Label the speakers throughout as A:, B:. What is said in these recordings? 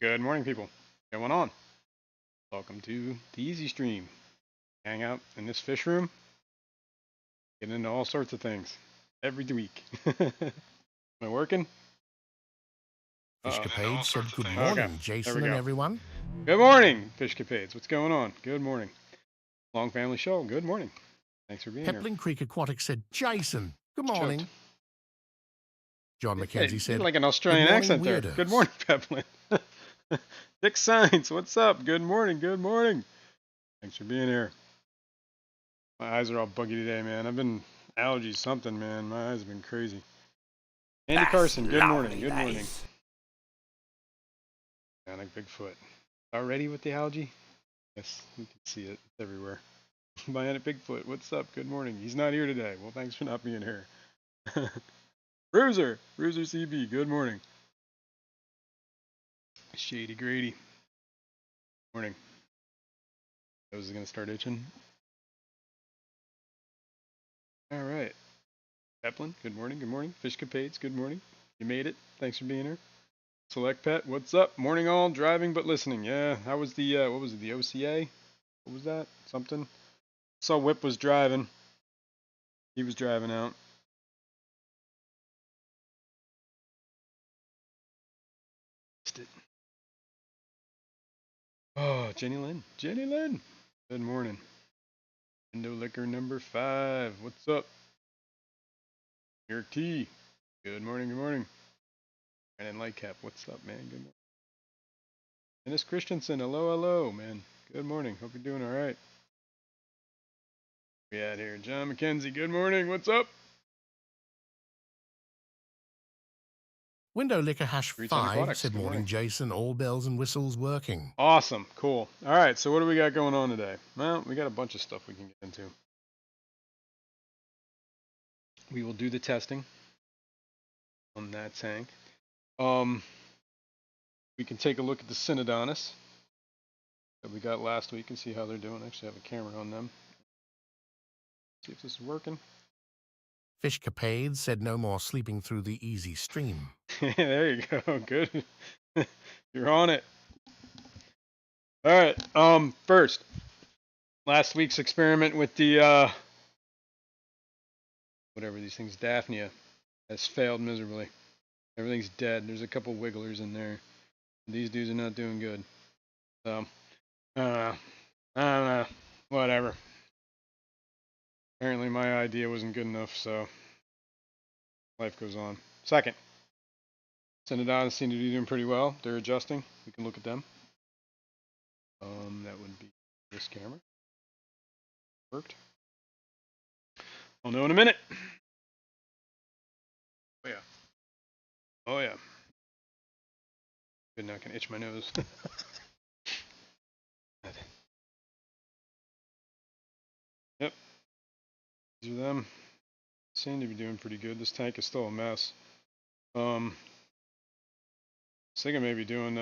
A: Good morning, people. What's going on? Welcome to the Easy Stream. Hangout in this fish room. Getting into all sorts of things every week. Am I working?
B: Fishcapades said good morning, Jason and everyone.
A: Good morning, Fishcapades. What's going on? Good morning. Long family show. Good morning. Thanks for being here.
B: Pepling Creek Aquatic said, Jason, good morning.
A: Choked.
B: John McKenzie said,
A: like an Australian accent there. Good morning, Pepling. Dick Science, what's up? Good morning, good morning. Thanks for being here. My eyes are all buggy today, man. I've been allergies something, man. My eyes have been crazy. Andy Carson, good morning, good morning. Like Bigfoot. Already with the algae? Yes, we can see it. It's everywhere. Bionic Bigfoot, what's up? Good morning. He's not here today. Well, thanks for not being here. Bruiser CB, good morning. Shady Grady. Morning. Nose is gonna start itching. All right. Peplin, good morning, good morning. Fishcapades, good morning. You made it. Thanks for being here. Select Pet, what's up? Morning all, driving but listening. Yeah, how was the, what was it, the OCA? What was that? Something? Saw Whip was driving. He was driving out. Oh, Jenny Lynn. Jenny Lynn. Good morning. Window Liquor number 5. What's up? Your T. Good morning, good morning. Brandon Lightcap. What's up, man? Good morning. Dennis Christensen. Hello, hello, man. Good morning. Hope you're doing all right. We at here. John McKenzie. Good morning. What's up?
B: Window Liquor #5 said, morning, Jason. All bells and whistles working.
A: Awesome. Cool. All right. So what do we got going on today? Well, we got a bunch of stuff we can get into. We will do the testing on that tank. We can take a look at the Synodontis that we got last week and see how they're doing. Actually, I have a camera on them. See if this is working.
B: Fishcapades said no more sleeping through the easy stream.
A: There you go. Good. You're on it. All right. First, last week's experiment with the whatever these things, Daphnia, has failed miserably. Everything's dead. There's a couple wigglers in there. These dudes are not doing good. So, I don't know. Whatever. Apparently my idea wasn't good enough, so life goes on. Second, Synodontis seem to be doing pretty well. They're adjusting. We can look at them. That would be this camera. Worked. I'll know in a minute. Oh yeah. Oh yeah. Good, now I can itch my nose. Yep. These are them. Seem to be doing pretty good. This tank is still a mess. I was thinking maybe doing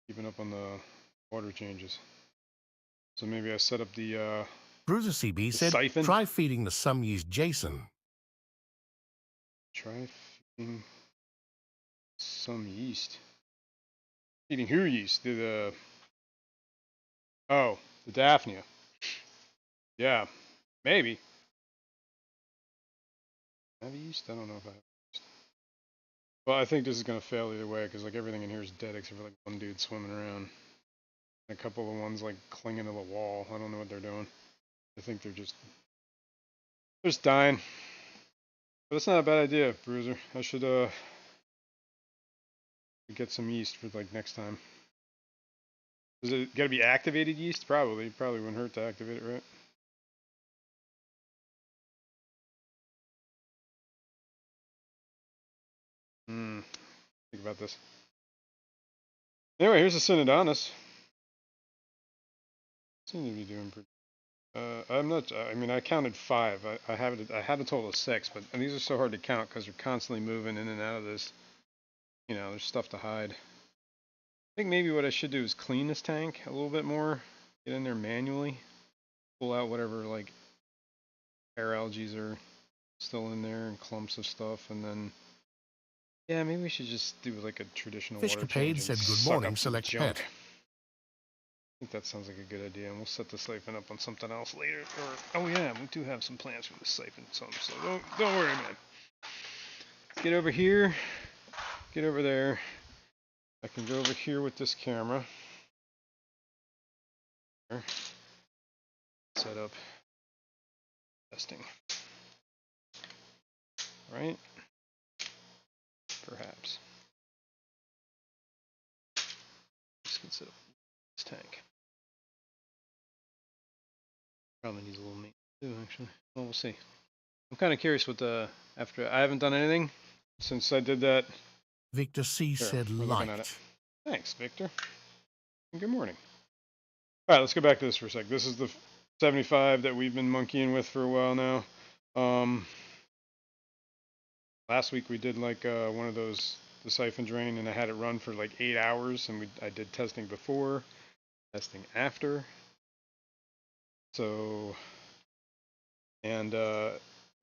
A: keeping up on the water changes. So maybe I set up the
B: Bruiser CB said, siphon. Try feeding the some yeast Jason.
A: Try feeding some yeast. Feeding who yeast? The Daphnia. Yeah, maybe. Have yeast? I don't know if I have yeast. Well, I think this is gonna fail either way because like everything in here is dead except for like one dude swimming around. A couple of ones like clinging to the wall. I don't know what they're doing. I think they're just dying. But it's not a bad idea, Bruiser. I should get some yeast for like next time. Is it gotta be activated yeast? Probably. Probably wouldn't hurt to activate it, right? Think about this. Anyway, here's a Synodonus. Seem to be doing pretty. I'm not. I mean, I counted 5. I have it. I had a total of 6, but and these are so hard to count because they're constantly moving in and out of this. You know, there's stuff to hide. I think maybe what I should do is clean this tank a little bit more. Get in there manually, pull out whatever like air algae are still in there and clumps of stuff, and then yeah, maybe we should just do like a traditional water
B: Fishcapade
A: change and
B: said good
A: suck
B: morning,
A: up the
B: select
A: junk.
B: pet.
A: I think that sounds like a good idea, and we'll set the siphon up on something else later. Or oh yeah, we do have some plans for the siphon, so don't worry, man. Let's get over here, get over there. I can go over here with this camera. Set up testing. Right? Perhaps. Just can set up this tank. Probably needs a little maintenance too, actually. Well, we'll see. I'm kind of curious what the after I haven't done anything since I did that.
B: Victor C.
A: There,
B: said
A: we're looking at it.
B: liked.
A: Thanks, Victor. And good morning. All right, let's go back to this for a sec. This is the 75 that we've been monkeying with for a while now. Last week we did like one of those, the siphon drain, and I had it run for like 8 hours, and I did testing before, testing after. So, and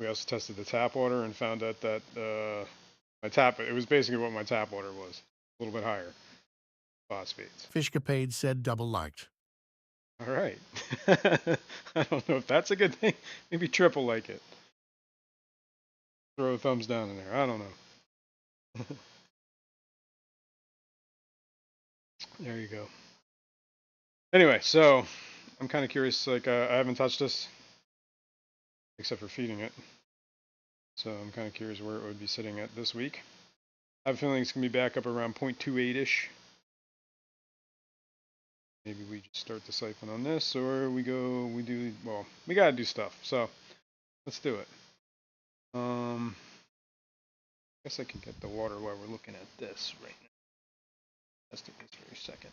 A: we also tested the tap water and found out that it was basically what my tap water was, a little bit higher, phosphates.
B: Fishcapade said double liked.
A: All right. I don't know if that's a good thing. Maybe triple like it. Throw a thumbs down in there. I don't know. There you go. Anyway, so I'm kind of curious. Like, I haven't touched this except for feeding it. So I'm kind of curious where it would be sitting at this week. I have a feeling it's going to be back up around 0.28-ish. Maybe we just start the siphon on this, or we got to do stuff. So let's do it. I guess I can get the water while we're looking at this right now. Testing this for a second.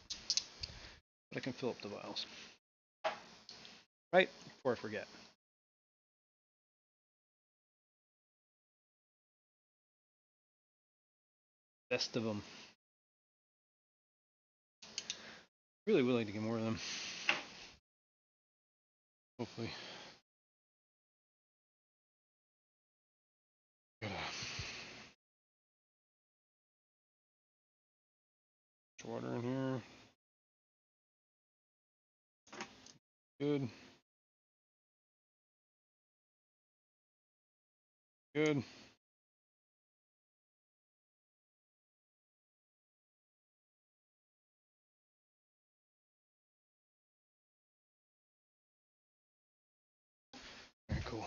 A: But I can fill up the vials. Right, before I forget. Best of them. Really willing to get more of them. Hopefully. Water in here. Good. Good. Very cool.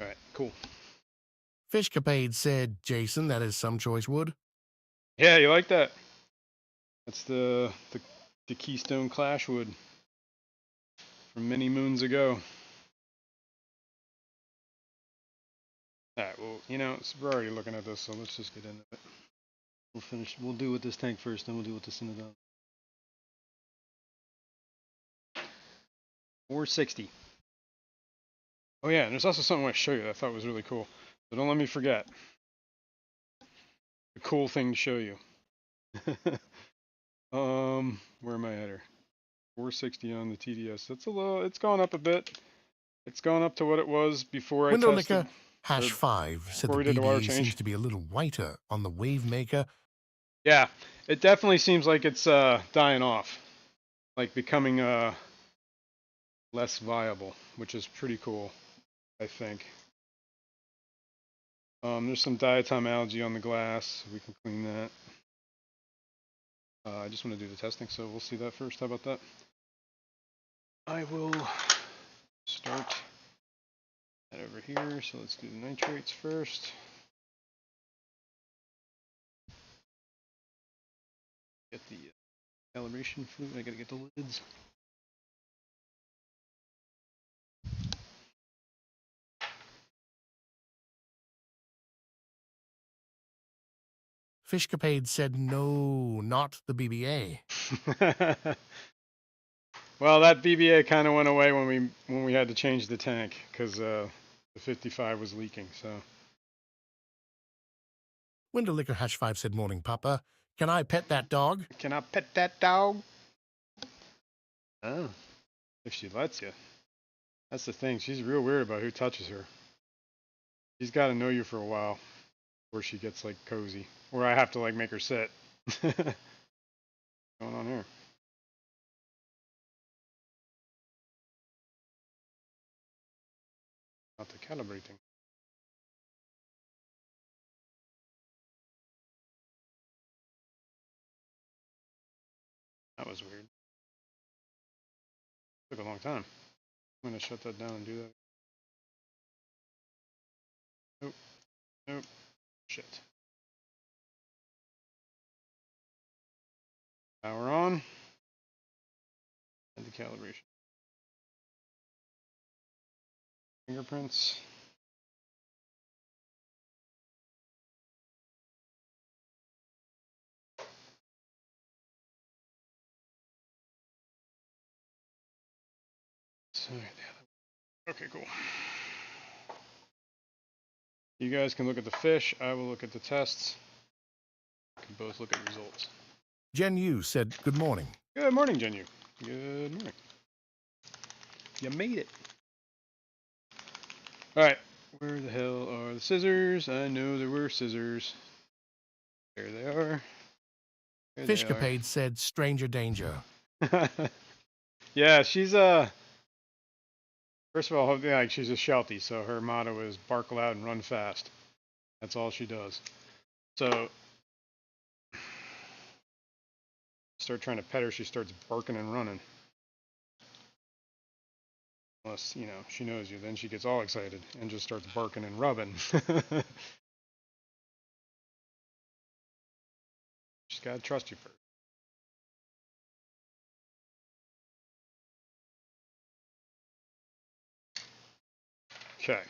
A: All right, cool.
B: Fishcapade said, Jason, that is some choice wood.
A: Yeah, you like that? That's the Keystone Clash wood from many moons ago. All right, well, you know, we're already looking at this, so let's just get into it. We'll do with this tank first, then we'll do with the Synodon. 460. Oh yeah, and there's also something I want to show you that I thought was really cool. So don't let me forget. A cool thing to show you. Where am I at here? 460 on the TDS. That's a little, it's gone up a bit. It's gone up to what it was before I
B: Window
A: tested.
B: Licker #5 said the
A: before we did the water
B: BBA
A: change.
B: seems to be a little whiter on the Wave Maker.
A: Yeah, it definitely seems like it's dying off. Like becoming less viable, which is pretty cool, I think. There's some diatom algae on the glass. We can clean that. I just want to do the testing, so we'll see that first. How about that? I will start that over here. So let's do the nitrates first. Get the calibration fluid. I gotta get the lids.
B: Fishcapade said no, not the BBA.
A: Well, that BBA kind of went away when we had to change the tank because the 55 was leaking. So.
B: Window Liquor Hash 5 said, morning, Papa. Can I pet that dog?
A: Can I pet that dog? Oh, if she lets you. That's the thing. She's real weird about who touches her. She's got to know you for a while before she gets like cozy, or I have to like make her sit. What's going on here? Not the calibrating. That was weird. Took a long time. I'm gonna shut that down and do that. Nope. Nope. Shit. Power on. And the calibration. Fingerprints. So, okay, cool. You guys can look at the fish. I will look at the tests. We can both look at results.
B: Jen Yu said, good morning.
A: Good morning, Jen Yu. Good morning. You made it. Alright. Where the hell are the scissors? I know there were scissors. There they are. There
B: Fishcapade said, stranger danger.
A: they are. Yeah, she's first of all, yeah, she's a Sheltie, so her motto is bark loud and run fast. That's all she does. So start trying to pet her, she starts barking and running. Unless, you know, she knows you, then she gets all excited and just starts barking and rubbing. She's gotta trust you first. Okay.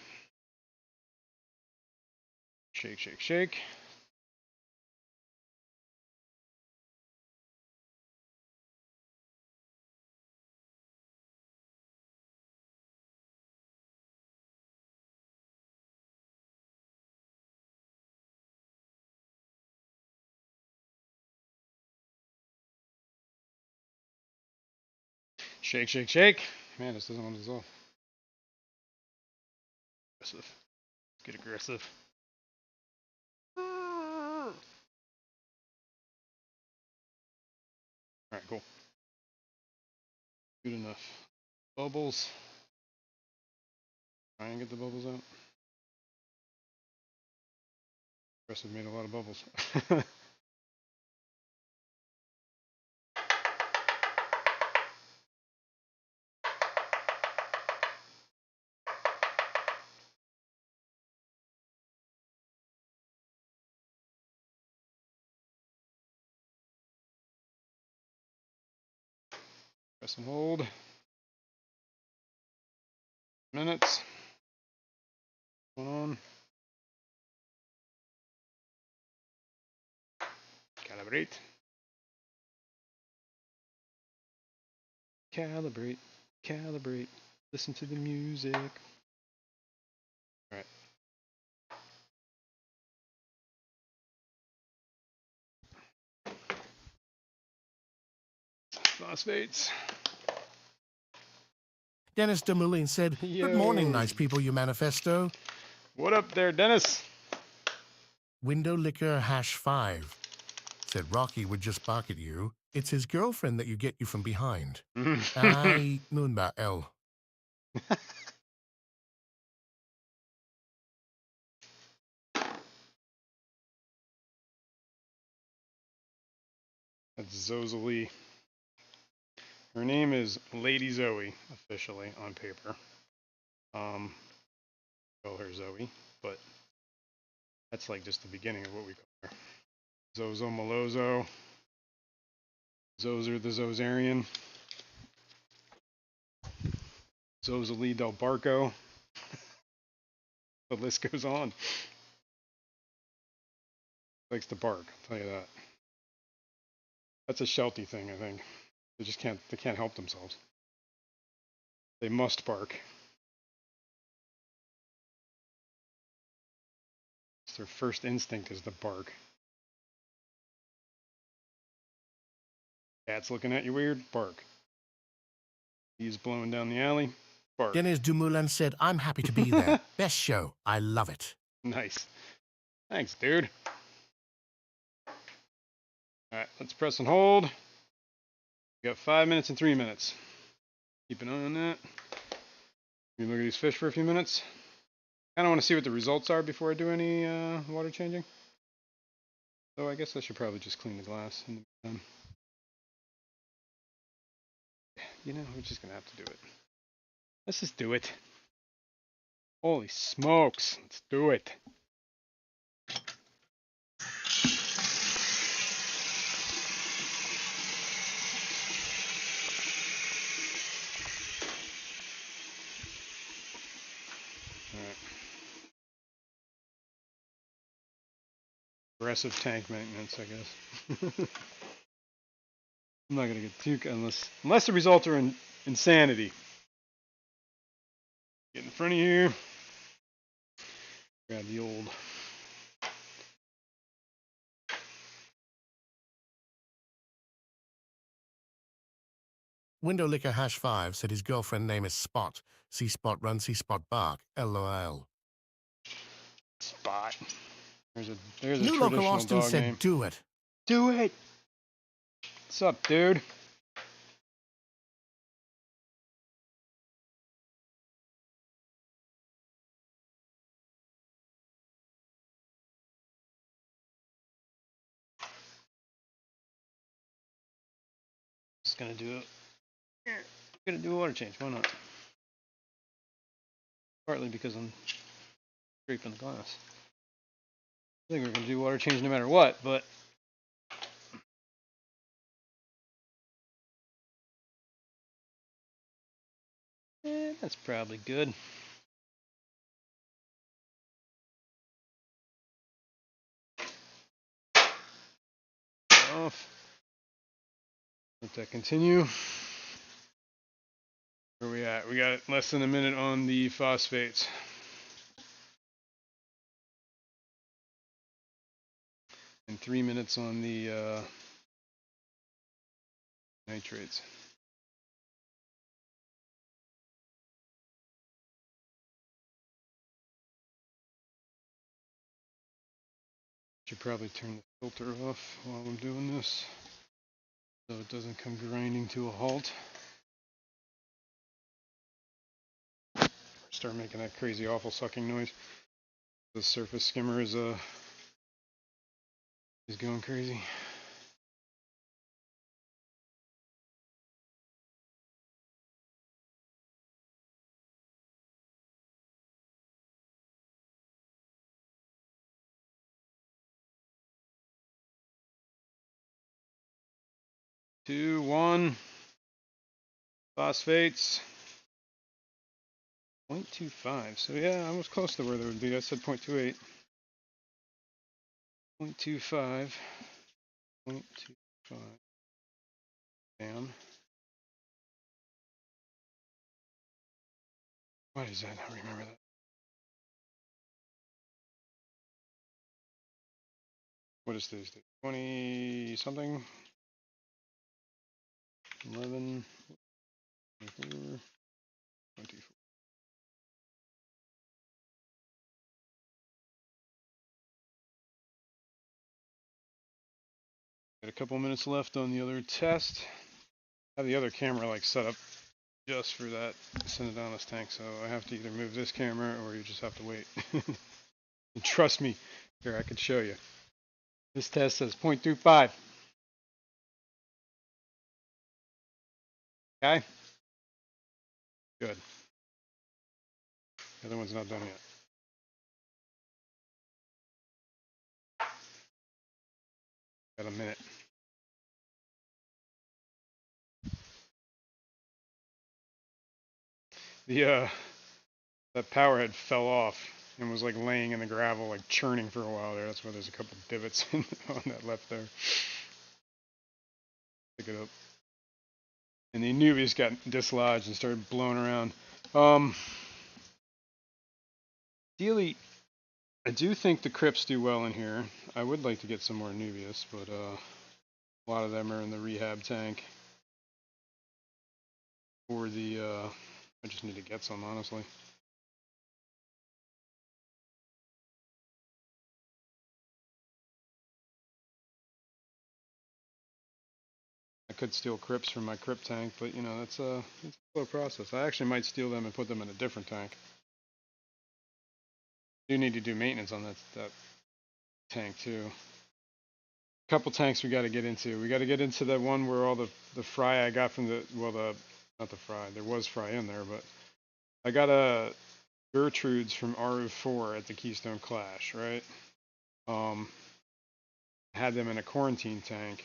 A: Shake, shake, shake. Shake, shake, shake. Man, this doesn't want to dissolve. Aggressive. Let's get aggressive. Alright, cool. Good enough. Bubbles. Try and get the bubbles out. Aggressive made a lot of bubbles. Press and hold. Minutes. Going on. Calibrate. Calibrate. Calibrate. Listen to the music. Alright. Phosphates.
B: Dennis DeMoulin said, good morning, nice people, you manifesto.
A: What up there, Dennis?
B: Window Liquor Hash 5 said, Rocky would just bark at you. It's his girlfriend that you get you from behind. Ay, nun ba, L.
A: That's Zozalee. Her name is Lady Zoe, officially, on paper. Call her Zoe, but that's like just the beginning of what we call her. Zozo Malozo, Zozer the Zozarian, Zozalee Del Barco. The list goes on. Likes to bark, I'll tell you that. That's a Sheltie thing, I think. They can't help themselves. They must bark. It's their first instinct is to bark. Cat's looking at you weird, bark. He's blowing down the alley, bark.
B: Dennis Dumoulin said, I'm happy to be there. Best show. I love it.
A: Nice. Thanks, dude. Alright, let's press and hold. We got 5 minutes and 3 minutes. Keep an eye on that. We look at these fish for a few minutes. I kind of want to see what the results are before I do any water changing. So I guess I should probably just clean the glass in the meantime. You know, we're just going to have to do it. Let's just do it. Holy smokes. Let's do it. Alright. Aggressive tank maintenance, I guess. I'm not going to get too... Unless the results are insanity. Get in front of you. Grab the old...
B: Window Licker Hash 5 said his girlfriend name is Spot. See Spot run, see Spot bark. LOL.
A: Spot. There's a
B: New Local
A: traditional
B: Austin
A: dog
B: said,
A: name.
B: do it.
A: Do it! What's up, dude? Just gonna do it. Gonna do a water change. Why not? Partly because I'm scraping the glass. I think we're gonna do water change no matter what, but that's probably good. Off. Let that continue. Where we at? We got less than a minute on the phosphates. And 3 minutes on the nitrates. Should probably turn the filter off while I'm doing this so it doesn't come grinding to a halt. Start making that crazy awful sucking noise. The surface skimmer is going crazy. Two, one. Phosphates. 0.25. So yeah, I was close to where they would be. I said 0.28. 0.25. 0.25. Damn. What is that? I don't remember that. What is Tuesday? 20 something? 11, 24, 24. Got a couple minutes left on the other test. I have the other camera like set up just for that Synodontis tank, so I have to either move this camera or you just have to wait. Trust me, here I can show you. This test says 0.25. Okay. Good. The other one's not done yet. Got a minute. The that power head fell off and was like laying in the gravel, like churning for a while there. That's why there's a couple divots on that left there. Pick it up. And the Anubius got dislodged and started blowing around. Ideally, I do think the crypts do well in here. I would like to get some more Anubius, but a lot of them are in the rehab tank. Or the, I just need to get some, honestly. I could steal crypts from my crypt tank, but you know, it's a slow process. I actually might steal them and put them in a different tank. Do need to do maintenance on that tank too. A couple tanks we got to get into. We got to get into the one where all the fry I got from the not the fry. There was fry in there, but I got a Gertrudes from RU4 at the Keystone Clash, right? Had them in a quarantine tank,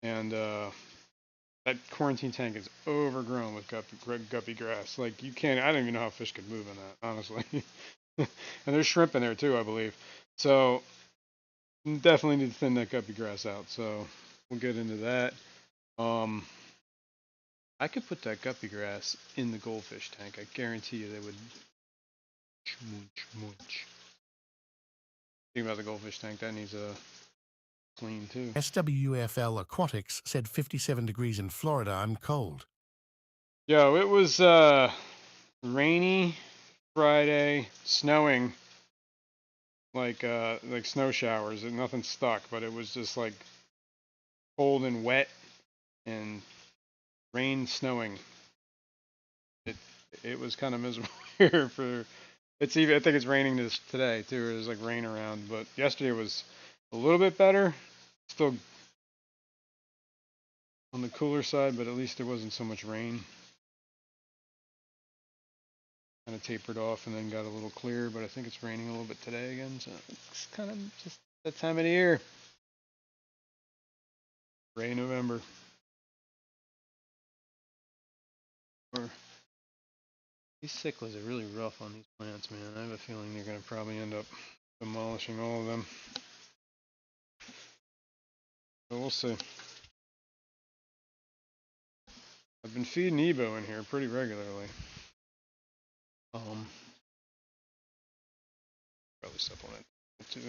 A: and that quarantine tank is overgrown with guppy grass. Like you can't. I don't even know how fish could move in that, honestly. And there's shrimp in there too, I believe. So definitely need to thin that guppy grass out. So we'll get into that. I could put that guppy grass in the goldfish tank. I guarantee you they would munch. Think about the goldfish tank. That needs a clean too.
B: SWFL Aquatics said 57 degrees in Florida. I'm cold.
A: Yo, it was rainy Friday, snowing like snow showers and nothing stuck, but it was just like cold and wet and rain snowing. It was kind of miserable here for it's even I think it's raining today too. There's like rain around, but yesterday was a little bit better. Still on the cooler side, but at least there wasn't so much rain. Kind of tapered off and then got a little clear, but I think it's raining a little bit today again, so it's kind of just that time of the year. Rain November. Or these cichlids are really rough on these plants, man. I have a feeling they're going to probably end up demolishing all of them. But we'll see. I've been feeding Ebo in here pretty regularly. Probably supplement too.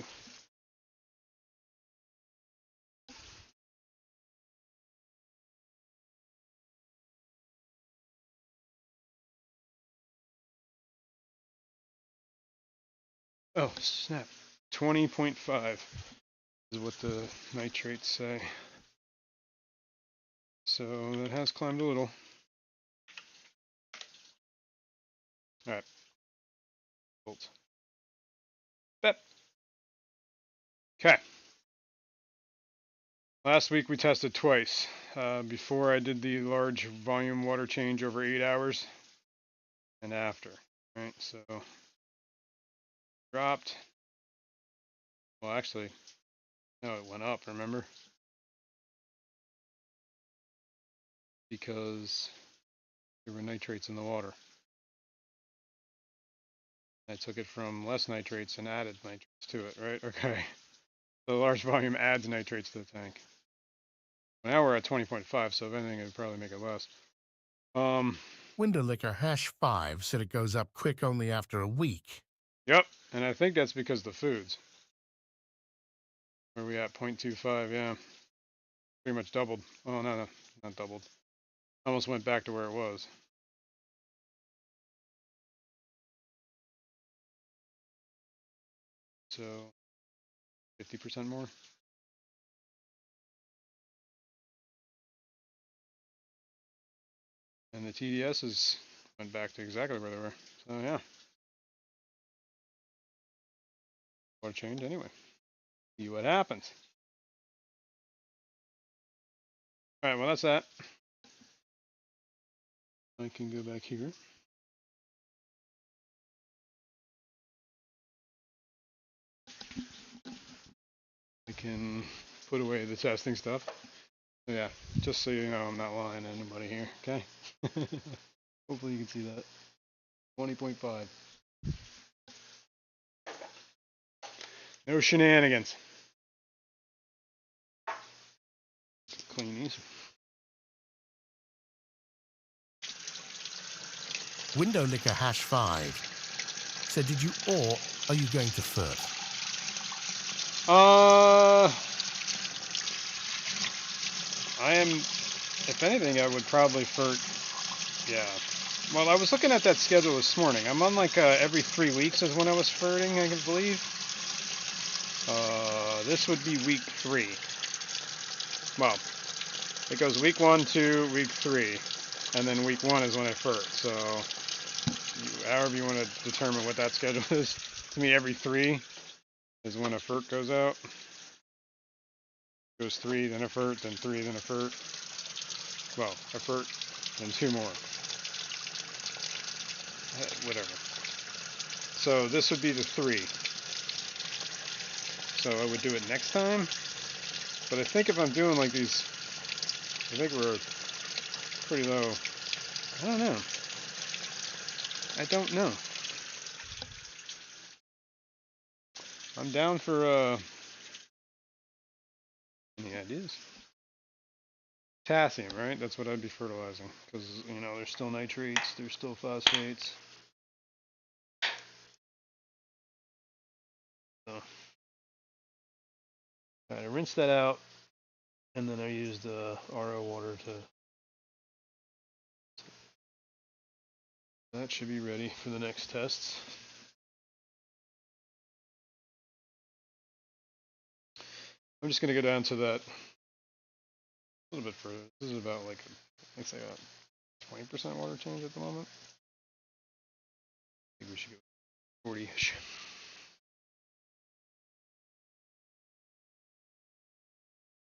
A: Oh, snap. 20.5 is what the nitrates say. So that has climbed a little. Alright. Bolt. Bep. Okay. Last week we tested twice. Before I did the large volume water change over 8 hours and after. Right, so dropped. Well, actually, no, it went up, remember? Because there were nitrates in the water. I took it from less nitrates and added nitrates to it, right? Okay. So the large volume adds nitrates to the tank. Now we're at 20.5, so if anything, it would probably make it less.
B: Window Liquor hash 5 said it goes up quick only after a week.
A: Yep, and I think that's because of the foods. Where we at 0.25, yeah. Pretty much doubled. Oh, no, not doubled. Almost went back to where it was. So 50% more. And the TDSs went back to exactly where they were. So yeah. What change anyway. See what happens. Alright, well that's that. I can go back here. I can put away the testing stuff. Yeah, just so you know, I'm not lying to anybody here, okay? Hopefully you can see that. 20.5. No shenanigans. Clean these.
B: Window Licker Hash 5 said, did you or are you going to flirt?
A: I am, if anything, I would probably flirt, yeah. Well, I was looking at that schedule this morning. I'm on like every 3 weeks is when I was flirting, I can believe. This would be week 3. Well, it goes week 1, 2, week 3, and then week 1 is when I flirt. So, however you want to determine what that schedule is, to me every 3 is when a flirt goes out. Goes 3, then a flirt, then 3, then a flirt. Well, a flirt, then 2 more. Whatever. So this would be the 3. So I would do it next time. But I think if I'm doing like these, I think we're pretty low. I don't know. I don't know. I'm down for any ideas? Potassium, right? That's what I'd be fertilizing. Because, you know, there's still nitrates, there's still phosphates. So I rinse that out, and then I use the RO water to. That should be ready for the next tests. I'm just going to go down to that a little bit further. This is about like, let's say a 20% water change at the moment. I think we should go 40-ish.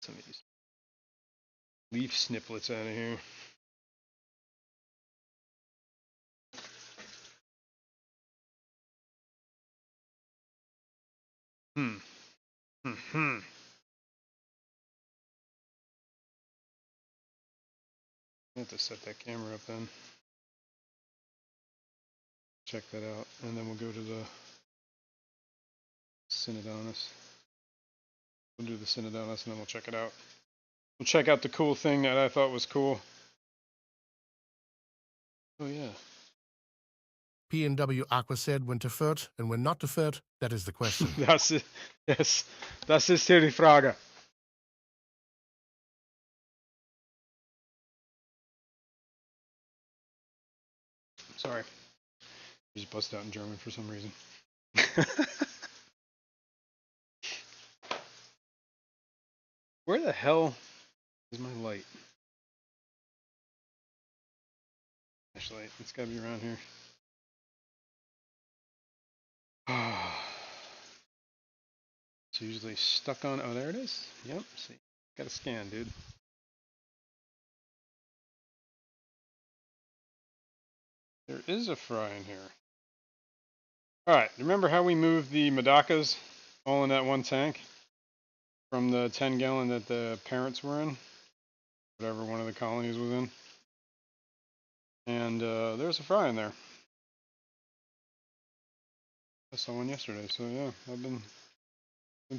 A: Some of these leaf sniplets out of here. Hmm. I have to set that camera up then. Check that out, and then we'll go to the Synodonus. We'll do the Synodonus, and then we'll check it out. We'll check out the cool thing that I thought was cool. Oh yeah.
B: P&W Aqua said, when to flirt and when not to flirt, that is the question.
A: Das ist, yes, das ist hier die Frage. Sorry. I just busted out in German for some reason. Where the hell is my light? Actually, it's gotta be around here. It's usually stuck on. Oh, there it is. Yep. See, gotta scan, dude. There is a fry in here. All right. Remember how we moved the Madakas all in that one tank from the 10-gallon that the parents were in, whatever one of the colonies was in, and there's a fry in there. I saw one yesterday, so yeah, I've been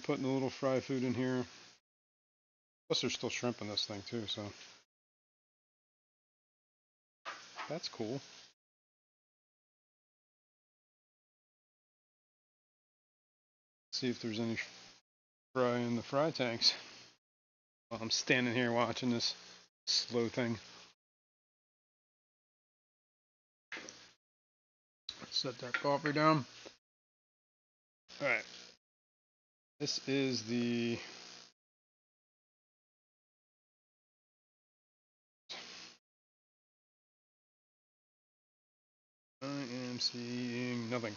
A: putting a little fry food in here. Plus, there's still shrimp in this thing too, so that's cool. See if there's any fry in the fry tanks. While I'm standing here watching this slow thing. Let's set that coffee down. All right. This is the I am seeing nothing.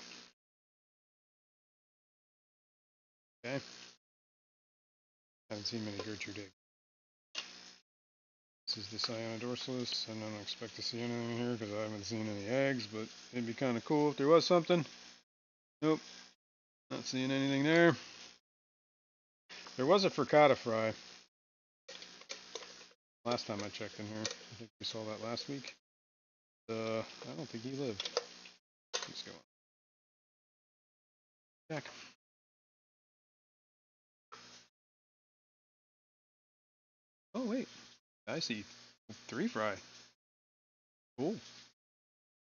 A: Okay. Haven't seen many Gertrude eggs. This is the Cyanodorsalis, and I don't expect to see anything in here because I haven't seen any eggs, but it'd be kind of cool if there was something. Nope, not seeing anything there. There was a frittata fry last time I checked in here. I think we saw that last week. I don't think he lived. Let's go on. Check. Oh wait, I see 3 fry. Cool.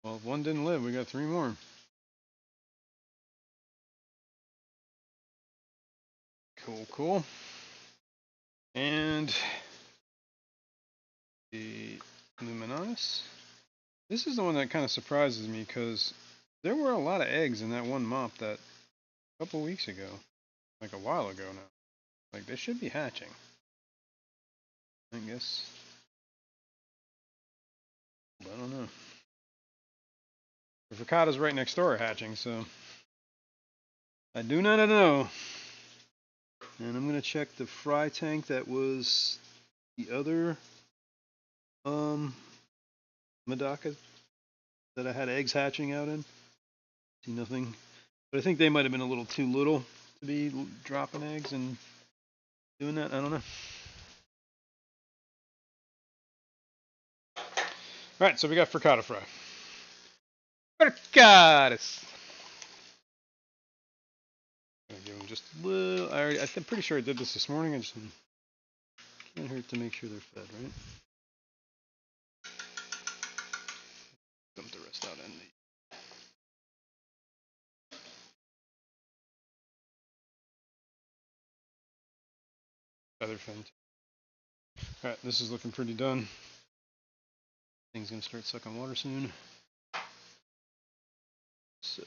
A: Well, if one didn't live, we got 3 more. Cool, cool. And the Luminatus. This is the one that kind of surprises me because there were a lot of eggs in that one mop that a couple weeks ago, like a while ago now. Like they should be hatching. I guess. I don't know. The frittata's right next door hatching, so I do not know. And I'm gonna check the fry tank that was the other Medaka that I had eggs hatching out in. See nothing. But I think they might have been a little too little to be dropping eggs and doing that. I don't know. Alright, so we got frittata fry. Frittatas! I'm gonna give them just a little. I'm pretty sure I did this morning. I just can't hurt to make sure they're fed, right? Dump the rest out in the feather fin. Alright, this is looking pretty done. Thing's gonna start sucking water soon. So.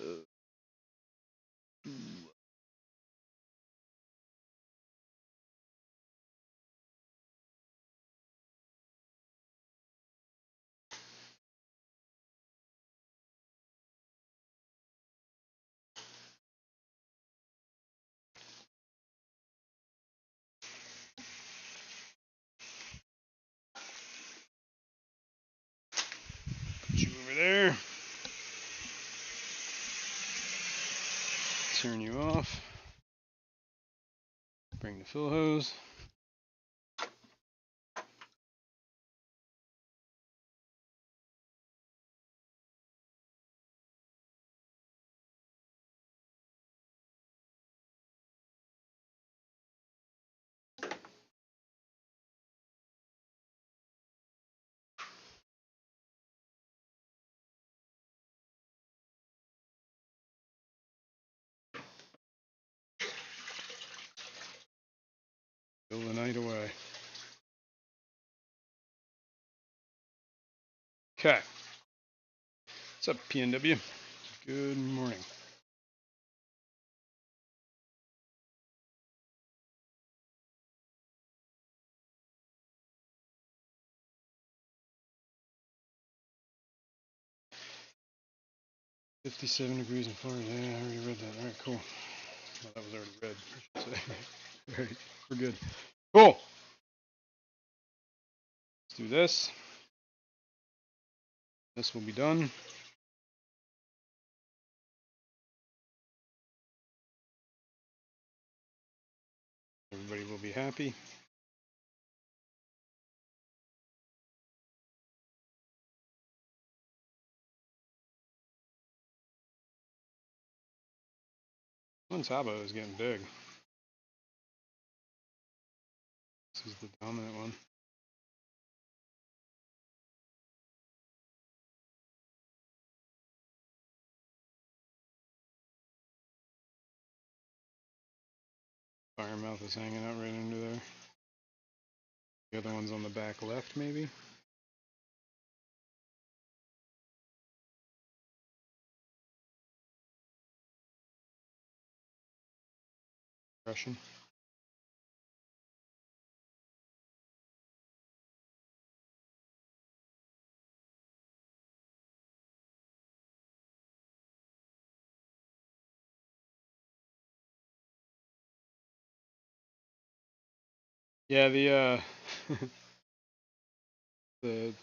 A: Put you over there. Turn you off. Bring the fill hose. Fill the night away. Okay. What's up, PNW? Good morning. $57 degrees in Florida. Yeah, I already read that. Alright, cool. Well, that was already read, I should say. Alright, we're good. Cool. Let's do this. This will be done. Everybody will be happy. One Tabo is getting big. This is the dominant one. Firemouth is hanging out right under there. The other one's on the back left, maybe. Russian. Yeah, the the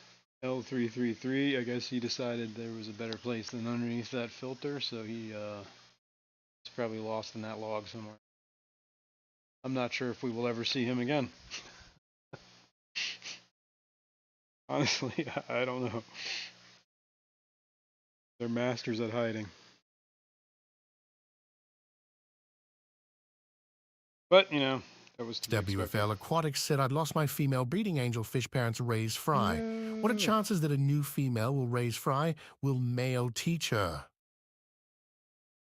A: L333. I guess he decided there was a better place than underneath that filter, so he's probably lost in that log somewhere. I'm not sure if we will ever see him again. Honestly, I don't know. They're masters at hiding. But, you know, that was to be expected.
B: WFL Aquatics said I'd lost my female breeding angel fish parents raise fry. What are
A: No.
B: chances that a new female will raise fry? Will male teach her?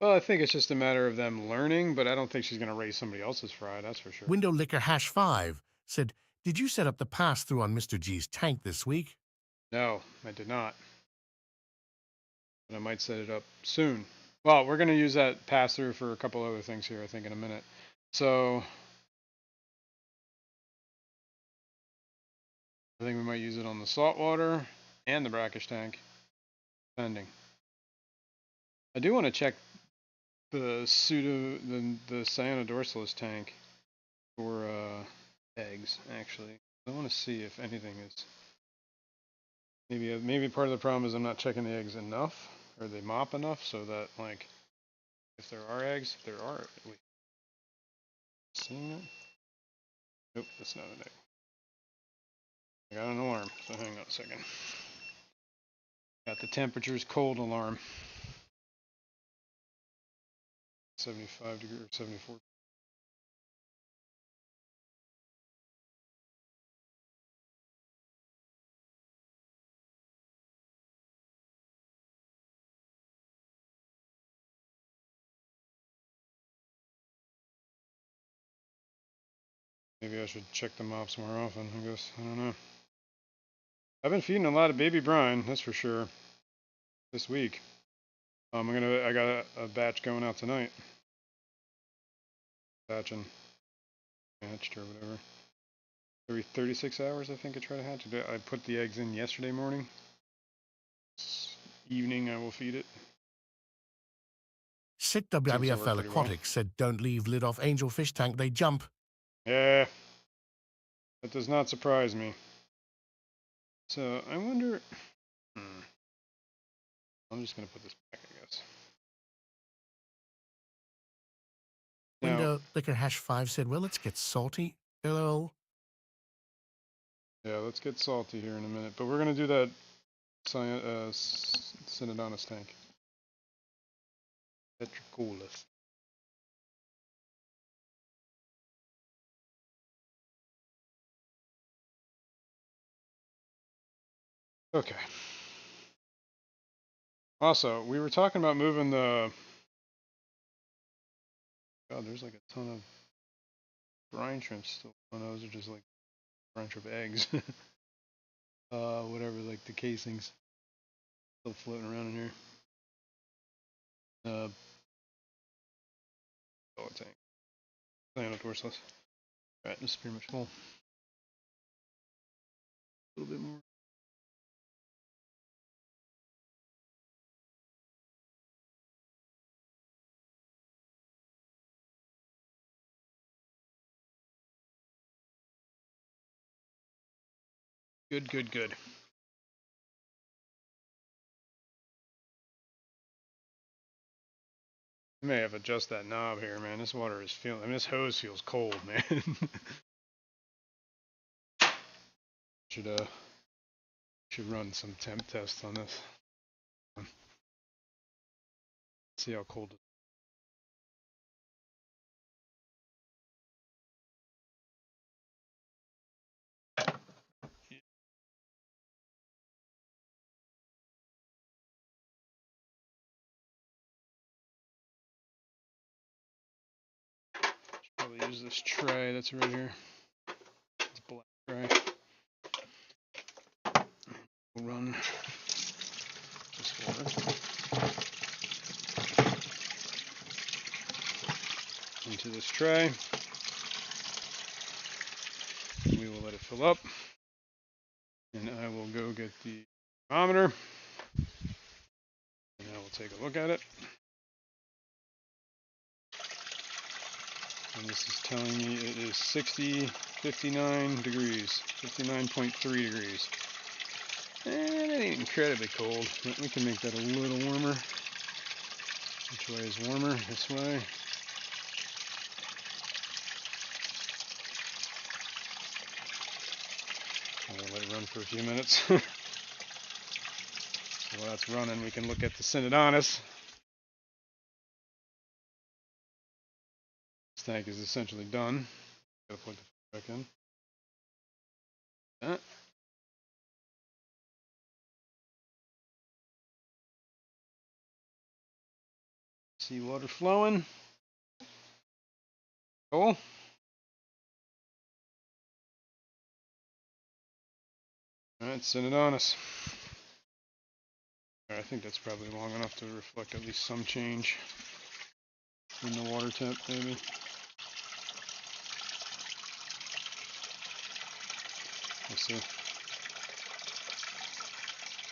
A: Well, I think it's just a matter of them learning, but I don't think she's going to raise somebody else's fry, that's for sure.
B: Window Liquor Hash 5 said, did you set up the pass-through on Mr. G's tank this week?
A: No, I did not. But I might set it up soon. Well, we're going to use that pass-through for a couple other things here, I think, in a minute. So, I think we might use it on the saltwater and the brackish tank, depending. I do want to check the the cyanodorsalis tank for eggs, actually. I want to see if anything is maybe part of the problem is I'm not checking the eggs enough, or they mop enough, so that, like, if there are eggs, wait, seeing it? Nope, that's not an egg. I got an alarm, so hang on a second. Got the temperature's cold alarm. 75 degrees or 74. Maybe I should check the mops more often, I guess. I don't know. I've been feeding a lot of baby brine, that's for sure, this week. I got a batch going out tonight. Batching. Hatched or whatever. Every 36 hours, I think I try to hatch it. I put the eggs in yesterday morning. This evening, I will feed it.
B: Sit
A: Seems to work
B: WFL
A: pretty well.
B: Aquatics said don't leave lid off angel fish tank, they jump.
A: Yeah, that does not surprise me. So, I wonder... I'm just going to put this back, I guess. Now,
B: Window Liquor Hash 5 said, well, let's get salty. Hello.
A: yeah, let's get salty here in a minute. But we're going to do that Synodontis tank. Petricolus. Okay. Also, we were talking about moving the... God, there's like a ton of brine shrimps still. Oh, no, those are just like brine shrimp eggs. Whatever, like the casings still floating around in here. Oh, tank. Cyanodorsalis. Alright, this is pretty much full. A little bit more. Good, good, good. I may have to adjust that knob here, man. This water is feeling... I mean, this hose feels cold, man. Should run some temp tests on this. See how cold it is. Probably use this tray that's right here. It's a black tray. We'll run this water into this tray. We will let it fill up. And I will go get the thermometer. And I will take a look at it. And this is telling me it is 59 degrees, 59.3 degrees. And it ain't incredibly cold, but we can make that a little warmer. Which way is warmer? This way. I'll let it run for a few minutes. While that's running, we can look at the Synodontis. This tank is essentially done. Gotta plug the back in. That. Seawater flowing. Cool. Alright, Synodontis. I think that's probably long enough to reflect at least some change in the water temp, maybe. Let's see.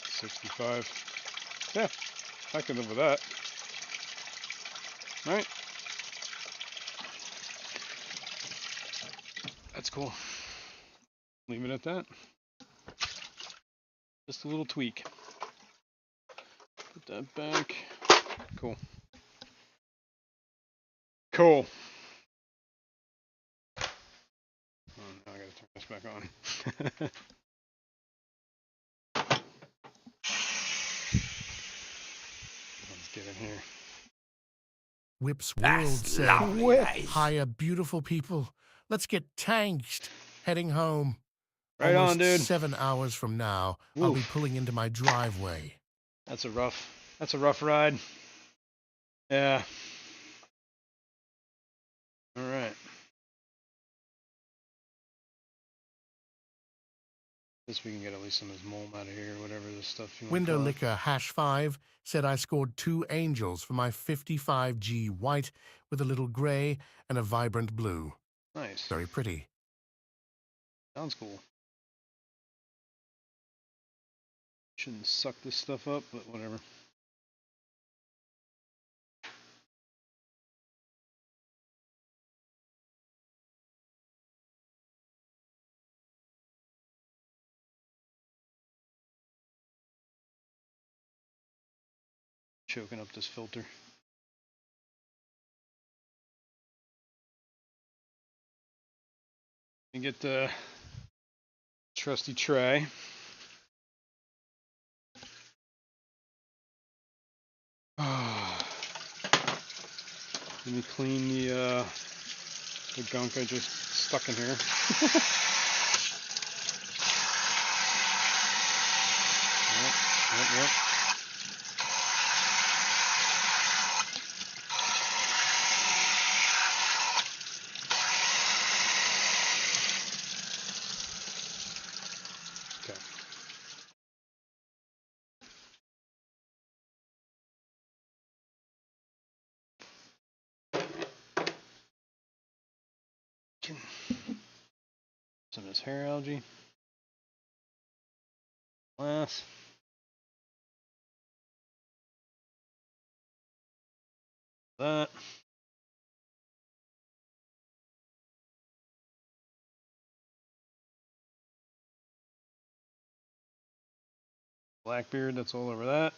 A: 65. Yeah, I can live with that. Right? That's cool. Leave it at that. Just a little tweak. Put that back. Cool. Cool. Oh, now I gotta turn this back on. Let's get in here.
B: Whip's World said, "Hiya, beautiful people. Let's get tanked. Heading home.
A: Right
B: Almost
A: on, dude.
B: 7 hours from now, I'll be pulling into my driveway."
A: That's a rough ride. Yeah. All right. Guess we can get at least some of this mold out of here, or whatever this stuff you want to
B: Window
A: call it.
B: Licker #5 said I scored 2 angels for my 55G white with a little gray and a vibrant blue.
A: Nice.
B: Very pretty.
A: Sounds cool. Shouldn't suck this stuff up, but whatever. Choking up this filter. You get the trusty tray. Let me clean the gunk I just stuck in here. Yep. Okay. Some of this hair algae. Glass. That. Blackbeard, that's all over that.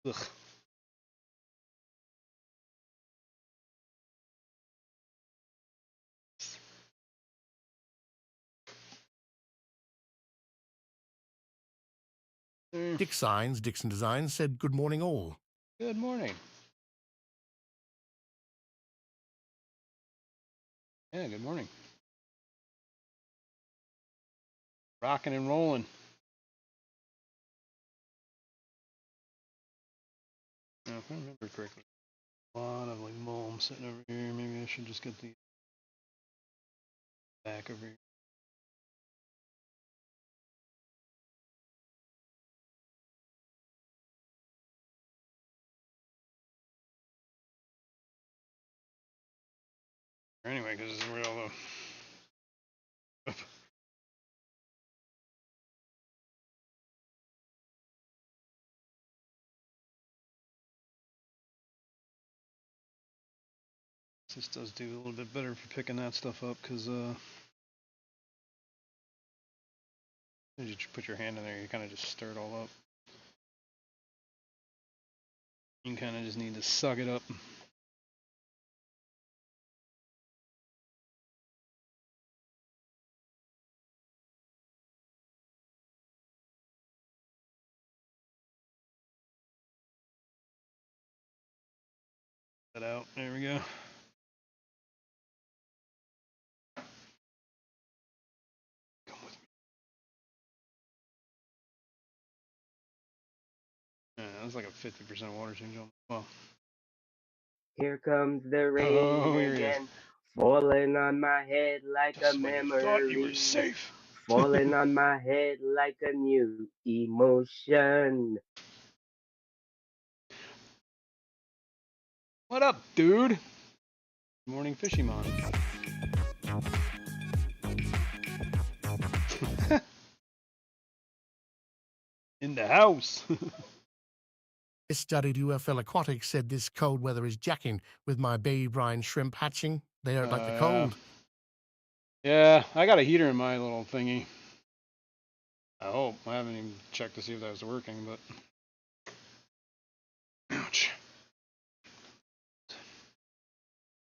A: Ugh.
B: Dick Signs, Dixon Designs, said good morning all.
A: Good morning. Yeah, good morning. Rocking and rolling. Now, if I remember correctly, a lot of like mulm sitting over here. Maybe I should just get the back over here. Anyway, because this is where all the this does do a little bit better for picking that stuff up, because You just put your hand in there, you kind of just stir it all up. You kind of just need to suck it up. That out. There we go. Come with me. Yeah, that's like a 50% water change on. Well,
C: Here comes the rain
A: oh, here he is.
C: again, falling on my head like a
A: Just when you thought you were
C: memory,
A: safe.
C: falling on my head like a new emotion.
A: What up, dude? Good morning, Fishymon. In the house.
B: This studied UFL Aquatic said this cold weather is jacking with my baby brine shrimp hatching. They don't like the cold.
A: Yeah, I got a heater in my little thingy. I hope. I haven't even checked to see if that was working, but. Ouch.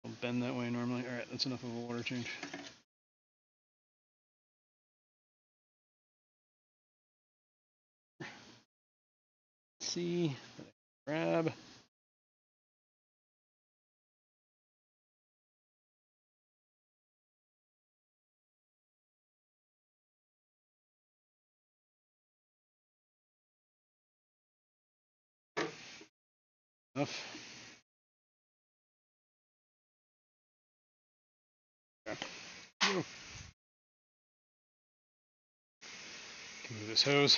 A: I'll bend that way normally. Alright, that's enough of a water change. Let's see. Grab. Enough. Okay. Can move this hose.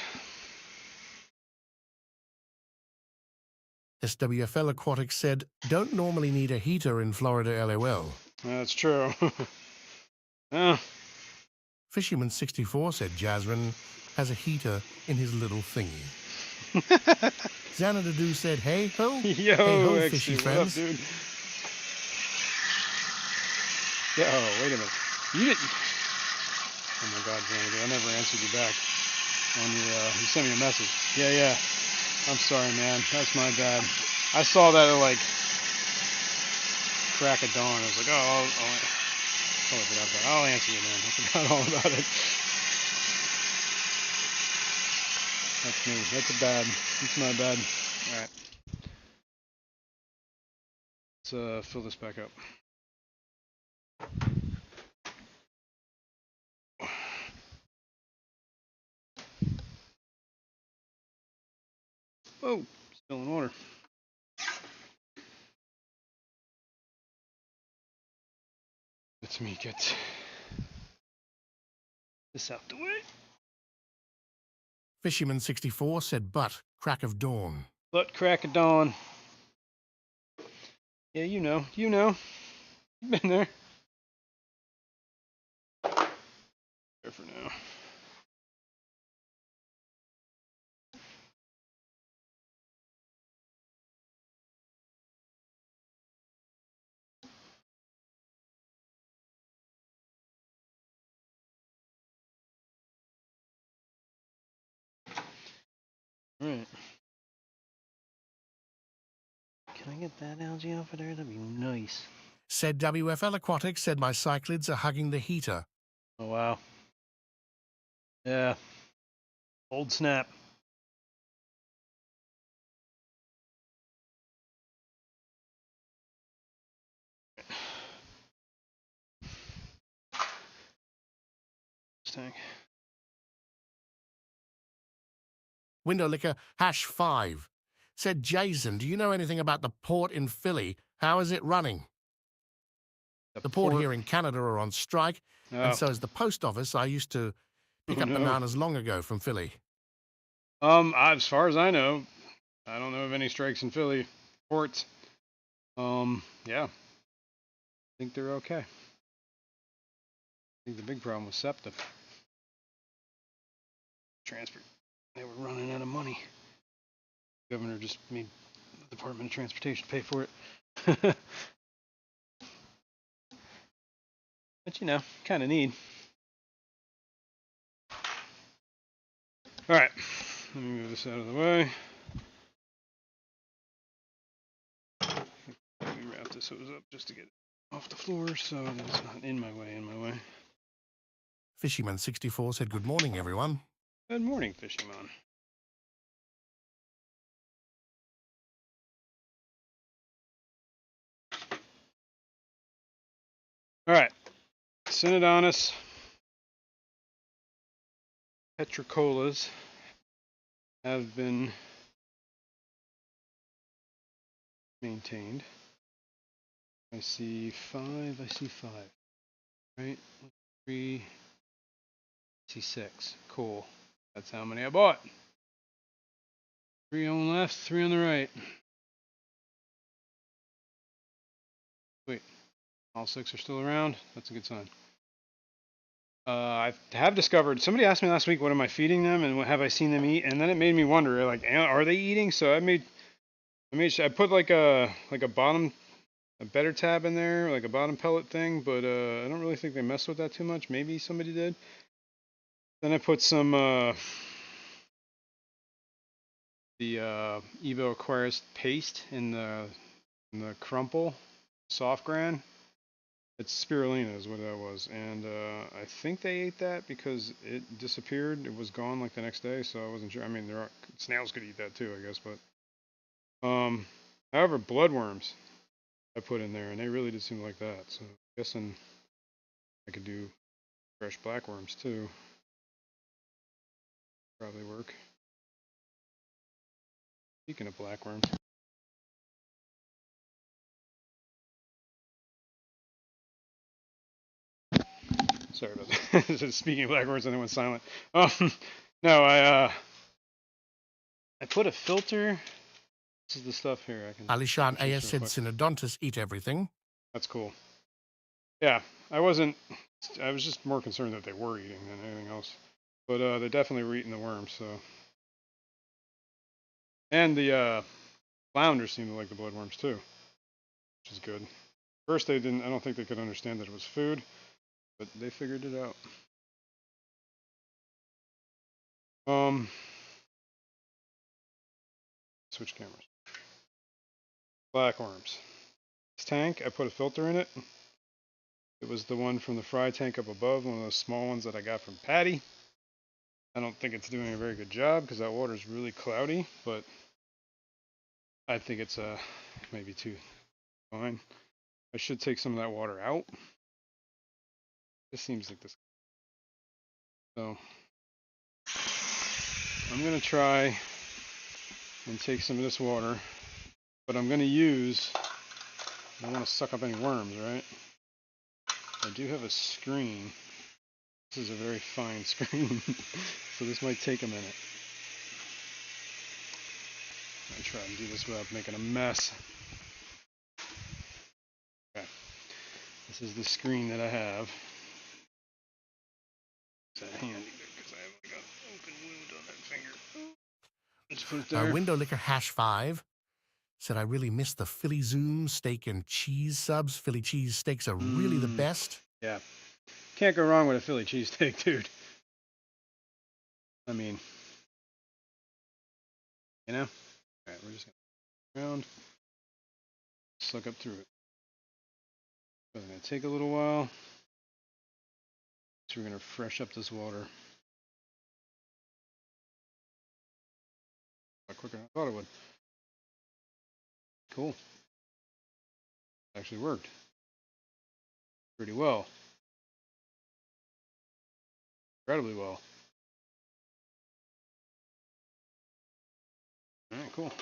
B: SWFL Aquatic said, don't normally need a heater in Florida, LOL.
A: That's true. Oh.
B: Fisherman64 said Jasmine has a heater in his little thingy. Xanadu said, hey ho.
A: Yo,
B: hey ho,
A: XD,
B: fishy
A: what
B: friends.
A: up, dude? Yeah, oh, wait a minute. You didn't. Oh my god, Xanadu, I never answered you back. On your, you sent me a message. Yeah. I'm sorry, man. That's my bad. I saw that at like crack of dawn. I was like, oh, totally forgot that. I'll answer you, man. I forgot all about it. That's me. That's a bad. That's my bad. All right. Let's fill this back up. Oh, spilling water. Let me get this out the way.
B: Fisherman64 said, but crack of dawn.
A: But crack of dawn. Yeah, you know. You've been there. There for now. All right. Can I get that algae off of there? That'd be nice.
B: Said WFL Aquatic said my cyclids are hugging the heater.
A: Oh, wow. Yeah. Old snap. Tank.
B: Window Liquor #5 said, Jason, do you know anything about the port in Philly? How is it running? The port here in Canada are on strike, and so is the post office. I used to pick up bananas long ago from Philly.
A: As far as I know, I don't know of any strikes in Philly ports. Yeah. I think they're okay. I think the big problem was SEPTA. Transport. They were running out of money. The governor just made the Department of Transportation pay for it. But you know, kind of need. All right, let me move this out of the way. Let me wrap this hose up just to get it off the floor so that it's not in my way.
B: Fishyman64 said, "Good morning, everyone."
A: Good morning, Fishyman. All right, Synodontis petricolas have been maintained. I see five. Right? 3. I see 6. Cool. That's how many I bought. 3 on the left, 3 on the right. Wait, all 6 are still around? That's a good sign. I have discovered, somebody asked me last week, what am I feeding them and what have I seen them eat? And then it made me wonder, like, are they eating? So I put like a better tab in there, like a bottom pellet thing, but I don't really think they messed with that too much. Maybe somebody did. Then I put some the Evo Aquarius paste in the crumple, soft gran. It's spirulina is what that was, and I think they ate that because it disappeared. It was gone like the next day, so I wasn't sure. I mean, snails could eat that too, I guess, but however, bloodworms I put in there, and they really did seem like that. So I'm guessing I could do fresh blackworms too. Probably work. Speaking of blackworms. Sorry about that. Speaking of blackworms, and then went silent. No, I put a filter. This is the stuff here. I can.
B: Alishan
A: This
B: AS
A: real
B: said,
A: quick.
B: "Synodontis eat everything."
A: That's cool. Yeah, I was just more concerned that they were eating than anything else. But they definitely were eating the worms. So, and the flounders seemed to like the bloodworms too, which is good. First, they didn't. I don't think they could understand that it was food, but they figured it out. Switch cameras. Blackworms. This tank, I put a filter in it. It was the one from the fry tank up above, one of those small ones that I got from Patty. I don't think it's doing a very good job because that water is really cloudy, but I think it's maybe too fine. I should take some of that water out. This seems like this. So I'm gonna try and take some of this water, but I'm gonna use. I don't want to suck up any worms, right? I do have a screen. This is a very fine screen, so this might take a minute. I try and do this without making a mess. Okay. This is the screen that I have. Is that handy because I have like an open wound on that finger. Just put it there.
B: Window Liquor #5 said, "I really miss the Philly Zoom steak and cheese subs. Philly cheese steaks are really the best."
A: Yeah. Can't go wrong with a Philly cheesesteak, dude. I mean, you know? Alright, we're just going to around, suck up through it. So it's going to take a little while. So we're going to fresh up this water. A lot quicker than I thought it would. Cool. Actually worked. Pretty well. Incredibly well. Alright, cool.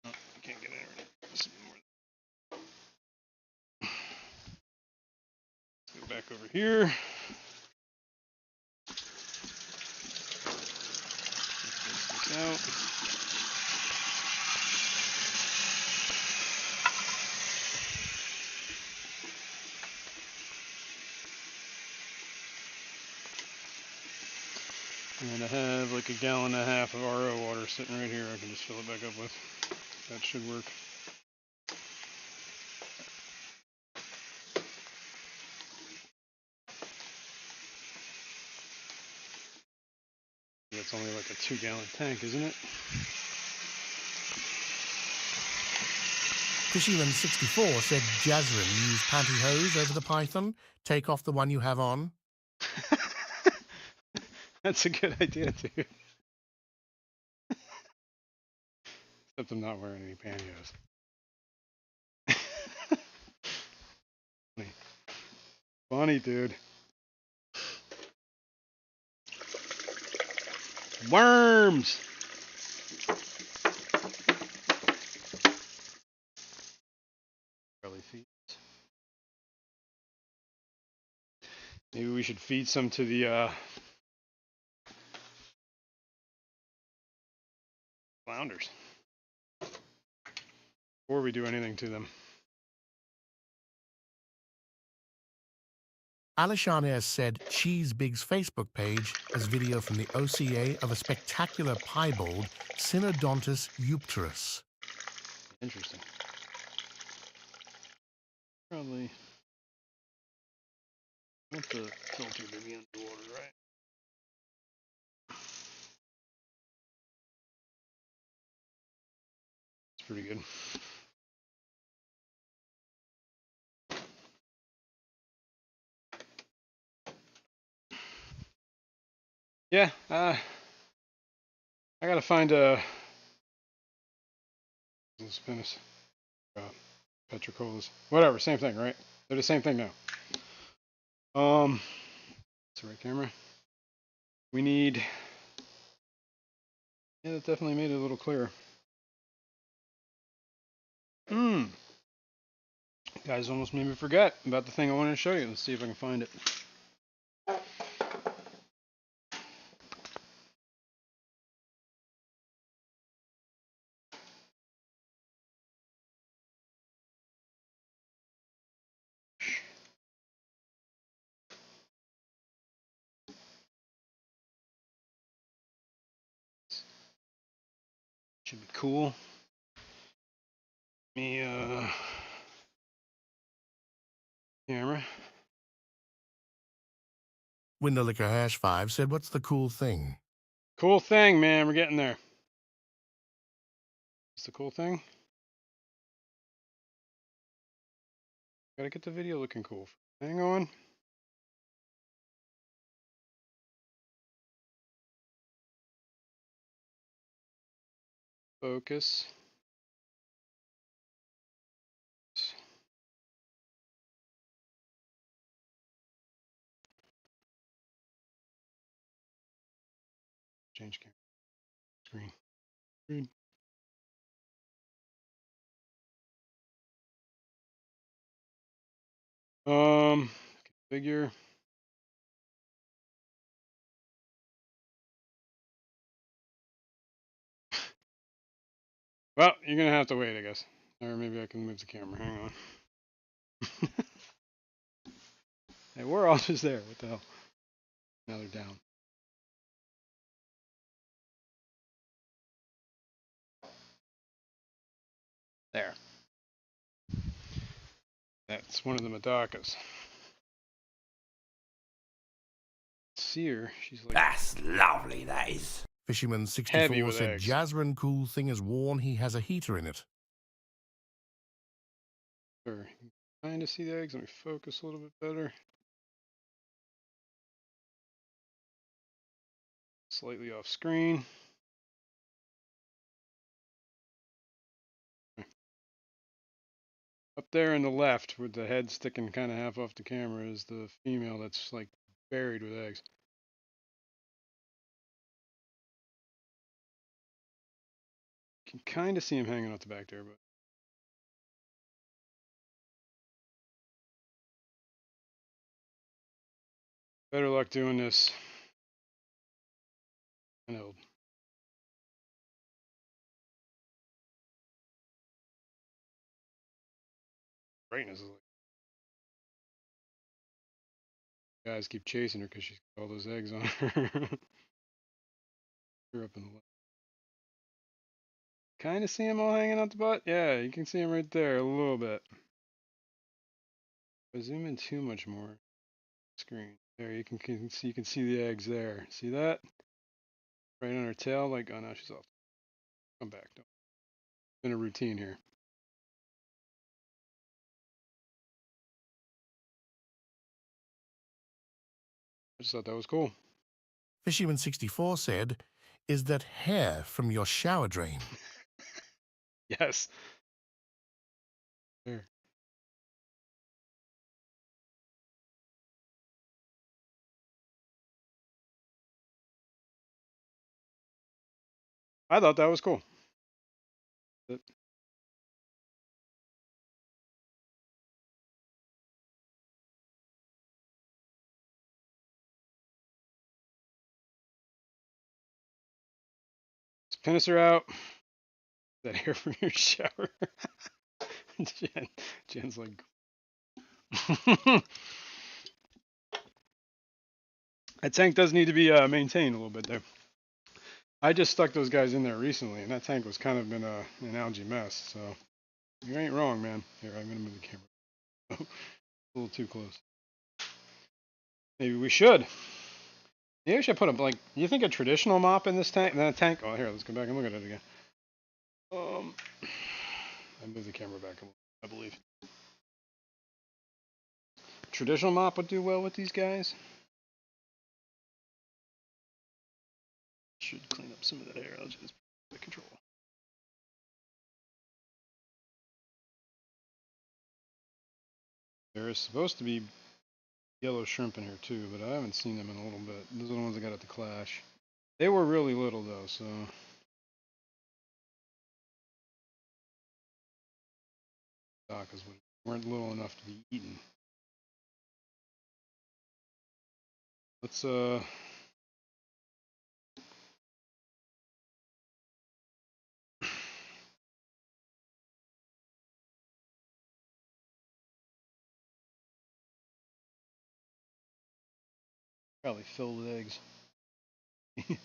A: Oh, I can't get in already. Let's go back over here. Let's get this out. And I have like 1.5 gallons of RO water sitting right here. I can just fill it back up with. That should work. that's only like a 2-gallon tank, isn't it?
B: Fishyman64 said Jazrin use pantyhose over the python. Take off the one you have on.
A: That's a good idea, dude. Except I'm not wearing any pantyhose. Funny. Funny, dude. Worms! Probably feed. Maybe we should feed some to the flounders before we do anything to them.
B: Alishanes said Cheese Big's Facebook page has video from the OCA of a spectacular piebald Synodontus eupterus.
A: Interesting. Probably want the filter to be underwater, right? It's pretty good. Yeah, I gotta find a Spinus, Petricolas, whatever, same thing, right? They're the same thing now. It's the right camera. We need. Yeah, that definitely made it a little clearer. Guys almost made me forget about the thing I wanted to show you. Let's see if I can find it. Should be cool. Me, camera.
B: Windowlicker Hash 5 said, what's the cool thing?
A: Cool thing, man. We're getting there. It's the cool thing. Gotta get the video looking cool. Hang on. Focus. Change camera. Screen. Figure. Well, you're gonna have to wait, I guess. Or maybe I can move the camera. Hang on. Hey, we're all just there. What the hell? Now they're down. There. That's one of the Madakas. See her. She's like.
D: That's lovely, that is.
B: Fisherman
A: Heavy
B: 64
A: with
B: said
A: eggs.
B: Jazrin cool thing is worn. He has a heater in it.
A: Sure. Trying to see the eggs. Let me focus a little bit better. Slightly off screen. Up there in the left, with the head sticking kind of half off the camera, is the female that's like buried with eggs. You can kind of see him hanging off the back there, but. Better luck doing this. I know. Brightness is like. Guys keep chasing her because she's got all those eggs on her. You're up in the left. Kind of see him all hanging out the butt. Yeah, you can see him right there a little bit. If I zoom in too much more. Screen. There, you can see the eggs there. See that? Right on her tail, like, oh no, she's off. Come back. It's been a routine here. I just thought that was cool.
B: Fishyman64 said, "Is that hair from your shower drain?"
A: Yes. There. I thought that was cool. Let's her out. That hair from your shower. Jen's like, that tank does need to be maintained a little bit there. I just stuck those guys in there recently, and that tank was kind of in an algae mess. So you ain't wrong, man. Here, I'm gonna move the camera. A little too close. Maybe we should. Maybe we should put a You think a traditional mop in this tank? That tank. Oh, here, let's go back and look at it again. I moved the camera back a little, I believe. Traditional mop would do well with these guys. Should clean up some of that hair. I'll just the control. There is supposed to be yellow shrimp in here too, but I haven't seen them in a little bit. Those are the ones I got at the Clash. They were really little though, so because weren't little enough to be eaten. Let's probably fill with eggs. Do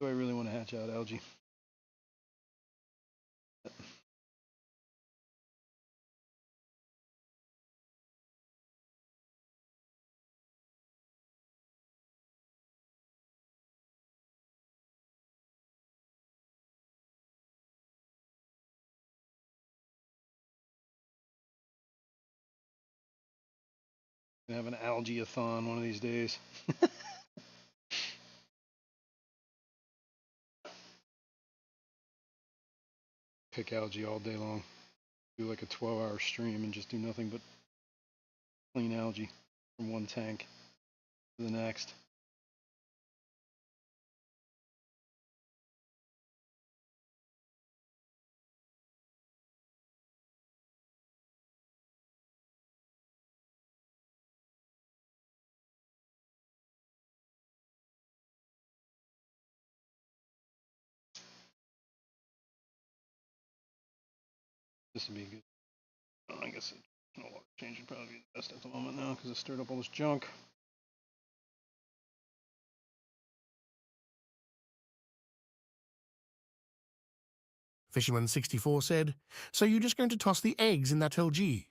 A: I really want to hatch out algae? Gonna have an algae-a-thon one of these days. Pick algae all day long. Do like a 12-hour stream and just do nothing but clean algae from one tank to the next. This would be good. Oh, I guess water change would probably be the best at the moment now because it stirred up all this junk.
B: Fisherman64 said, "So you're just going to toss the eggs in that LG?"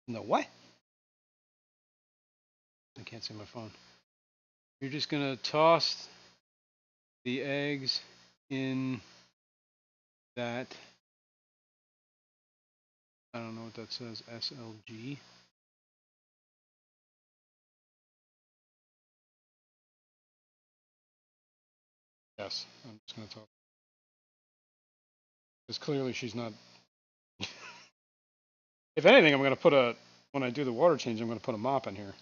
A: No, what? I can't see my phone. You're just gonna toss the eggs in that. I don't know what that says. SLG. Yes, I'm just gonna talk. Because clearly she's not. If anything, I'm gonna put a. When I do the water change, I'm gonna put a mop in here.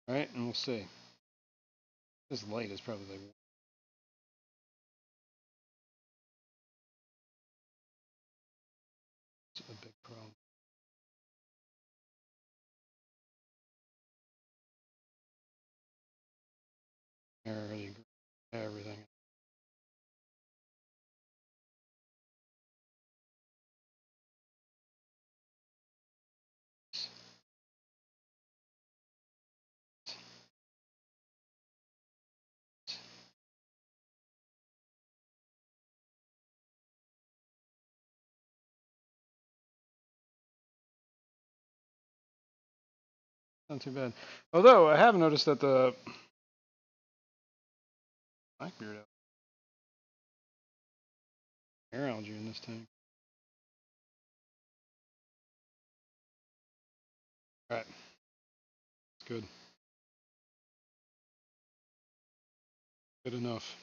A: All right, and we'll see. This light is probably like. It's a big problem. Everything. Not too bad. Although I have noticed that the blackbeard air algae in this tank. All right, it's good. Good enough.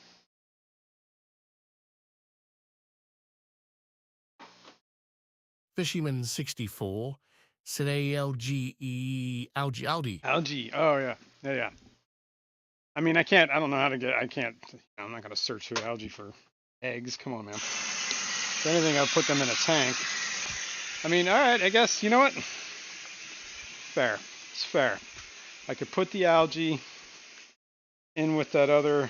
B: Fisherman 64 said algae.
A: Algae. Oh yeah, yeah. I mean, I can't. I don't know how to get. I can't. I'm not gonna search through algae for eggs. Come on, man. If anything, I'll put them in a tank. I mean, all right. I guess you know what? Fair. It's fair. I could put the algae in with that other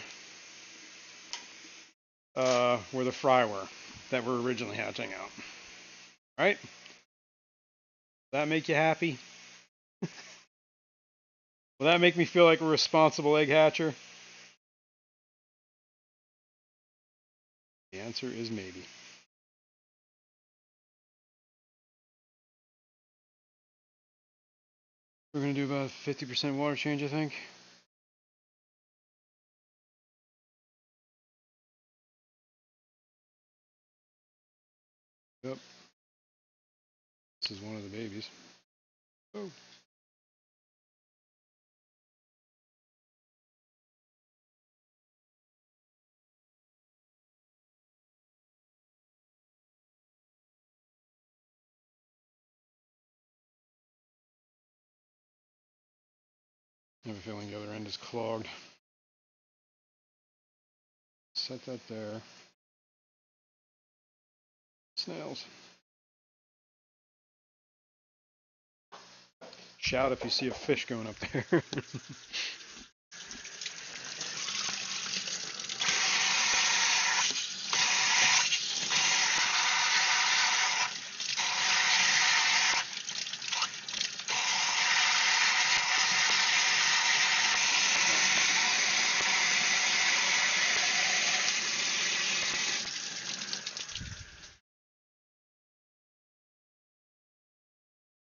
A: where the fry were that were originally hatching out. Right? Will that make you happy? Will that make me feel like a responsible egg hatcher? The answer is maybe. We're going to do about 50% water change, I think. Yep. This is one of the babies. Oh. I have a feeling the other end is clogged. Set that there. Snails. Shout if you see a fish going up there.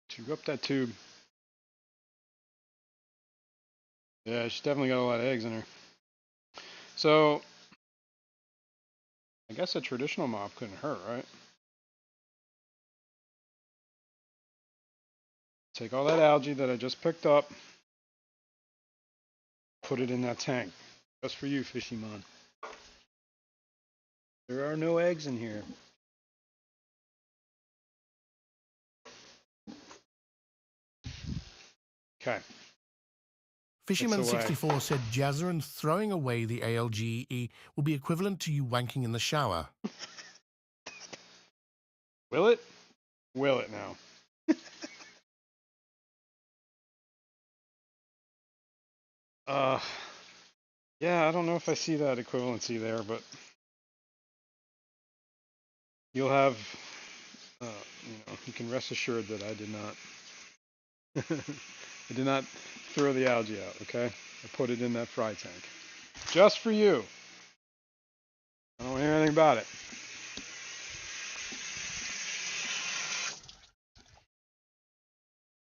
A: Tube up that tube. Yeah, she's definitely got a lot of eggs in her. So, I guess a traditional mop couldn't hurt, right? Take all that algae that I just picked up, put it in that tank. Just for you, Fishymon. There are no eggs in here. Okay.
B: Fisherman 64 said Jazzarin throwing away the ALGE will be equivalent to you wanking in the shower.
A: Will it? Will it now? Yeah, I don't know if I see that equivalency there, but you'll have, you can rest assured that I did not. I did not throw the algae out, okay? I put it in that fry tank. Just for you. I don't hear anything about it.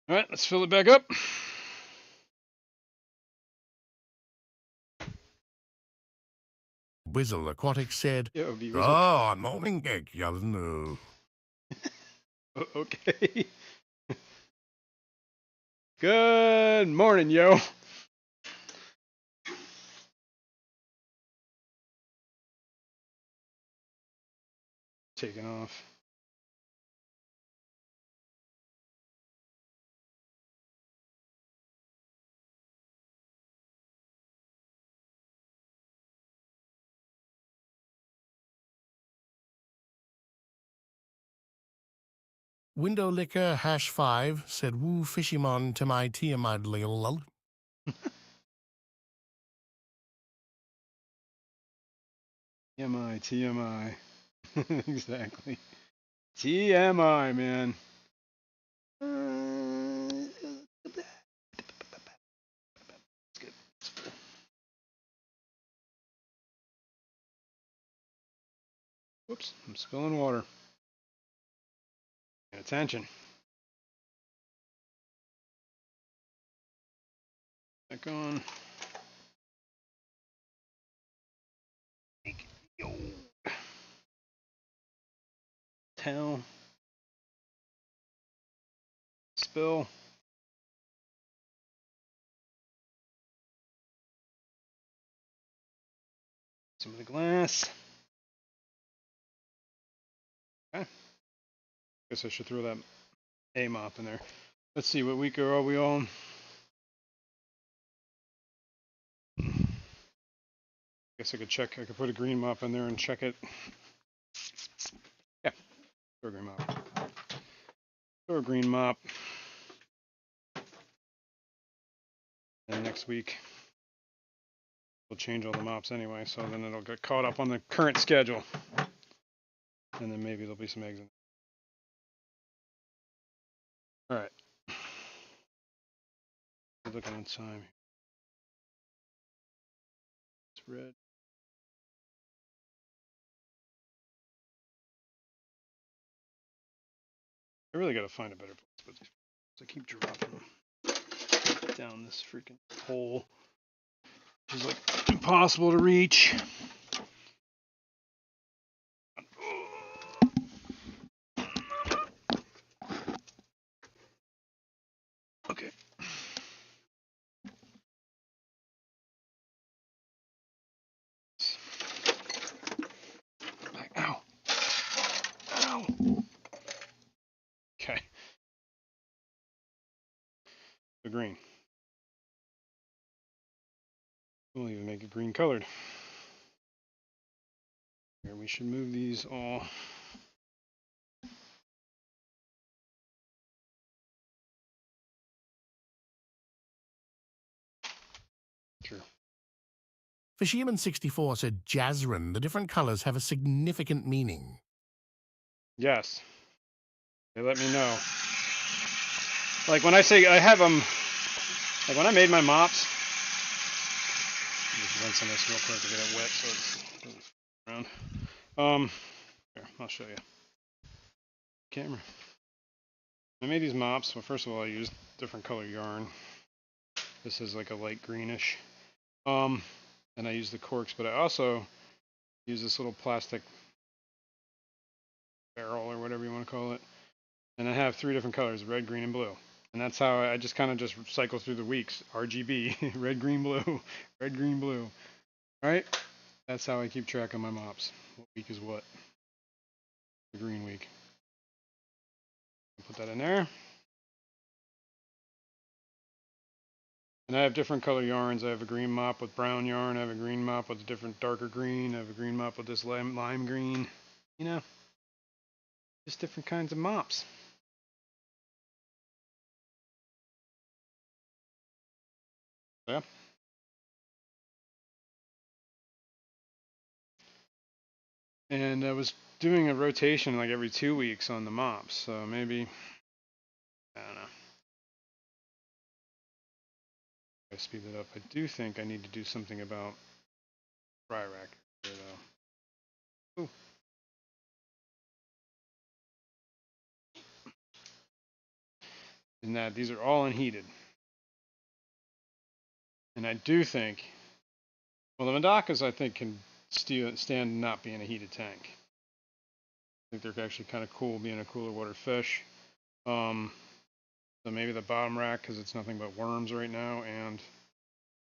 A: All right, let's fill it back up.
B: Whizzle Aquatic said, morning egg, no.
A: Okay. Good morning, yo. Taking off.
B: Window Liquor #5 said, woo Fishymon to my Tiamat lil.
A: TMI. Exactly. TMI, man. It's good. It's full. Whoops, I'm spilling water. Pay attention. Back on. Yo. Towel. Spill. Some of the glass. Okay. Guess I should throw that A mop in there. Let's see, what week are we on? Guess I could check. I could put a green mop in there and check it. Yeah, throw a green mop. Throw a green mop. And next week we'll change all the mops anyway, so then it'll get caught up on the current schedule. And then maybe there'll be some eggs in there. All right. Looking on time. It's red. I really got to find a better place, but I keep dropping down this freaking hole, which is like impossible to reach. Okay. Ow. Ow. Okay. The green. We'll even make it green colored. Here, we should move these all. Sure.
B: Fisherman64 said, Jazran, the different colors have a significant meaning.
A: Yes. They let me know. Like when I say I have them, like when I made my mops, just rinse on this real quick to get it wet so it doesn't around. Here, I'll show you. Camera. I made these mops. Well, first of all, I used different color yarn. This is like a light greenish. And I used the corks, but I also use this little plastic barrel or whatever you want to call it. And I have 3 different colors, red, green, and blue. And that's how I just kind of just cycle through the weeks. RGB, red, green, blue, red, green, blue. All right? That's how I keep track of my mops. What week is what? The green week. Put that in there. And I have different color yarns. I have a green mop with brown yarn. I have a green mop with a different darker green. I have a green mop with this lime green. You know, just different kinds of mops. Yeah. And I was doing a rotation like every 2 weeks on the mops. So maybe, I don't know. I speed it up. I do think I need to do something about dry rack here though. Ooh. And that these are all unheated. And I do think, well, the Madakas I think can stand not being a heated tank. I think they're actually kind of cool being a cooler water fish. So maybe the bottom rack, because it's nothing but worms right now, and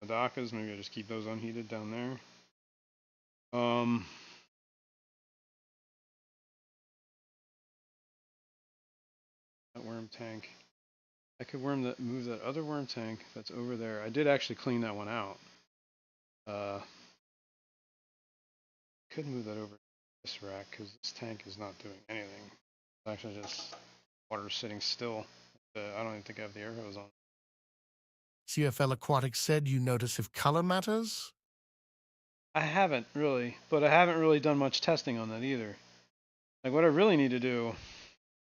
A: Madakas, maybe I just keep those unheated down there. That worm tank. I could move that other worm tank that's over there. I did actually clean that one out. Could move that over this rack because this tank is not doing anything. It's actually just water sitting still. I don't even think I have the air hose on.
B: CFL Aquatics said, you notice if color matters?
A: I haven't really, but I haven't really done much testing on that either. Like what I really need to do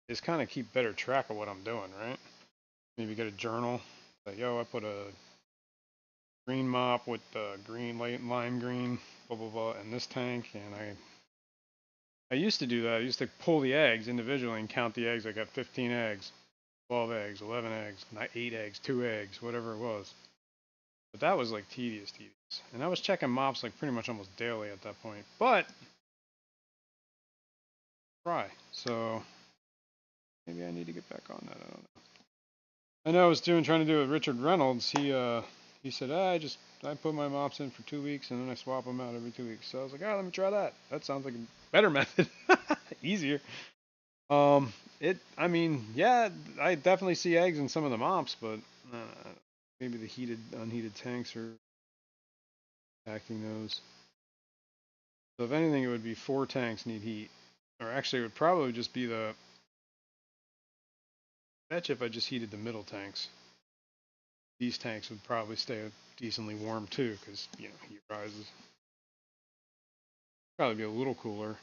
A: is kind of keep better track of what I'm doing, right? Maybe get a journal. Like, yo, I put a green mop with green, lime green, blah, blah, blah, in this tank. And I used to do that. I used to pull the eggs individually and count the eggs. I got 15 eggs, 12 eggs, 11 eggs, 8 eggs, 2 eggs, whatever it was. But that was like tedious. And I was checking mops like pretty much almost daily at that point. But try. So maybe I need to get back on that. I don't know. I know I was trying to do it with Richard Reynolds. He said, I put my mops in for 2 weeks and then I swap them out every 2 weeks. So I was like, let me try that. That sounds like a better method, easier. I mean, yeah, I definitely see eggs in some of the mops, but maybe the unheated tanks are acting those. So if anything, it would be 4 tanks need heat, or actually, it would probably just be the. Bet you if I just heated the middle tanks, these tanks would probably stay decently warm too, because heat rises. Probably be a little cooler.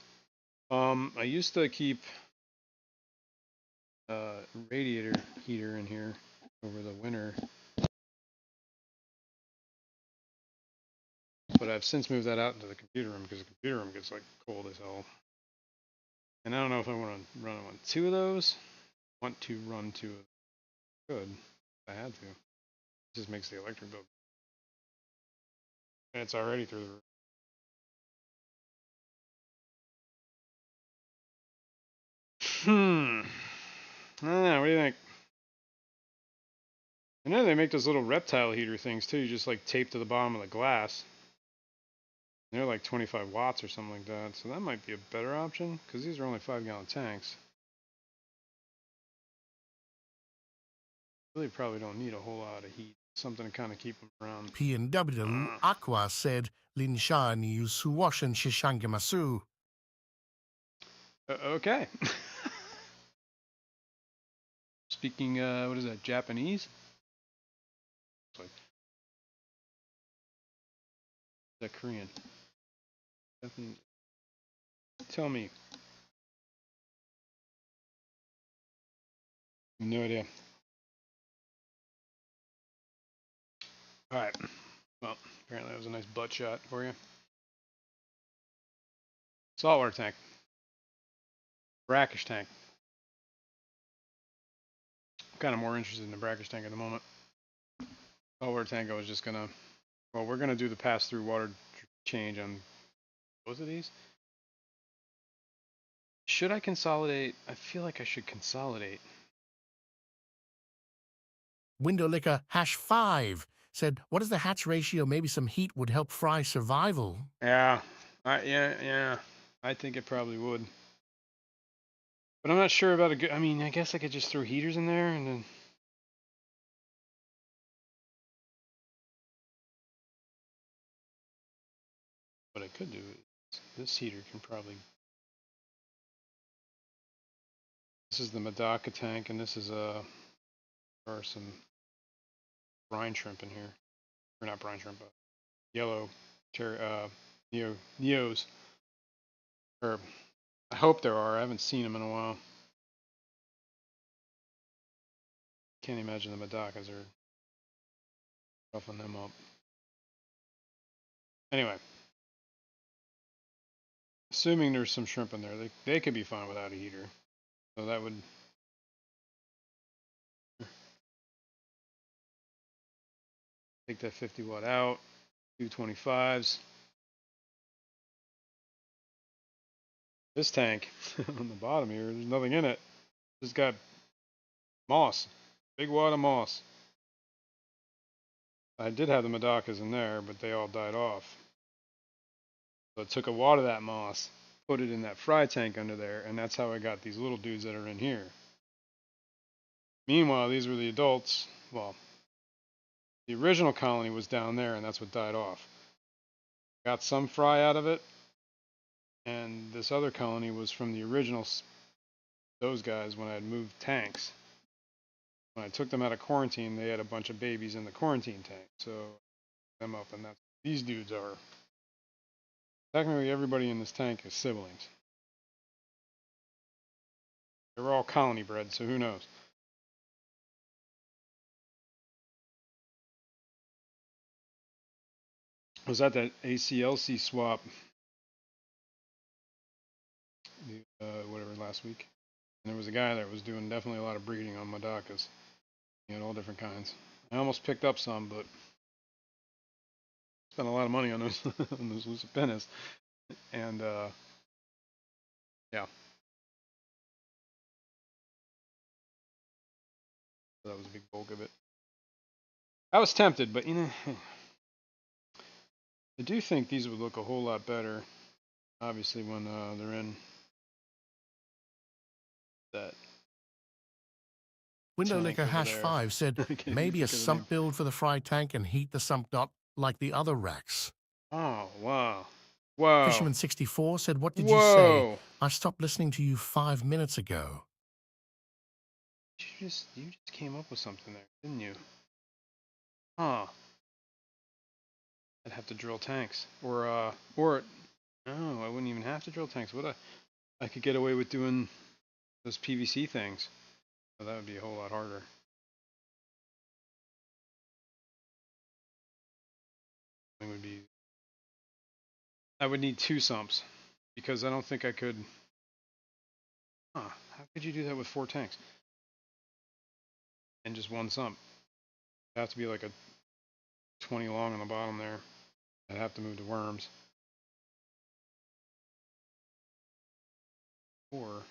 A: I used to keep radiator heater in here over the winter, but I've since moved that out into the computer room because the computer room gets like cold as hell. And I don't know if I want to run on 2 of those. Want to run 2 of them. Good. If I had to. It just makes the electric bill. And it's already through the roof. I don't know. What do you think? I know they make those little reptile heater things too. You just like tape to the bottom of the glass. They're like 25 watts or something like that. So that might be a better option because these are only 5-gallon tanks. Really probably don't need a whole lot of heat. Something to kind of keep them around.
B: PNW Aqua said Linshani Yusuwashan Shishangamasu.
A: Okay. Speaking, what is that, Japanese? Is that Korean? Japanese. Tell me. No idea. Alright. Well, apparently that was a nice butt shot for you. Saltwater tank. Brackish tank. I'm kind of more interested in the brackish tank at the moment. Saltwater tank, I was just gonna. Well, we're gonna do the pass-through water change on both of these. Should I consolidate? I feel like I should consolidate.
B: Window Licker #5 said, what is the hatch ratio? Maybe some heat would help fry survival.
A: Yeah. Yeah. I think it probably would. But I'm not sure about a good. I mean, I guess I could just throw heaters in there and then. What I could do is this heater can probably. This is the Medaka tank, and this is there are some brine shrimp in here, or not brine shrimp, but yellow neos. Or I hope there are. I haven't seen them in a while. Can't imagine the Medakas are roughing them up. Anyway, assuming there's some shrimp in there, they could be fine without a heater. So that would. Take that 50 watt out, 225s. This tank on the bottom here, there's nothing in it. Just got moss, big wad of moss. I did have the Medakas in there, but they all died off. So I took a wad of that moss, put it in that fry tank under there, and that's how I got these little dudes that are in here. Meanwhile, these were the adults. Well, the original colony was down there, and that's what died off. Got some fry out of it, and this other colony was from the original, those guys when I had moved tanks. When I took them out of quarantine, they had a bunch of babies in the quarantine tank. So them up, and that's these dudes are. Technically, everybody in this tank is siblings. They were all colony bred, so who knows? I was at that ACLC swap, whatever, last week. And there was a guy that was doing definitely a lot of breeding on Medakas. He had all different kinds. I almost picked up some, but spent a lot of money on those on those lucid pennas, and yeah, that was a big bulk of it. I was tempted, but you know, I do think these would look a whole lot better, obviously, when they're in that
B: Window
A: tank
B: Liquor
A: over
B: Hash
A: there.
B: 5 said,
A: I can't even
B: maybe a
A: think of the name.
B: sump build for the fry tank and heat the sump not like the other racks.
A: Oh wow, whoa,
B: Fisherman 64 said, what did you say?
A: whoa!
B: I stopped listening to you 5 minutes ago.
A: You just came up with something there, didn't you? Huh? I'd have to drill tanks, or no, I wouldn't even have to drill tanks, would I? I could get away with doing those PVC things. But that would be a whole lot harder. It would be. I would need 2 sumps because I don't think I could. Huh? How could you do that with 4 tanks and just 1 sump? It'd have to be like a 20 long on the bottom there. I'd have to move to worms. Or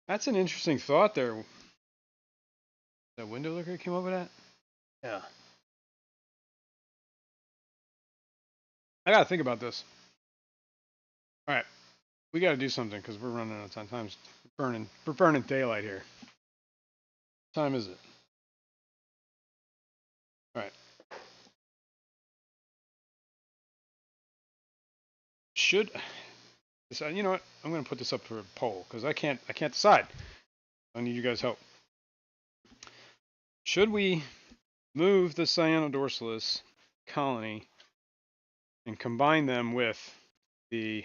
A: that's an interesting thought there. That window liquor came up with that. Yeah. I gotta think about this. All right, we gotta do something because we're running out of time. We're burning daylight here. What time is it? All right. Should you know what? I'm gonna put this up for a poll because I can't decide. I need you guys' help. Should we move the Cyanodorsalis colony and combine them with the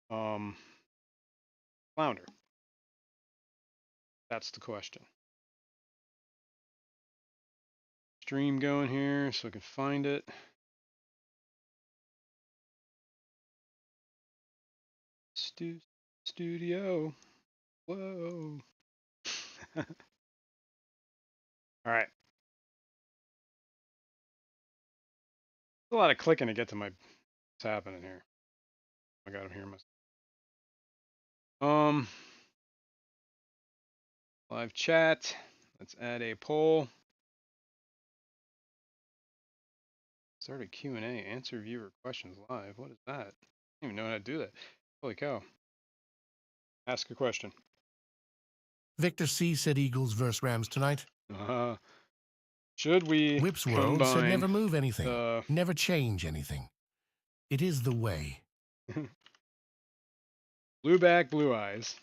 A: flounder? That's the question. Stream going here so I can find it. Studio. Whoa. All right. A lot of clicking to get to what's happening here. I got him here myself. Live chat. Let's add a poll. Start a Q&A. Answer viewer questions live. What is that? I don't even know how to do that. Holy cow. Ask a question.
B: Victor C said Eagles versus Rams tonight.
A: Should we
B: Whips World said
A: combine
B: never move anything,
A: the
B: never change anything. It is the way.
A: blue back, blue eyes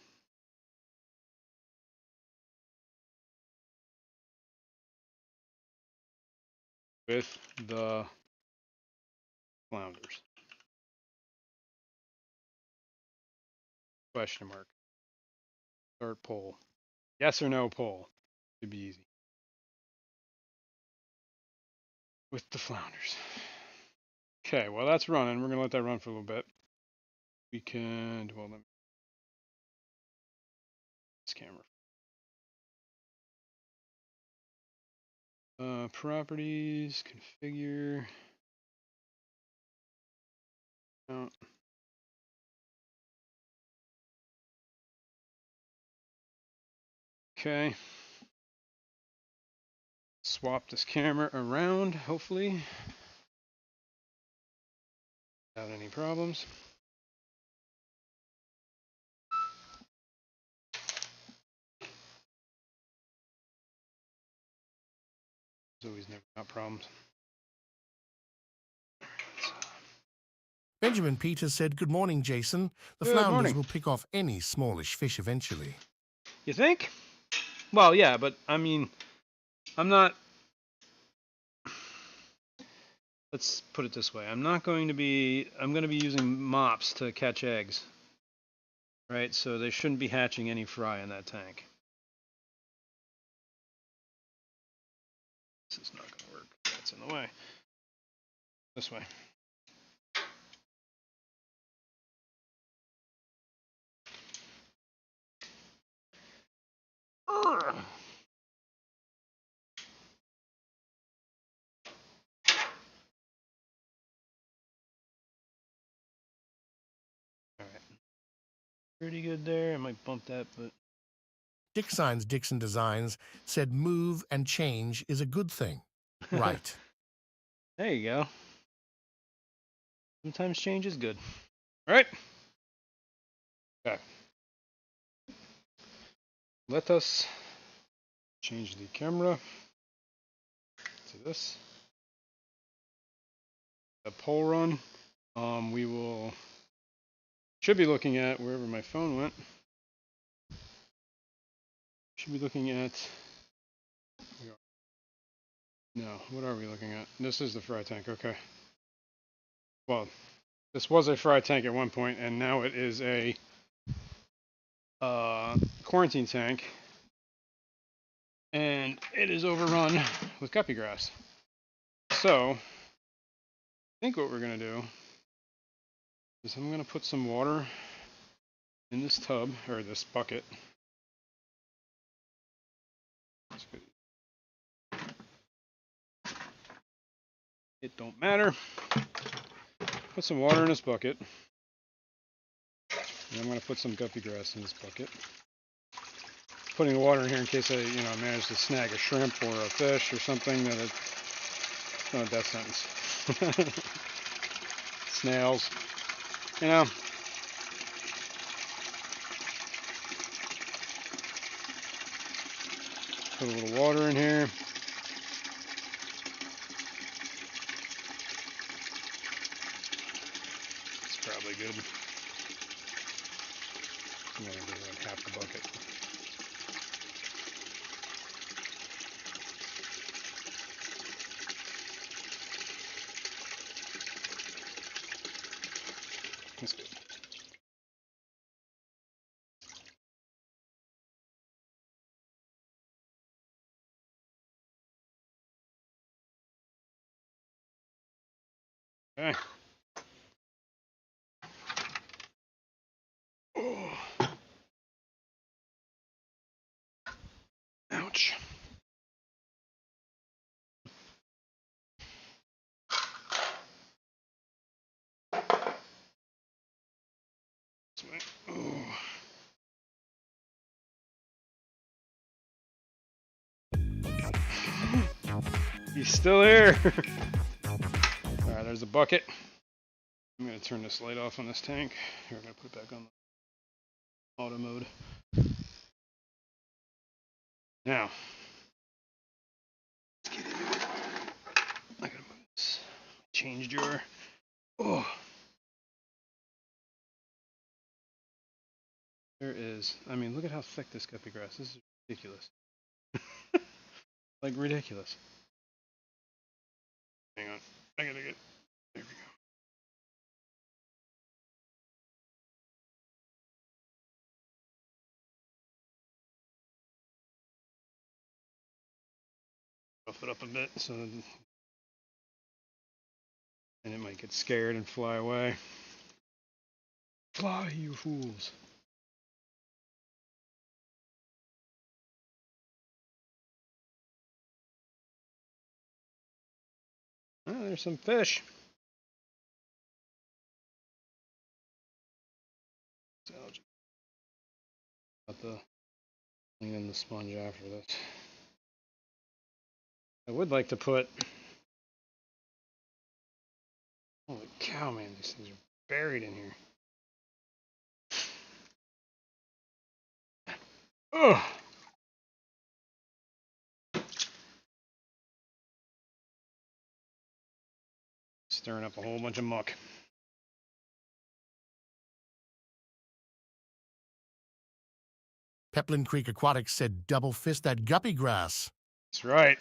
A: with the flounders? Question mark. Start poll. Yes or no poll. Should be easy. With the flounders. Okay, well that's running. We're gonna let that run for a little bit. We can let me this camera. Properties, configure. Oh. Okay. Swap this camera around, hopefully, without any problems. There's always never got problems.
B: Benjamin Peters said, good morning, Jason. The
A: Good
B: flounders
A: morning.
B: will pick off any smallish fish eventually.
A: You think? Well, yeah, but I mean, I'm not. Let's put it this way. I'm going to be using mops to catch eggs. Right? So they shouldn't be hatching any fry in that tank. This is not going to work. That's in the way. This way. Pretty good there. I might bump that, but
B: Dick Signs Dixon Designs said move and change is a good thing. Right.
A: there you go. Sometimes change is good. All right. Okay. Let us change the camera to this. A poll run. We should be looking at wherever my phone went. Should be looking at. No, what are we looking at? This is the fry tank. Okay. Well, this was a fry tank at one point, and now it is a quarantine tank, and it is overrun with guppy grass. So, I think what we're gonna do is I'm gonna put some water in this tub or this bucket. It don't matter. Put some water in this bucket. And I'm gonna put some guppy grass in this bucket. Putting the water in here in case I, manage to snag a shrimp or a fish or something that it's not a death sentence. Snails, Put a little water in here. It's probably good. I'm gonna do like half the bucket. That's good. Okay. Oh. Ouch. Oh. He's still here. Alright, there's a bucket. I'm going to turn this light off on this tank. Here, I'm going to put it back on auto mode. Now, let's get into it. I got to move this change jar. Oh. There is. I mean, look at how thick this guppy grass is. This is ridiculous. Like, ridiculous. Hang on. I got to get. There we go. Buff it up a bit so that, and it might get scared and fly away. Fly, you fools. Oh, there's some fish. Got the cleaning the sponge after this. I would like to put. Holy cow, man! These things are buried in here. Ugh. Stirring up a whole bunch of muck.
B: Peplin Creek Aquatics said double fist that guppy grass.
A: That's right.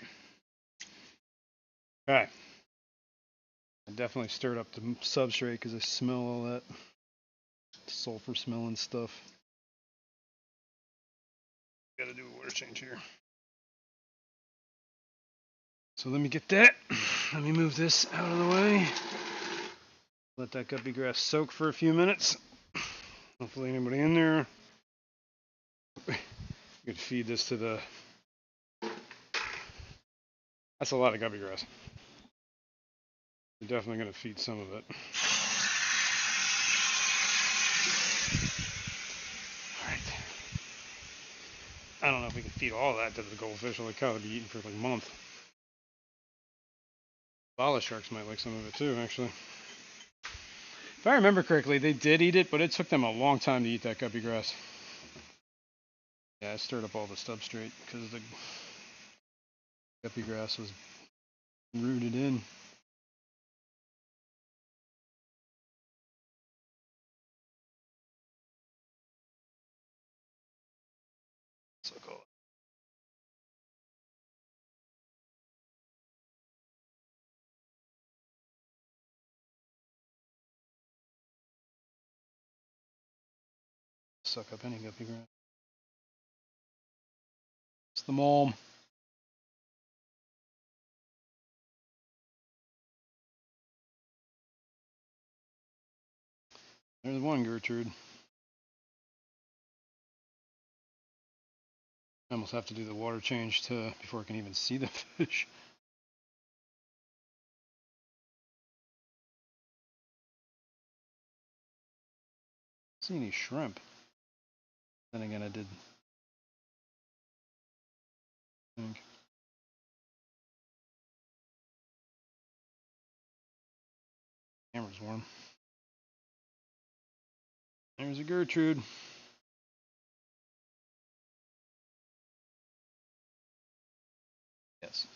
A: Okay. I definitely stirred up the substrate because I smell all that sulfur smelling stuff. Gotta do a water change here. So let me get that. Let me move this out of the way. Let that guppy grass soak for a few minutes. Hopefully anybody in there. You could feed this to the. That's a lot of guppy grass. You're definitely going to feed some of it. I don't know if we can feed all that to the goldfish. Like how they'd be eating for like a month. Bala sharks might like some of it too, actually. If I remember correctly, they did eat it, but it took them a long time to eat that guppy grass. Yeah, I stirred up all the substrate because the guppy grass was rooted in. So cool. Suck up any guppy grass. It's the mulm. There's one Gertrude. I almost have to do the water change before I can even see the fish. See any shrimp? Then again, I did. Think. Camera's warm. There's a Gertrude. Yes.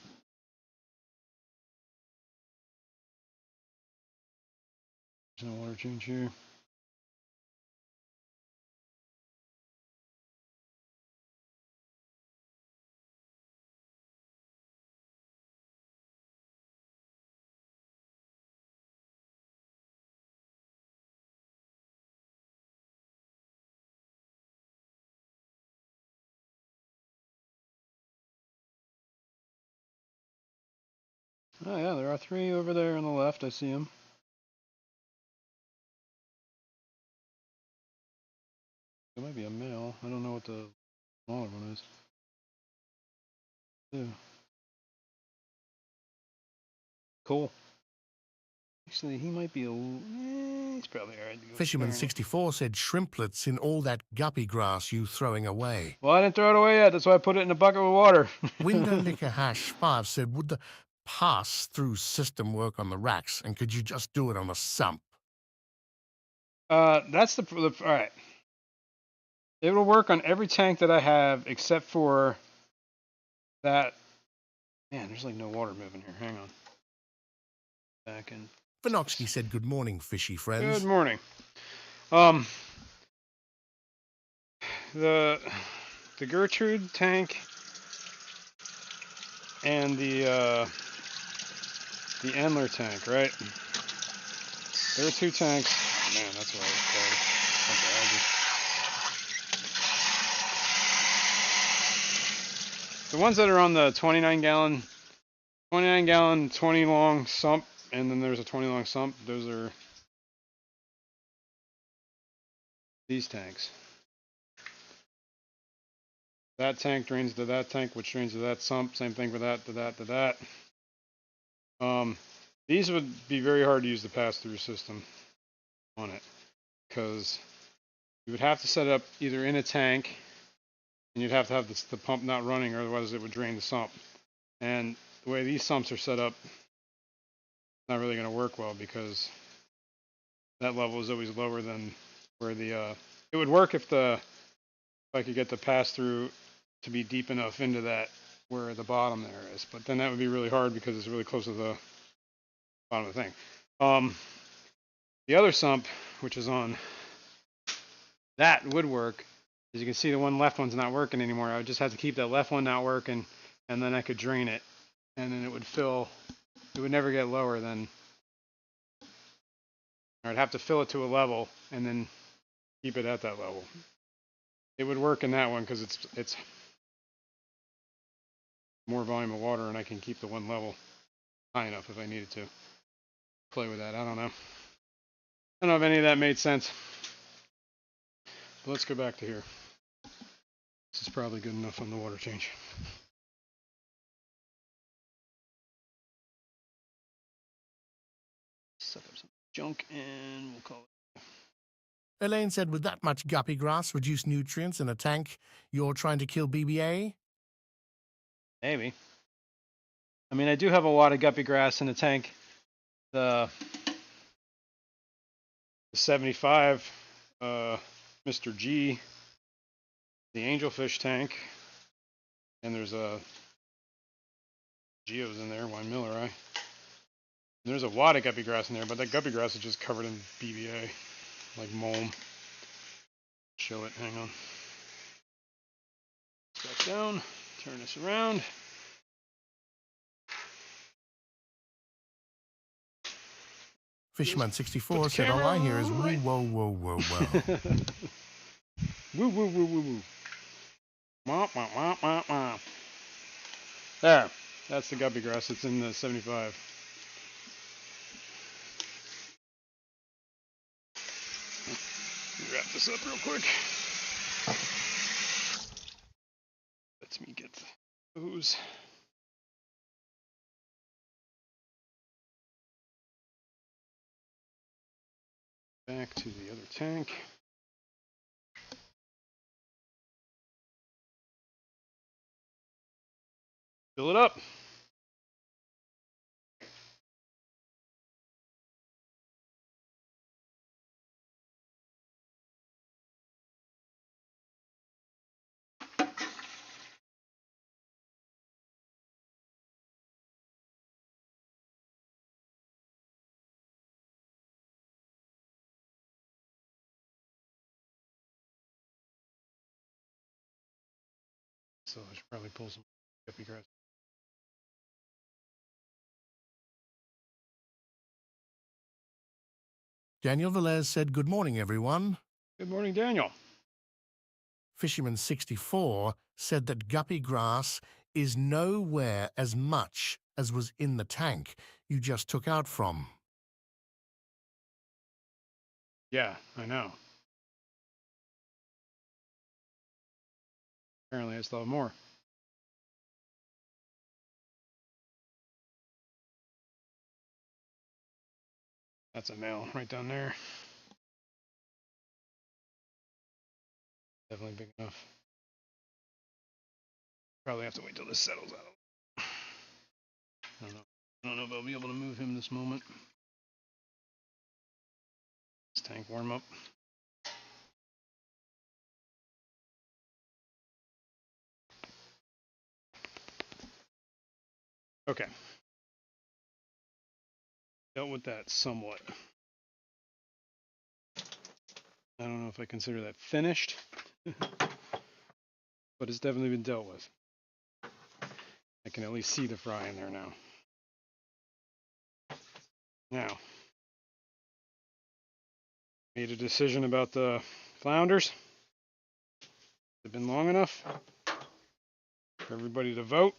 A: There's no water change here. Oh yeah, there are 3 over there on the left. I see them. There might be a male. I don't know what the smaller one is. Yeah. Cool. Actually, he might be he's probably alright to go
B: Fisherman
A: sparing it.
B: 64 said shrimplets in all that guppy grass you throwing away.
A: Well, I didn't throw it away yet. That's why I put it in a bucket with water.
B: Window Liquor Hash 5 said, would the pass-through system work on the racks, and could you just do it on the sump?
A: That's the all right. It will work on every tank that I have except for that. Man, there's like no water moving here. Hang on. Back in.
B: Vinoxky said, good morning, fishy friends.
A: Good morning. The Gertrude tank and the Endler tank, right? There are 2 tanks. Oh man, that's what I was called. The ones that are on the 29 gallon, 20 long sump, and then there's a 20 long sump. Those are these tanks. That tank drains to that tank, which drains to that sump. Same thing for that, to that, to that. These would be very hard to use the pass-through system on it, because you would have to set it up either in a tank, and you'd have to have the pump not running, or otherwise it would drain the sump. And the way these sumps are set up, it's not really going to work well, because that level is always lower than where the it would work if I could get the pass-through to be deep enough into that where the bottom there is, but then that would be really hard because it's really close to the bottom of the thing. The other sump, which is on that, would work. As you can see, the left one's not working anymore. I would just have to keep that left one not working, and then I could drain it, and then it would fill. It would never get lower than. I'd have to fill it to a level and then keep it at that level. It would work in that one because it's more volume of water, and I can keep the one level high enough if I needed to play with that. I don't know. I don't know if any of that made sense. But let's go back to here. This is probably good enough on the water change. Suck up some junk and we'll call it.
B: Elaine said, with that much guppy grass, reduced nutrients in a tank, you're trying to kill BBA?
A: Maybe. I mean, I do have a lot of guppy grass in the tank. The 75, Mr. G, the angelfish tank, and there's a Geo's in there, wine miller, There's a lot of guppy grass in there, but that guppy grass is just covered in BBA, like mulm. Show it, hang on. Back down, turn this around.
B: Fishman64 said, all I hear is woo, whoa, whoa, whoa, whoa.
A: Woo, woo, woo, woo, woo. Wah, wah, wah, wah, wah. There, that's the guppy grass. It's in the 75. Wrap this up real quick. Let me get the hose. Back to the other tank. Fill it up. So I should probably pull some guppy grass.
B: Daniel Velez said, good morning, everyone.
A: Good morning, Daniel.
B: Fisherman64 said that guppy grass is nowhere as much as was in the tank you just took out from.
A: Yeah, I know. Apparently I still have more. That's a male right down there. Definitely big enough. Probably have to wait till this settles out. I don't know if I'll be able to move him this moment. This tank warm up. Okay. Dealt with that somewhat. I don't know if I consider that finished, but it's definitely been dealt with. I can at least see the fry in there now. Now, made a decision about the flounders. They've been long enough for everybody to vote.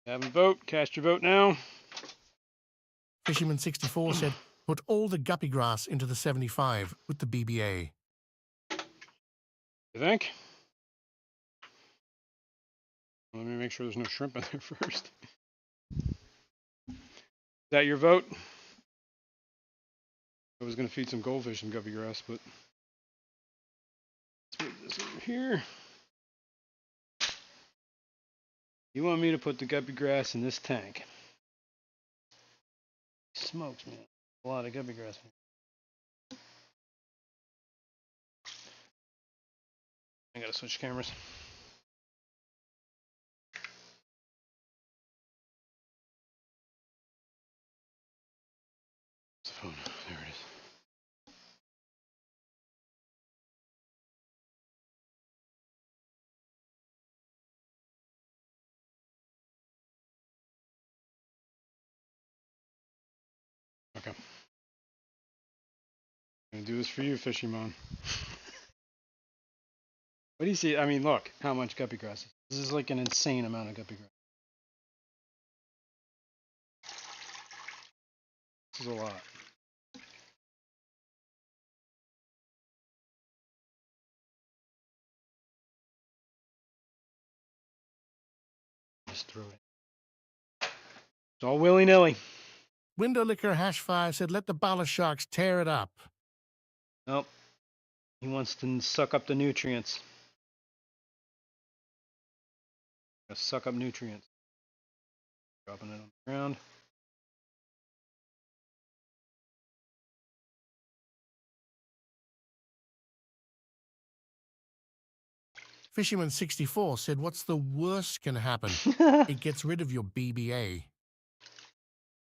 A: Have a vote. Cast your vote now.
B: Fisherman64 said, put all the guppy grass into the 75 with the BBA.
A: You think? Let me make sure there's no shrimp in there first. Is that your vote? I was going to feed some goldfish and guppy grass, but let's move this over here. You want me to put the guppy grass in this tank? Smokes, man. A lot of guppy grass. I gotta switch cameras. The phone. There it is. Okay. I'm gonna do this for you, Fishymon. What do you see? I mean, look how much guppy grass is. This is like an insane amount of guppy grass. This is a lot. Just throw it. It's all willy-nilly.
B: Window Licker #5 said, let the bala sharks tear it up.
A: Nope. He wants to suck up the nutrients. Suck up nutrients. Dropping it on the ground.
B: Fisherman64 said, what's the worst can happen? It gets rid of your BBA.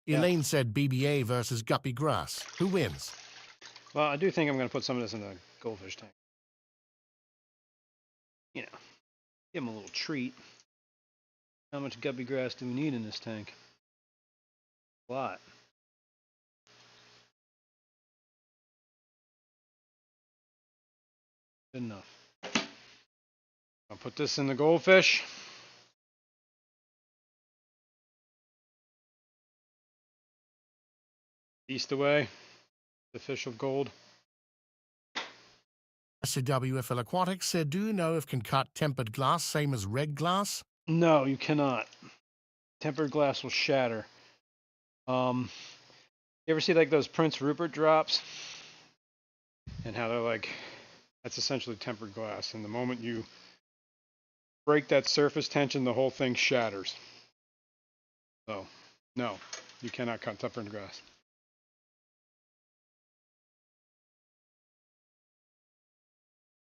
A: Yeah.
B: Elaine said BBA versus guppy grass. Who wins?
A: Well, I do think I'm going to put some of this in the goldfish tank. You know, give him a little treat. How much guppy grass do we need in this tank? A lot. Good enough. I'll put this in the goldfish. East away. The fish of gold.
B: SCWFL Aquatics said, do you know if can cut tempered glass same as red glass?
A: No, you cannot. Tempered glass will shatter. You ever see like those Prince Rupert drops? And how they're like, that's essentially tempered glass. And the moment you break that surface tension, the whole thing shatters. So, no, you cannot cut tempered glass.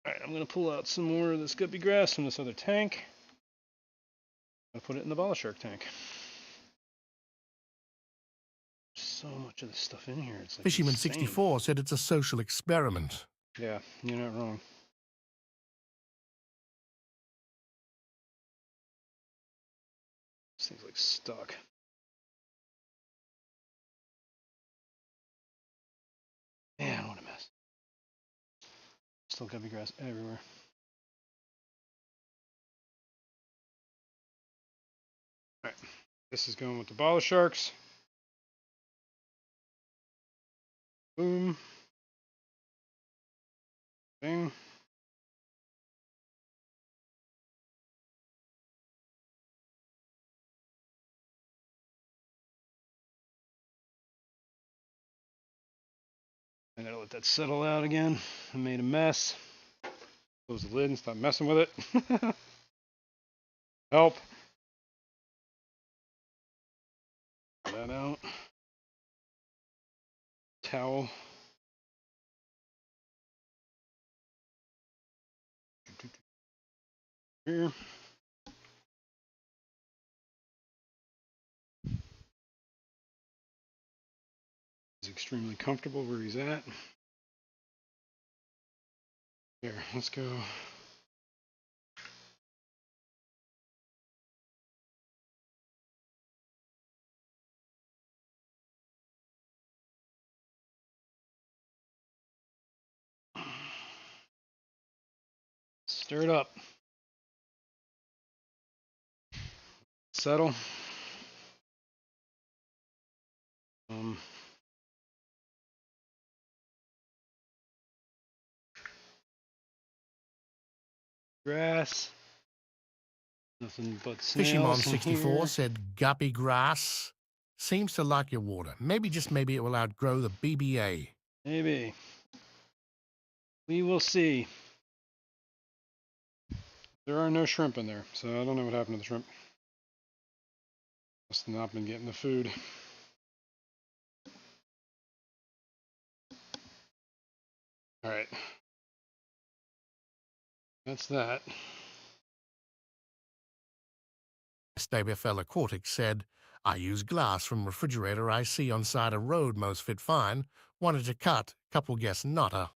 A: Alright, I'm going to pull out some more of this guppy grass from this other tank. I'll put it in the bala shark tank. So much of this stuff in here. It's like
B: Fisherman64 said it's a social experiment.
A: Yeah, you're not wrong. This thing's like stuck. Man, what a mess. Still guppy grass everywhere. Alright, this is going with the bala sharks. Boom. Bing. I gotta let that settle out again. I made a mess. Close the lid and stop messing with it. Help. Pull that out. Towel. Here. He's extremely comfortable where he's at. Here, let's go. Stir it up. Settle. Grass. Nothing but snails.
B: Fishymon64 said guppy grass seems to like your water. Maybe, just maybe, it will outgrow the BBA.
A: Maybe. We will see. There are no shrimp in there, so I don't know what happened to the shrimp. Must have not been getting the food. Alright. That's that.
B: SWFL Aquatics said, I use glass from refrigerator I see on side of road most fit fine. Wanted to cut, couple guess notta.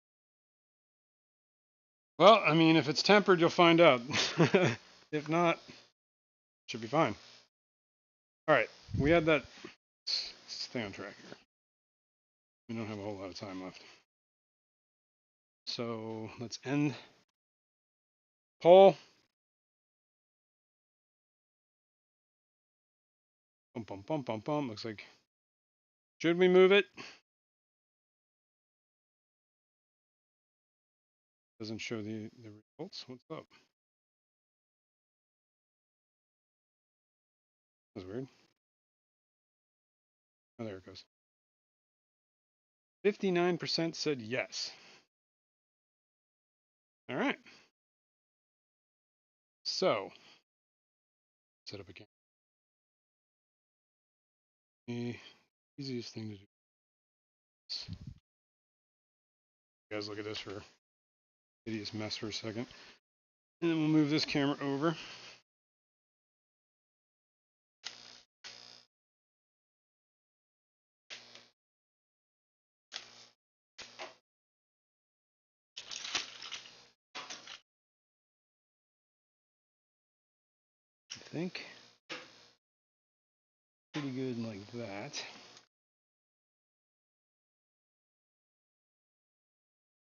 A: Well, I mean, if it's tempered, you'll find out. If not, should be fine. Alright, we had that. Let's stay on track here. We don't have a whole lot of time left. So let's end poll. Bum, bum, bum, bum, bum. Looks like, should we move it? Doesn't show the results. What's up? That's weird. Oh, there it goes. 59% said yes. All right. So, set up a camera. The easiest thing to do. You guys look at this for hideous mess for a second. And then we'll move this camera over. I think pretty good like that.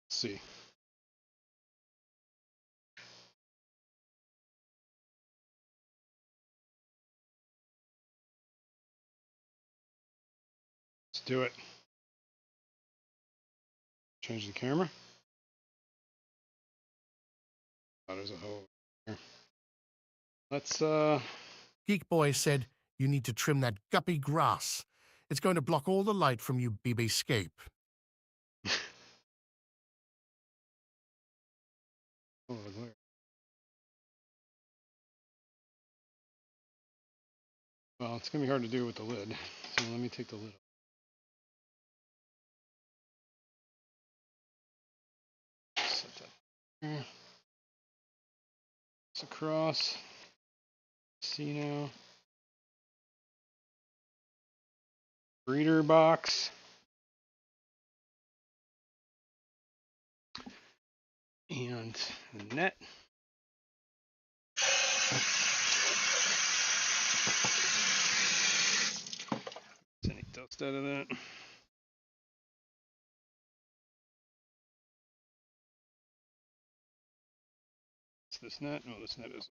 A: Let's see. Let's do it. Change the camera. Oh, there's a hole here. Let's
B: Geek Boy said, you need to trim that guppy grass. It's going to block all the light from you BB scape.
A: oh, glare. Well, it's gonna be hard to do with the lid. So let me take the lid off. Set that there. It's across. See now. Breeder box. And the net. Any dust out of that. It's this net. No, this net is.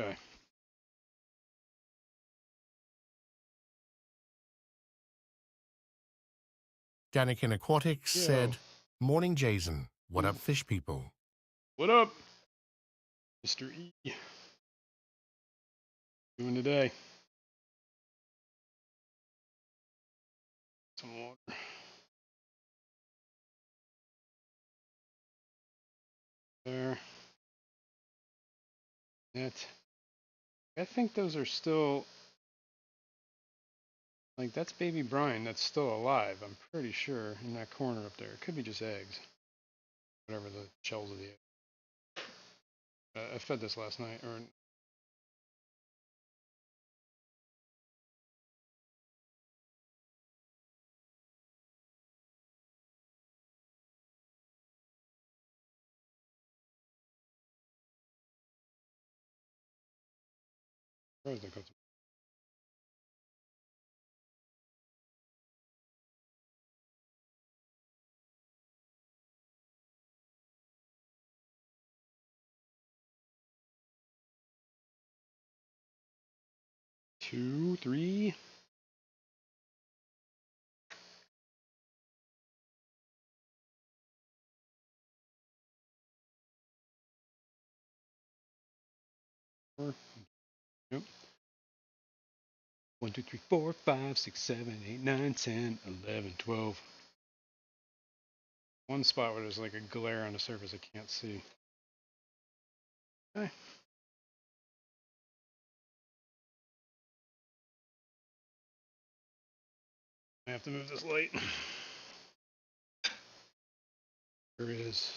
A: Okay.
B: Danikin Aquatics said, morning Jason, what up fish people?
A: What up, Mr. E? Doing today? Some water. There. Net. I think those are still, like, that's baby Brian that's still alive. I'm pretty sure in that corner up there. It could be just eggs. Whatever the shells of the egg. I fed this last night, or where is that? 2, 3. Four. Nope. 1, 2, 3, 4, 5, 6, 7, 8, 9, 10, 11, 12. One spot where there's like a glare on the surface I can't see. Okay. I have to move this light. There it is.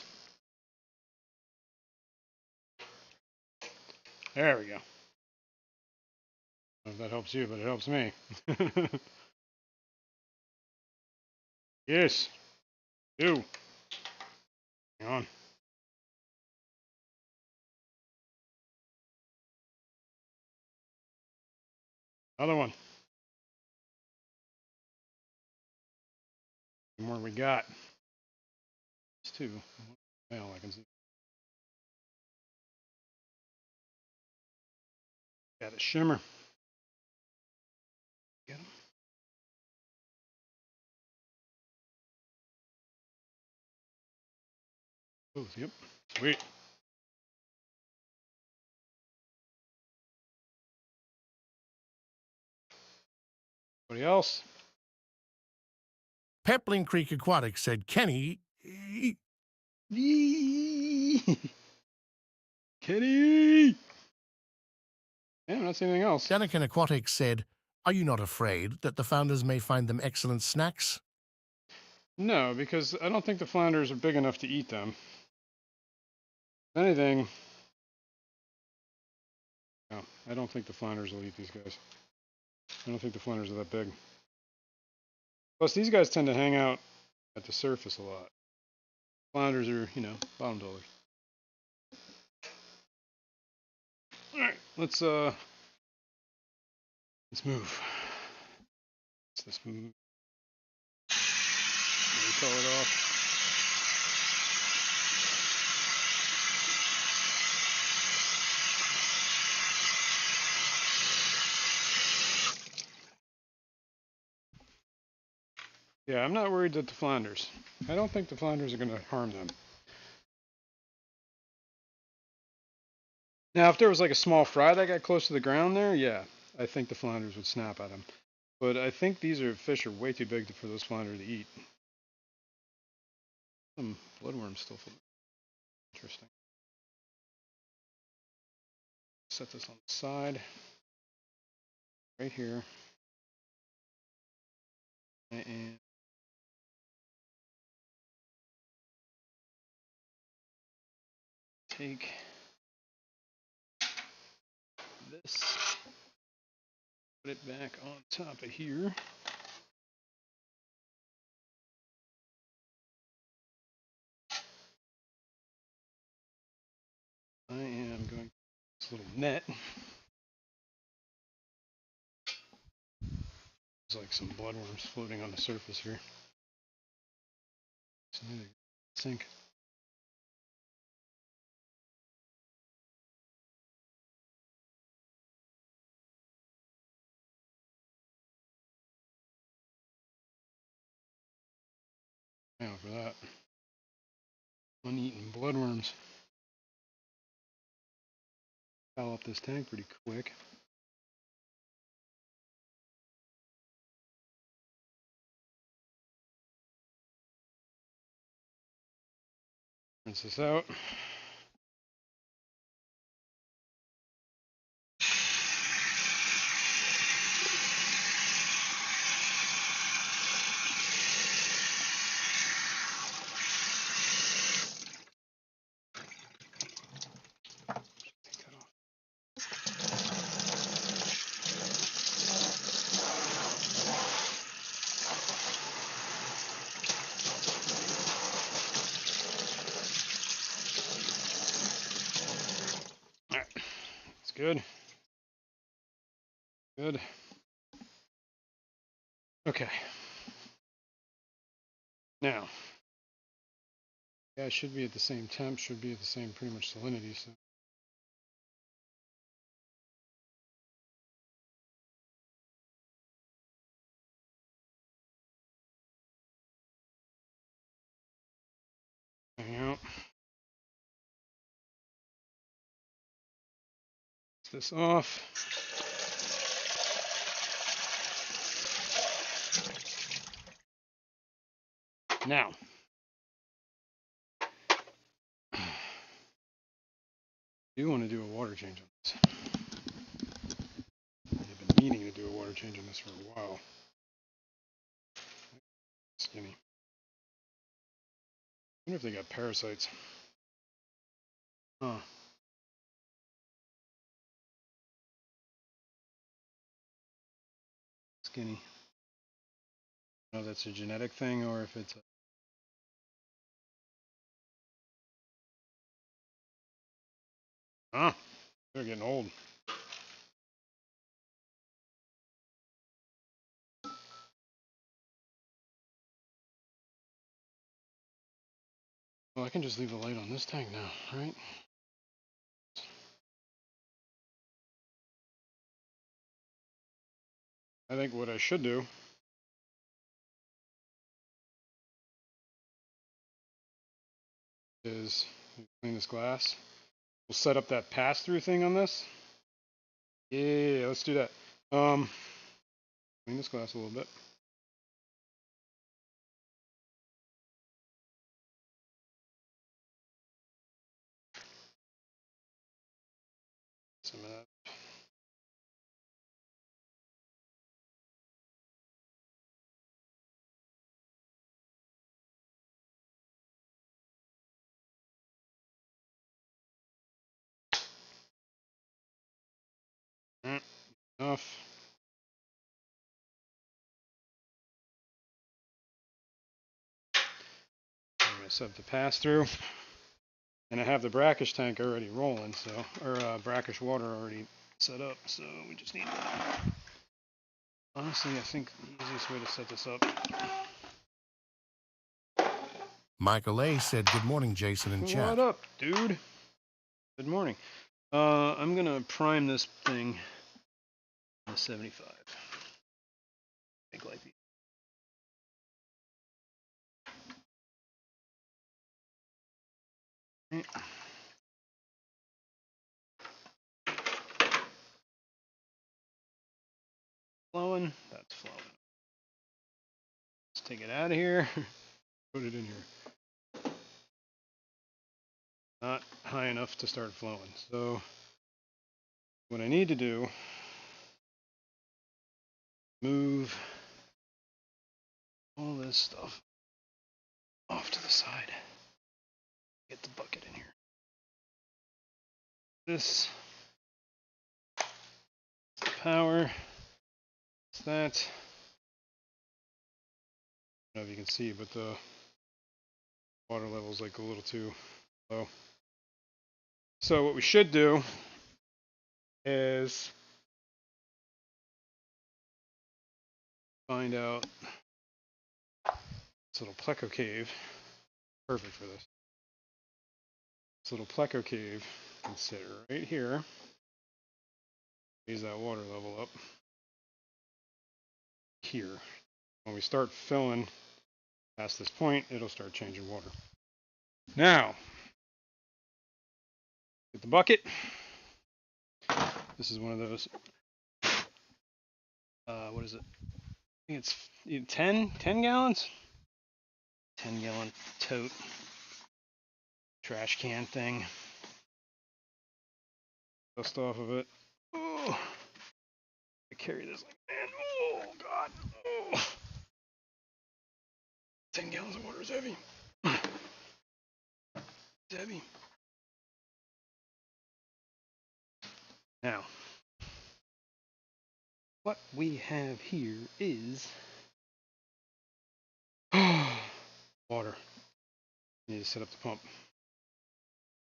A: There we go. I don't know if that helps you, but it helps me. Yes. Do. Hang on. Another one. How more we got? It's 2. Well, I can see. Got a shimmer. Get him. Oh, yep. Sweet. Anybody else?
B: Pepling Creek Aquatic said, Kenny,
A: Kitty! Yeah, I'm not seeing anything else.
B: Daniken Aquatic said, are you not afraid that the founders may find them excellent snacks?
A: No, because I don't think the flounders are big enough to eat them. If anything, no, I don't think the flounders will eat these guys. I don't think the flounders are that big. Plus, these guys tend to hang out at the surface a lot. Flounders are, bottom dwellers. All right, let's move. Let's move. Call it off. Yeah, I'm not worried that the flounders. I don't think the flounders are going to harm them. Now, if there was like a small fry that got close to the ground there, yeah, I think the flounders would snap at them. But I think these fish are way too big for those flounders to eat. Some bloodworms still floating. Interesting. Set this on the side. Right here. And take this, put it back on top of here. I am going to this little net. There's like some bloodworms floating on the surface here. Sink. Now for that. Uneaten bloodworms. Foul up this tank pretty quick. Rinse this out. Alright, that's good. Good. Okay. Now, yeah, it should be at the same temp, should be at the same pretty much salinity. So hang out. This off. Now, I do want to do a water change on this. I've been meaning to do a water change on this for a while. Skinny. I wonder if they got parasites. Huh. Skinny. I don't know if that's a genetic thing or if it's a... Huh. They're getting old. Well, I can just leave the light on this tank now, right? I think what I should do is clean this glass. We'll set up that pass-through thing on this. Yeah, let's do that. Clean this glass a little bit. Some of that. Enough. I'm gonna set the pass-through. And I have the brackish tank already rolling, so, or brackish water already set up, so we just need that. Honestly, I think the easiest way to set this up.
B: Michael A. said, "Good morning, Jason and chat."
A: What up, dude? Good morning. I'm gonna prime this thing on the 75. I think like these. Flowing, that's flowing. Let's take it out of here. Put it in here. Not high enough to start flowing. So what I need to do, move all this stuff off to the side. Get the bucket in here. This power. It's that. I don't know if you can see, but the water level is like a little too low. So what we should do is find out this little pleco cave. Perfect for this. This little pleco cave can sit right here. Raise that water level up here. When we start filling past this point, it'll start changing water. Now, get the bucket. This is one of those, what is it? I think it's 10 gallons? 10-gallon tote trash can thing. Dust off of it. Oh, I carry this like man. Oh God. Oh. 10 gallons of water is heavy. It's heavy. Now, what we have here is water. Need to set up the pump.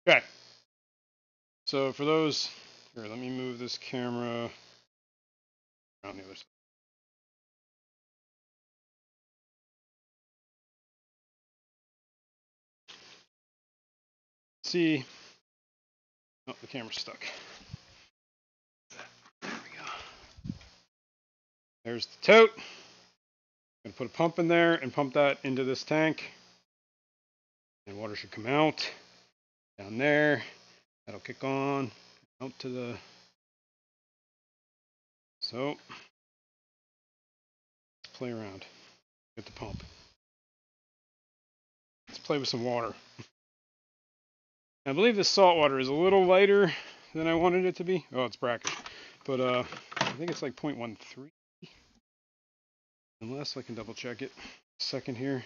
A: Okay. So for those, here, let me move this camera around the other side. See, oh, the camera's stuck. There we go. There's the tote. I'm gonna put a pump in there and pump that into this tank. And water should come out down there. That'll kick on out to the. So let's play around. Get the pump. Let's play with some water. I believe this salt water is a little lighter than I wanted it to be. Oh, it's brackish. But I think it's like 0.13. Unless I can double check it. Second here.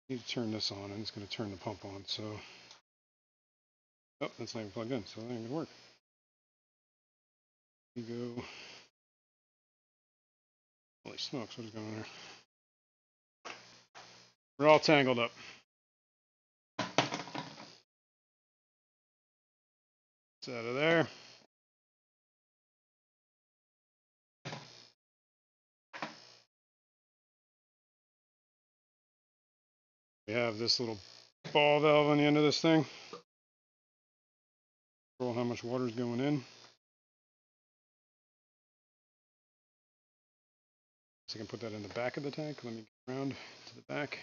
A: I need to turn this on. I'm just going to turn the pump on. So, oh, that's not even plugged in, so that ain't going to work. We go. Holy smokes, what is going on there? We're all tangled up. It's out of there. We have this little ball valve on the end of this thing. Control how much water is going in. So I can put that in the back of the tank. Let me get around to the back.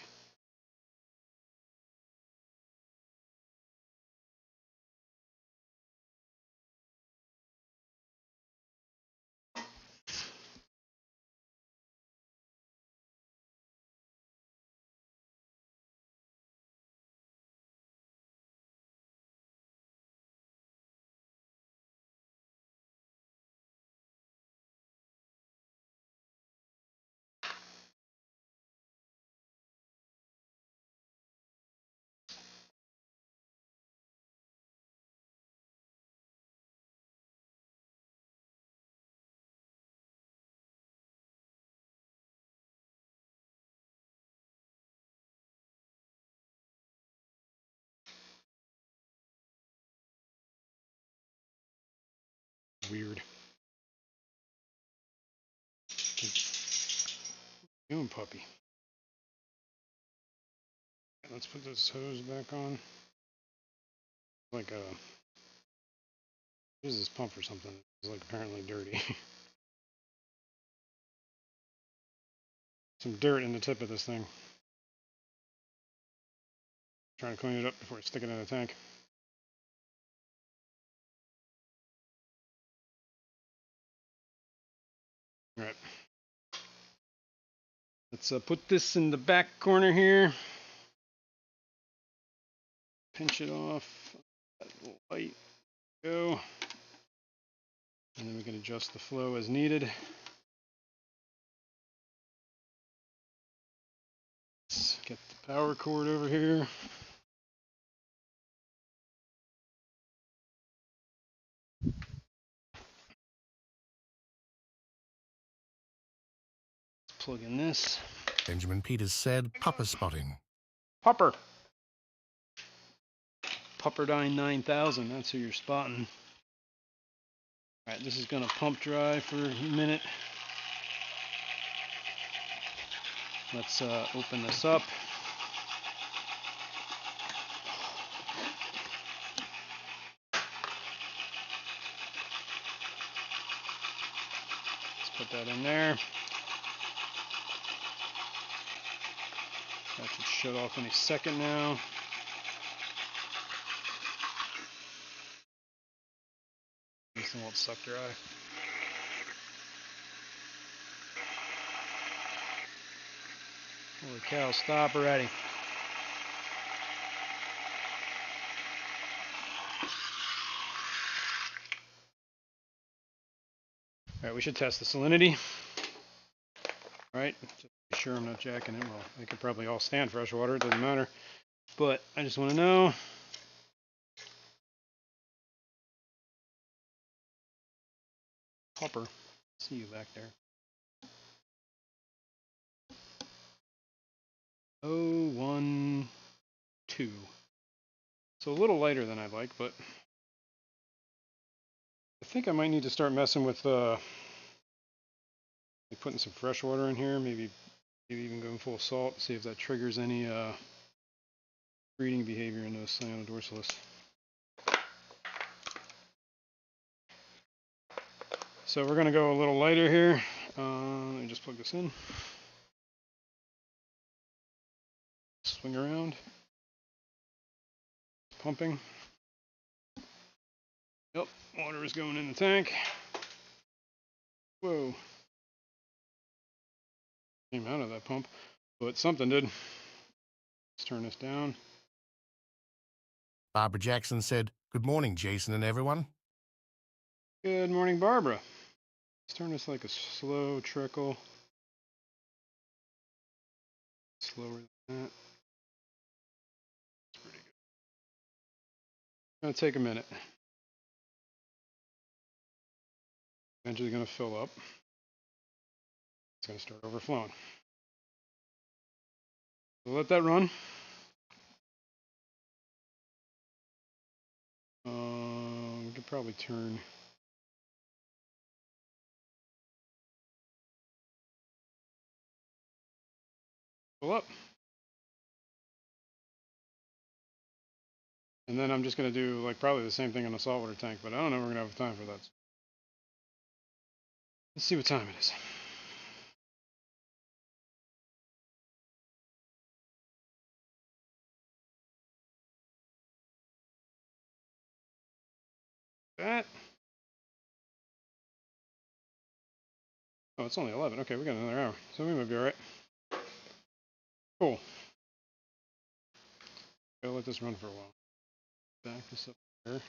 A: Weird. Doing puppy. Let's put this hose back on. Like use this pump or something. It's like apparently dirty. Some dirt in the tip of this thing. Trying to clean it up before I stick it in the tank. All right. Let's put this in the back corner here. Pinch it off. That little light. Go. And then we can adjust the flow as needed. Let's get the power cord over here. Let's plug in this.
B: Benjamin Peters said, pupper spotting.
A: Pupper. Pupperdine 9000. That's who you're spotting. All right, this is going to pump dry for a minute. Let's open this up. Let's put that in there. That should shut off any second now. This one won't suck dry. Holy cow, stop already. Alright, we should test the salinity. Alright, just to be sure I'm not jacking it. Well, they could probably all stand fresh water, it doesn't matter. But I just want to know. Hopper, see you back there. 012. So a little lighter than I'd like, but I think I might need to start messing with like putting some fresh water in here, maybe even going full salt, see if that triggers any breeding behavior in those cyanodorsalis. So we're going to go a little lighter here. Let me just plug this in. Swing around. Pumping. Yep, water is going in the tank. Whoa. Came out of that pump, but something did. Let's turn this down.
B: Barbara Jackson said, good morning, Jason and everyone.
A: Good morning, Barbara. Let's turn this like a slow trickle. Slower than that. That's pretty good. Gonna take a minute. Eventually gonna fill up. It's gonna start overflowing. So let that run. We could probably turn. Fill up. And then I'm just going to do like probably the same thing in the saltwater tank, but I don't know if we're going to have time for that. Let's see what time it is. that. Oh, it's only 11. Okay, we got another hour, so we might be all right. Cool. Gotta let this run for a while. Back this up there.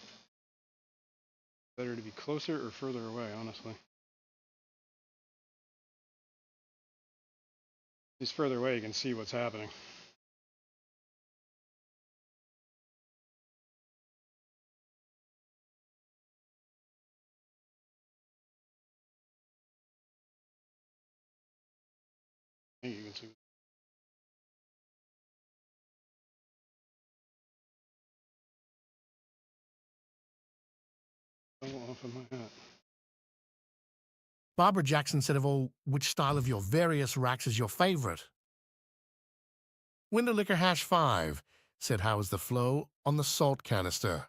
A: Better to be closer or further away, honestly. If he's further away, you can see what's happening. I think you can see. Fell off of my hat.
B: Barbara Jackson said of all, which style of your various racks is your favorite? Window Liquor Hash 5 said, how is the flow on the salt canister?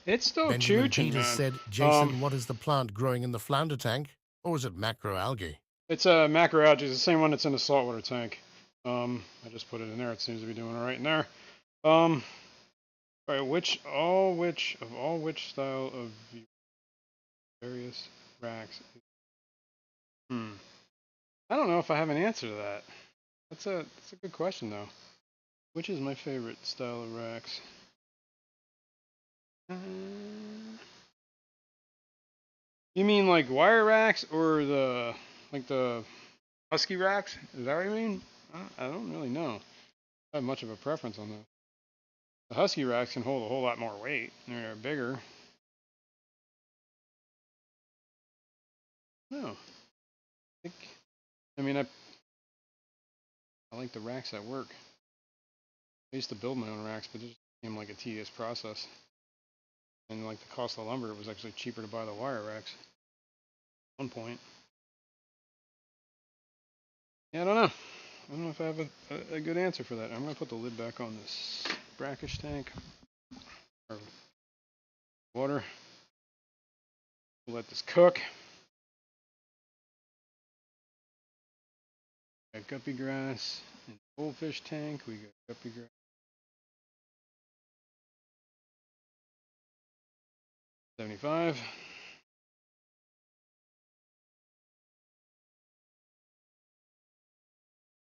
A: It's still
B: Benjamin
A: chooching,
B: Peters
A: man.
B: said, Jason, what is the plant growing in the flounder tank? Or is it macroalgae?
A: It's a macroalgae. It's the same one that's in the saltwater tank. I just put it in there. It seems to be doing all right in there. All right, which style of various racks? I don't know if I have an answer to that. That's a good question though. Which is my favorite style of racks? You mean like wire racks or the husky racks? Is that what you mean? I don't really know. I have much of a preference on those. The husky racks can hold a whole lot more weight. They're bigger. No. I mean, I like the racks at work. I used to build my own racks, but it just became like a tedious process. And like the cost of lumber, it was actually cheaper to buy the wire racks. At one point. Yeah, I don't know. I don't know if I have a good answer for that. I'm going to put the lid back on this brackish tank. Or water. We'll let this cook. Got guppy grass in the goldfish tank. We got guppy grass. 75.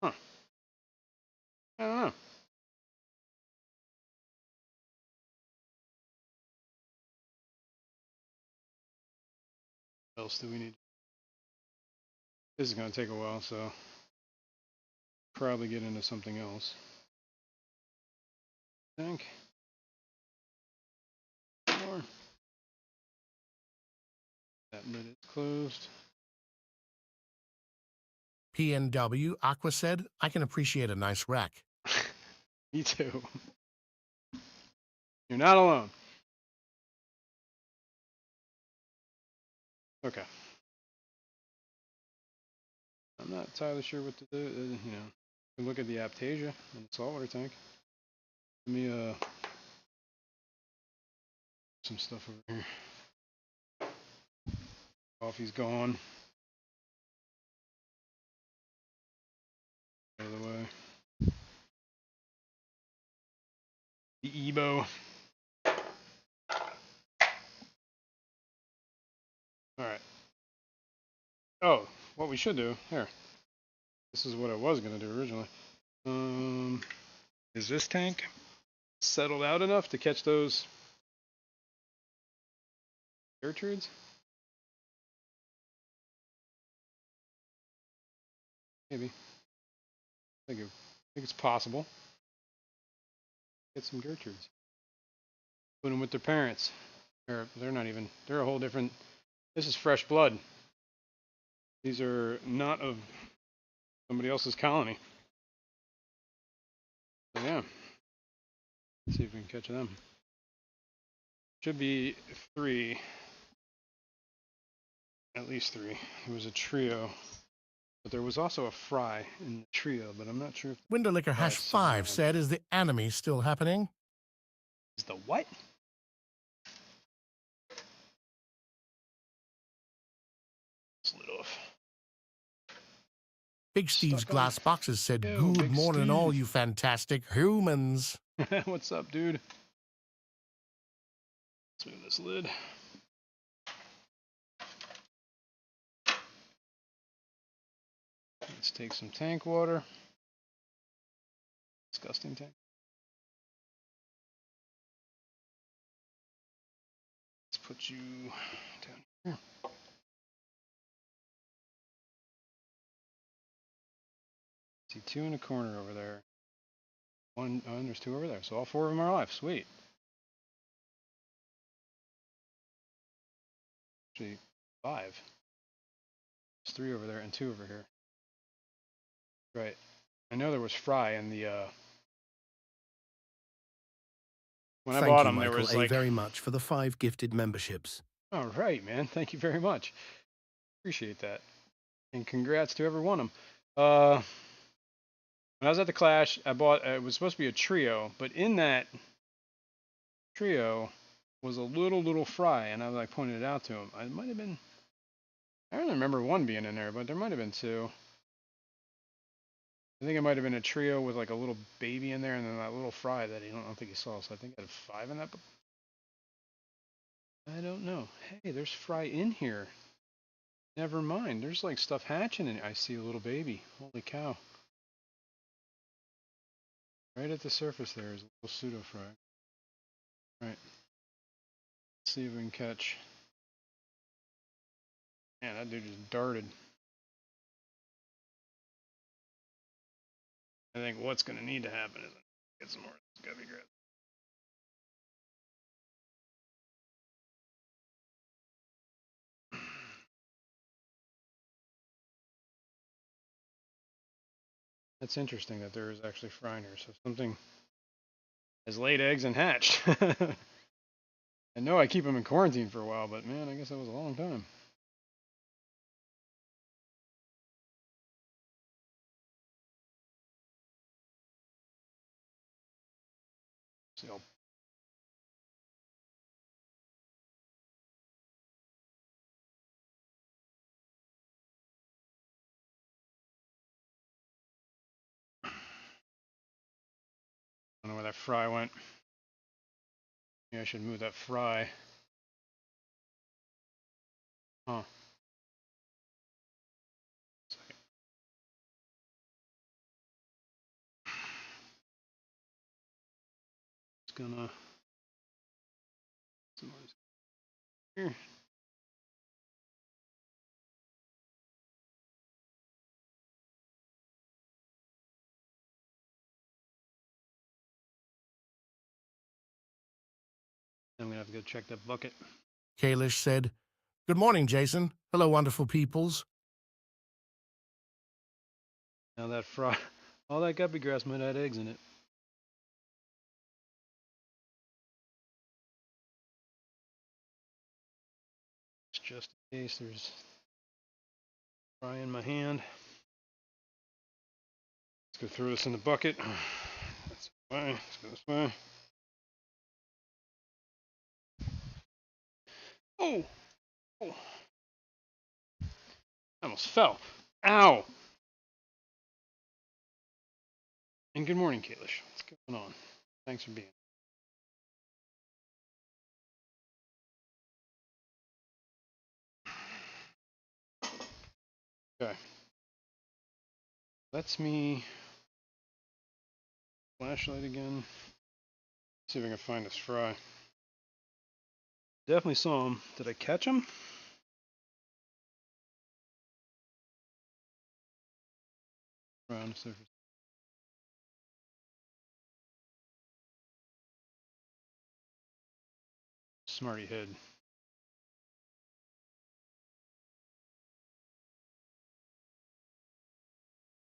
A: Huh. I don't know. What else do we need? This is going to take a while, so probably get into something else. Tank. More. That lid is closed.
B: PNW Aqua said, I can appreciate a nice rack.
A: Me too. You're not alone. Okay. I'm not entirely sure what to do. You can look at the Aptasia in the saltwater tank. Let me some stuff over here. Coffee's gone. Out of the way. The Ebo. Alright. Oh, what we should do, here. This is what I was going to do originally. Is this tank settled out enough to catch those Gertrudes? Maybe. I think it's possible. Get some Gertrudes. Put them with their parents. They're not even, they're a whole different, this is fresh blood. These are not of somebody else's colony. So yeah. Let's see if we can catch them. Should be 3. At least 3. It was a trio. But there was also a fry in the trio, but I'm not sure if
B: Window Liquor Hash 5 said, is the anime still happening?
A: is the what? Lid off.
B: Big Steve's
A: Stuck on.
B: Glass Boxes said,
A: Yo,
B: good
A: Big
B: morning,
A: Steve.
B: all you fantastic humans.
A: What's up, dude? Let's move this lid. Let's take some tank water. Disgusting tank. Let's put you down here. See 2 in the corner over there. One, oh, and there's 2 over there. So all 4 of them are alive. Sweet. Actually, 5. There's 3 over there and 2 over here. Right. I know there was Fry in the when I
B: Thank
A: bought
B: you,
A: them, there
B: Michael
A: was
B: A.
A: like,
B: very much for the 5 gifted memberships.
A: all right, man. Thank you very much. Appreciate that. And congrats to every one of them. When I was at the Clash, I bought, it was supposed to be a trio, but in that trio was a little Fry, and I like pointed it out to him. I might have been, I don't remember one being in there, but there might have been 2. I think it might have been a trio with like a little baby in there, and then that little Fry that I don't think he saw. So I think I had 5 in that. But I don't know. Hey, there's Fry in here. Never mind. There's like stuff hatching, and I see a little baby. Holy cow! Right at the surface there is a little pseudo Fry. All right. Let's see if we can catch. Man, that dude just darted. I think what's going to need to happen is get some more Gubby Grass. That's interesting that there is actually Fry in here. So something has laid eggs and hatched. I know I keep them in quarantine for a while, but man, I guess that was a long time. See, I don't know where that Fry went. Maybe I should move that Fry. Huh. It's gonna. Somebody's here. I'm gonna have to go check that bucket.
B: Kalish said, "Good morning, Jason. Hello, wonderful peoples."
A: Now that Fry, all that guppy grass might have eggs in it. Just in case there's Fry in my hand. Let's go throw this in the bucket. That's fine. Let's go this way. Oh! Oh! I almost fell. Ow! And good morning, Kalish. What's going on? Thanks for being. Okay. Let's me flashlight again. See if I can find this Fry. Definitely saw him. Did I catch him? Fry on the surface. Smarty head.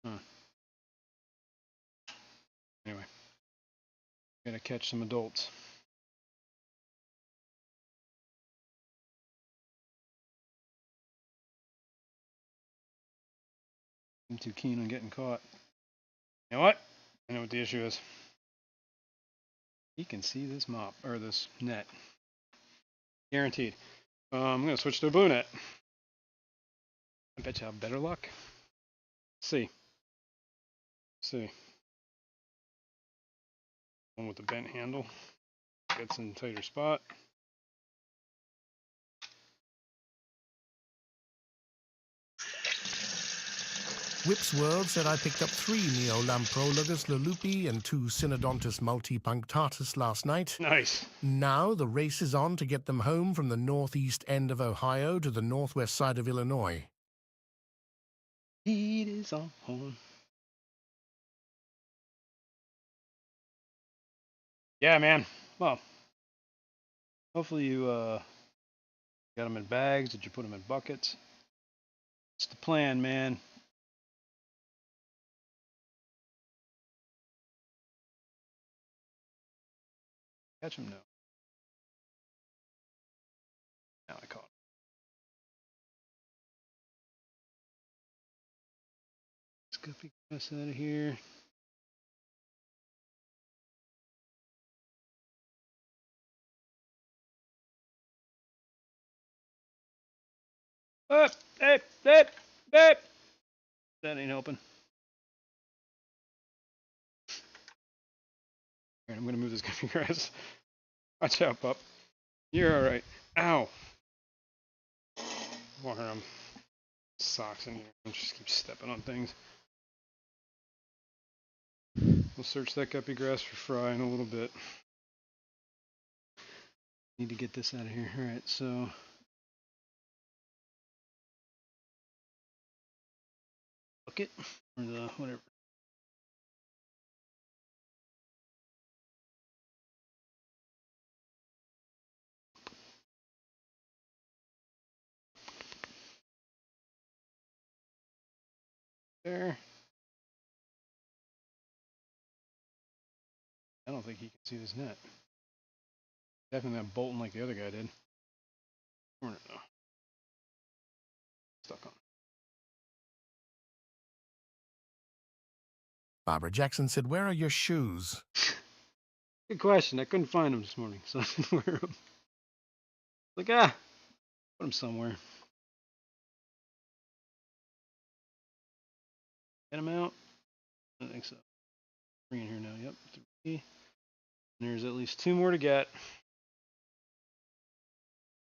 A: Huh. Anyway, gotta catch some adults. I'm too keen on getting caught. You know what? I know what the issue is. He can see this mop, or this net. Guaranteed. I'm gonna switch to a blue net. I bet you I'll have better luck. See. See. One with the bent handle. Gets in a tighter spot.
B: Whip's World said I picked up 3 Neolamprologus lulupi and 2 Synodontus multipunctatus last night.
A: Nice.
B: Now the race is on to get them home from the northeast end of Ohio to the northwest side of Illinois.
A: Heat is on. Yeah, man. Well, hopefully you got them in bags. Did you put them in buckets? It's the plan, man. Catch them now. Now I caught him. Scoopy grass out of here. Up, up, up, up. That ain't helping. Alright, I'm gonna move this guppy grass. Watch out, pup. You're alright. Ow. Walking around socks in here. I just keep stepping on things. We'll search that guppy grass for fry in a little bit. Need to get this out of here. Alright, so bucket or the whatever. There. I don't think he can see this net. Definitely not bolting like the other guy did. Corner though. Stuck on.
B: Barbara Jackson said, "Where are your shoes?"
A: Good question. I couldn't find them this morning, so I didn't wear them. Like, put them somewhere. Get them out? I think so. 3 in here now. Yep, 3. And there's at least 2 more to get.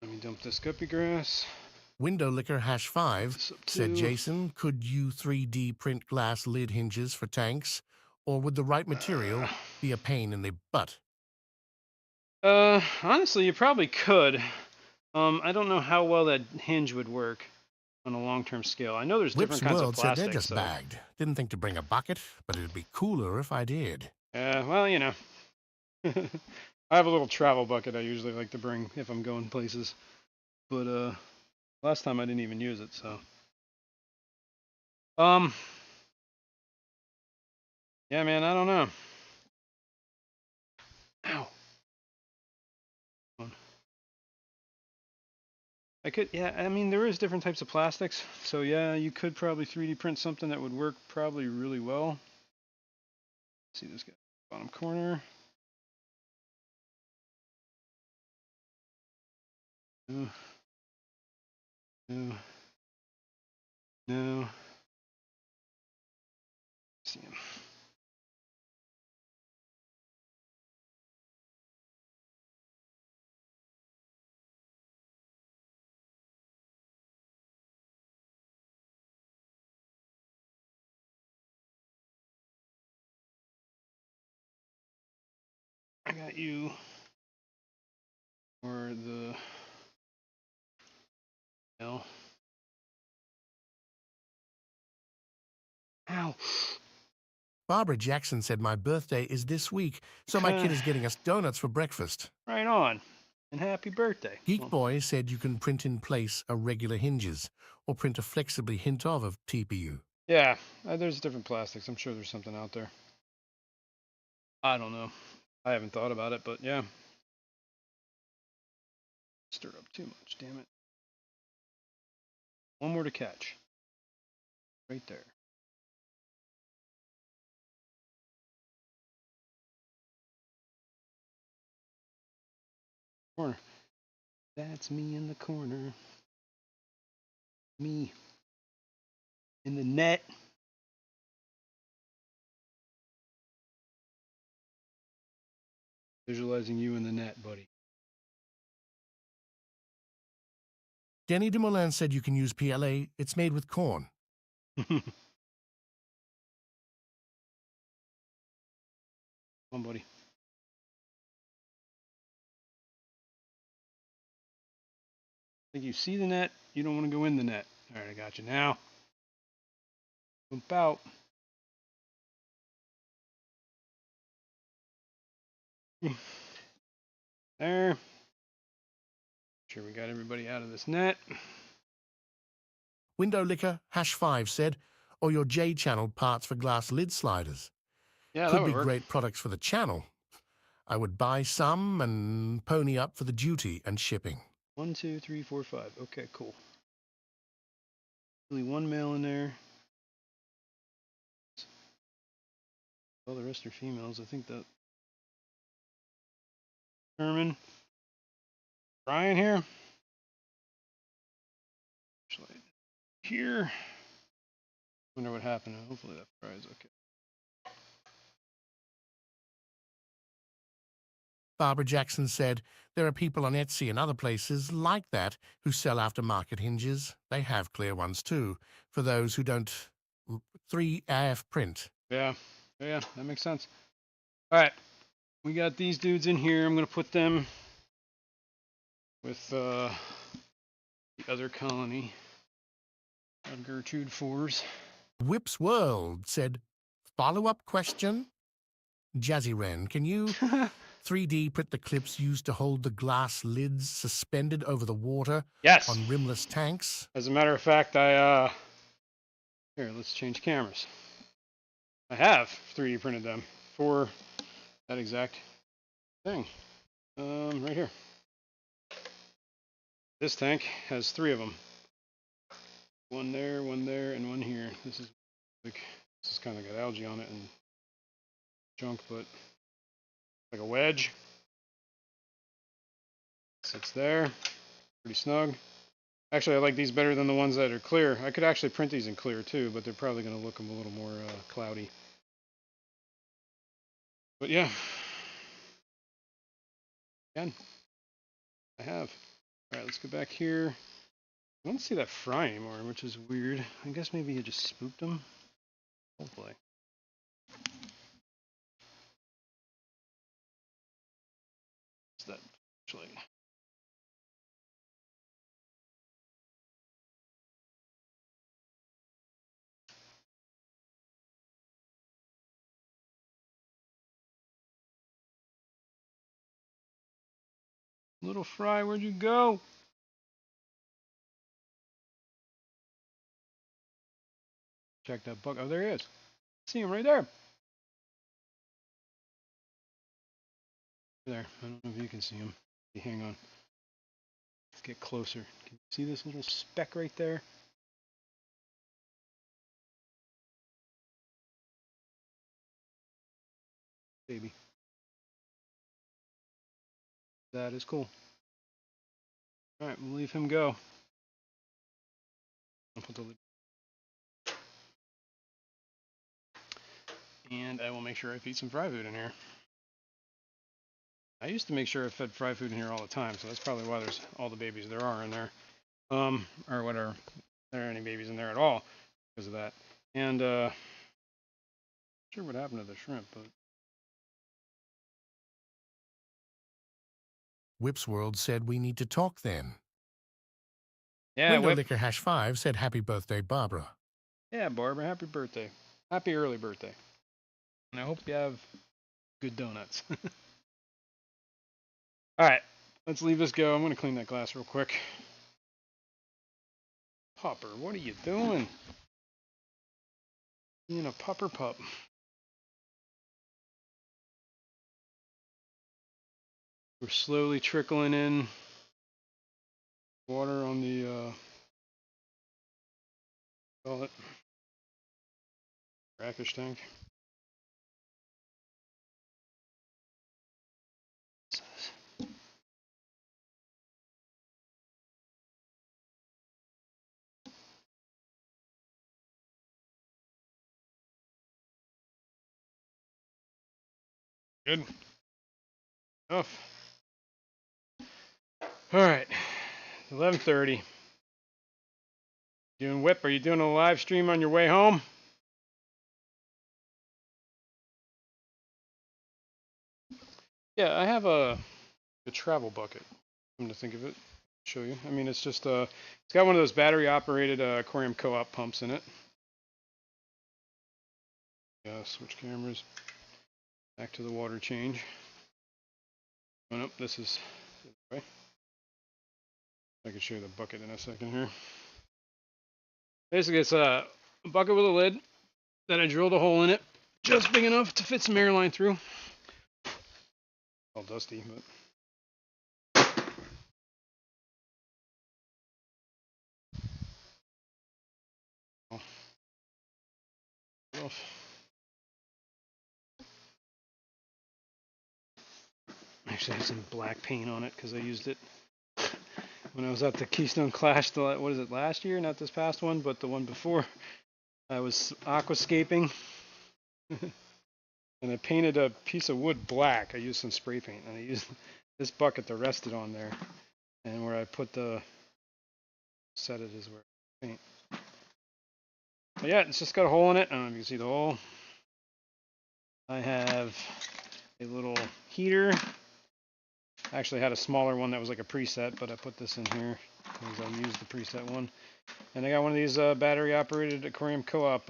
A: Let me dump this guppy grass.
B: Window Licker #5 said, "Jason, could you 3D print glass lid hinges for tanks, or would the right material be a pain in the butt?"
A: Honestly, you probably could. I don't know how well that hinge would work on a long-term scale. I know there's
B: Whip's
A: different kinds
B: World
A: of
B: said
A: plastic.
B: they're just bagged. Didn't think to bring a bucket, but it'd be cooler if I did.
A: Well, you know. I have a little travel bucket I usually like to bring if I'm going places. But last time I didn't even use it, so. Yeah, man, I don't know. Ow. I could, yeah, I mean, there is different types of plastics. So, yeah, you could probably 3D print something that would work probably really well. Let's see this guy, bottom corner. No. No. No. See him. I got you. Or the L. Ow.
B: Barbara Jackson said, "My birthday is this week, so my kid is getting us donuts for breakfast."
A: Right on. And happy birthday.
B: Geek Boy said you can print in place a regular hinges, or print a flexibly hint of a TPU.
A: Yeah, there's different plastics. I'm sure there's something out there. I don't know. I haven't thought about it, but yeah. Stirred up too much, damn it. One more to catch. Right there. Corner. That's me in the corner. Me. In the net. Visualizing you in the net, buddy.
B: Denny Dumoulin said you can use PLA. It's made with corn.
A: Come on, buddy. Think you see the net? You don't want to go in the net. All right, I got you now. Jump out. There. Sure, we got everybody out of this net.
B: Window Licker #5 said, or your J channel parts for glass lid sliders.
A: Yeah, that
B: Could
A: would
B: be
A: work.
B: great products for the channel. I would buy some and pony up for the duty and shipping.
A: 1, 2, 3, 4, 5. Okay, cool. Only one male in there. All the rest are females. I think that. Herman. Brian here. Actually, here. Wonder what happened. Hopefully that fries okay.
B: Barbara Jackson said, there are people on Etsy and other places like that who sell aftermarket hinges. They have clear ones too, for those who don't 3AF print.
A: Yeah, that makes sense. All right, we got these dudes in here. I'm gonna put them with the other colony. Gertrude 4s.
B: Whip's World said, follow-up question? Jazzy Wren, can you 3D print the clips used to hold the glass lids suspended over the water
A: Yes.
B: on rimless tanks?
A: As a matter of fact, here, let's change cameras. I have 3D printed them for that exact thing. Right here. This tank has 3 of them. One there, and one here. This is kind of got algae on it and junk, but like a wedge. Sits there, pretty snug. Actually, I like these better than the ones that are clear. I could actually print these in clear too, but they're probably going to look a little more cloudy. But yeah, again, I have. All right, let's go back here. I don't see that fry anymore, which is weird. I guess maybe he just spooked them. Hopefully. What's that actually? Little fry, where'd you go? Check that bug. Oh, there he is. See him right there. There. I don't know if you can see him. Hang on. Let's get closer. Can you see this little speck right there? Baby. That is cool. All right, we'll leave him go. I'll put the lid. And I will make sure I feed some fry food in here. I used to make sure I fed fry food in here all the time, so that's probably why there's all the babies there are in there. Or whatever. There are any babies in there at all because of that. And not sure what happened to the shrimp, but
B: Whip's World said we need to talk then.
A: yeah,
B: Window
A: Whip.
B: Licker #5 said happy birthday, Barbara.
A: Yeah, Barbara, happy birthday. Happy early birthday. And I hope you have good donuts. All right, let's leave this go. I'm going to clean that glass real quick. Popper, what are you doing? Being a pupper pup. We're slowly trickling in water on the, call it, brackish tank. Good. Enough. All right, 11:30. Doing Whip? Are you doing a live stream on your way home? Yeah, I have a travel bucket. Come to think of it, show you. I mean, it's just it's got one of those battery-operated aquarium co-op pumps in it. Yeah, switch cameras. Back to the water change. Oh nope, this is the other way. I can show you the bucket in a second here. Basically, it's a bucket with a lid that I drilled a hole in it, just big enough to fit some airline through. All dusty, but. Oh. Actually, I have some black paint on it because I used it when I was at the Keystone Clash. What is it, last year? Not this past one, but the one before. I was aquascaping, and I painted a piece of wood black. I used some spray paint, and I used this bucket to rest it on there. And where I put set it is where I paint. But yeah, it's just got a hole in it. I don't know if you can see the hole. I have a little heater. I actually had a smaller one that was like a preset, but I put this in here because I used the preset one. And I got one of these battery-operated aquarium co-op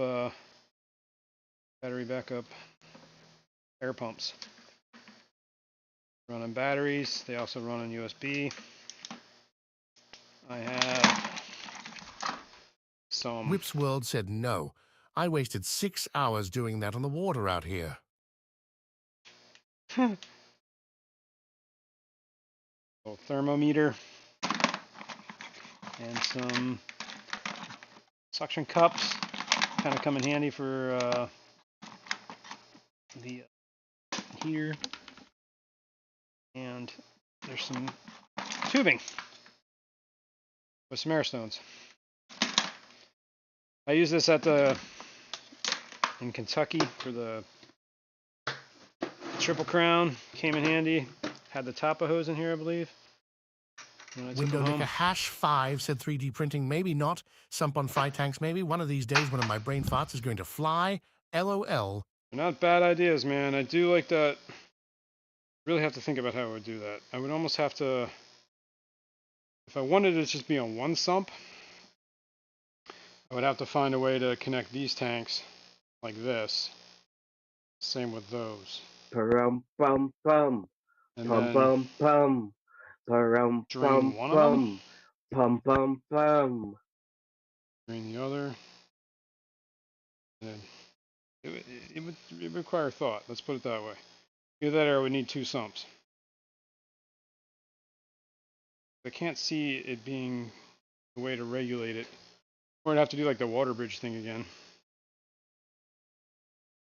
A: battery backup air pumps. Run on batteries. They also run on USB. I have some.
B: Whip's World said no. I wasted 6 hours doing that on the water out here.
A: Little thermometer and some suction cups. Kind of come in handy for the heater. And there's some tubing with some air stones. I use this in Kentucky for the Triple Crown. Came in handy. Had the Tapa hose in here, I believe.
B: Window Licker Hash 5 said 3D printing, maybe not. Sump on fry tanks, maybe. One of these days, one of my brain farts is going to fly. LOL.
A: They're not bad ideas, man. I do like that. Really have to think about how I would do that. I would almost have to, if I wanted it to just be on one sump, I would have to find a way to connect these tanks like this. Same with those.
C: Pum pum pum.
A: And
C: Pum
A: then
C: pum pum. Pum
A: drain
C: pum
A: one of them,
C: pum. Pum pum pum.
A: drain the other. And it would require thought. Let's put it that way. Either that or I would need two sumps. I can't see it being a way to regulate it. Or I'd have to do like the water bridge thing again.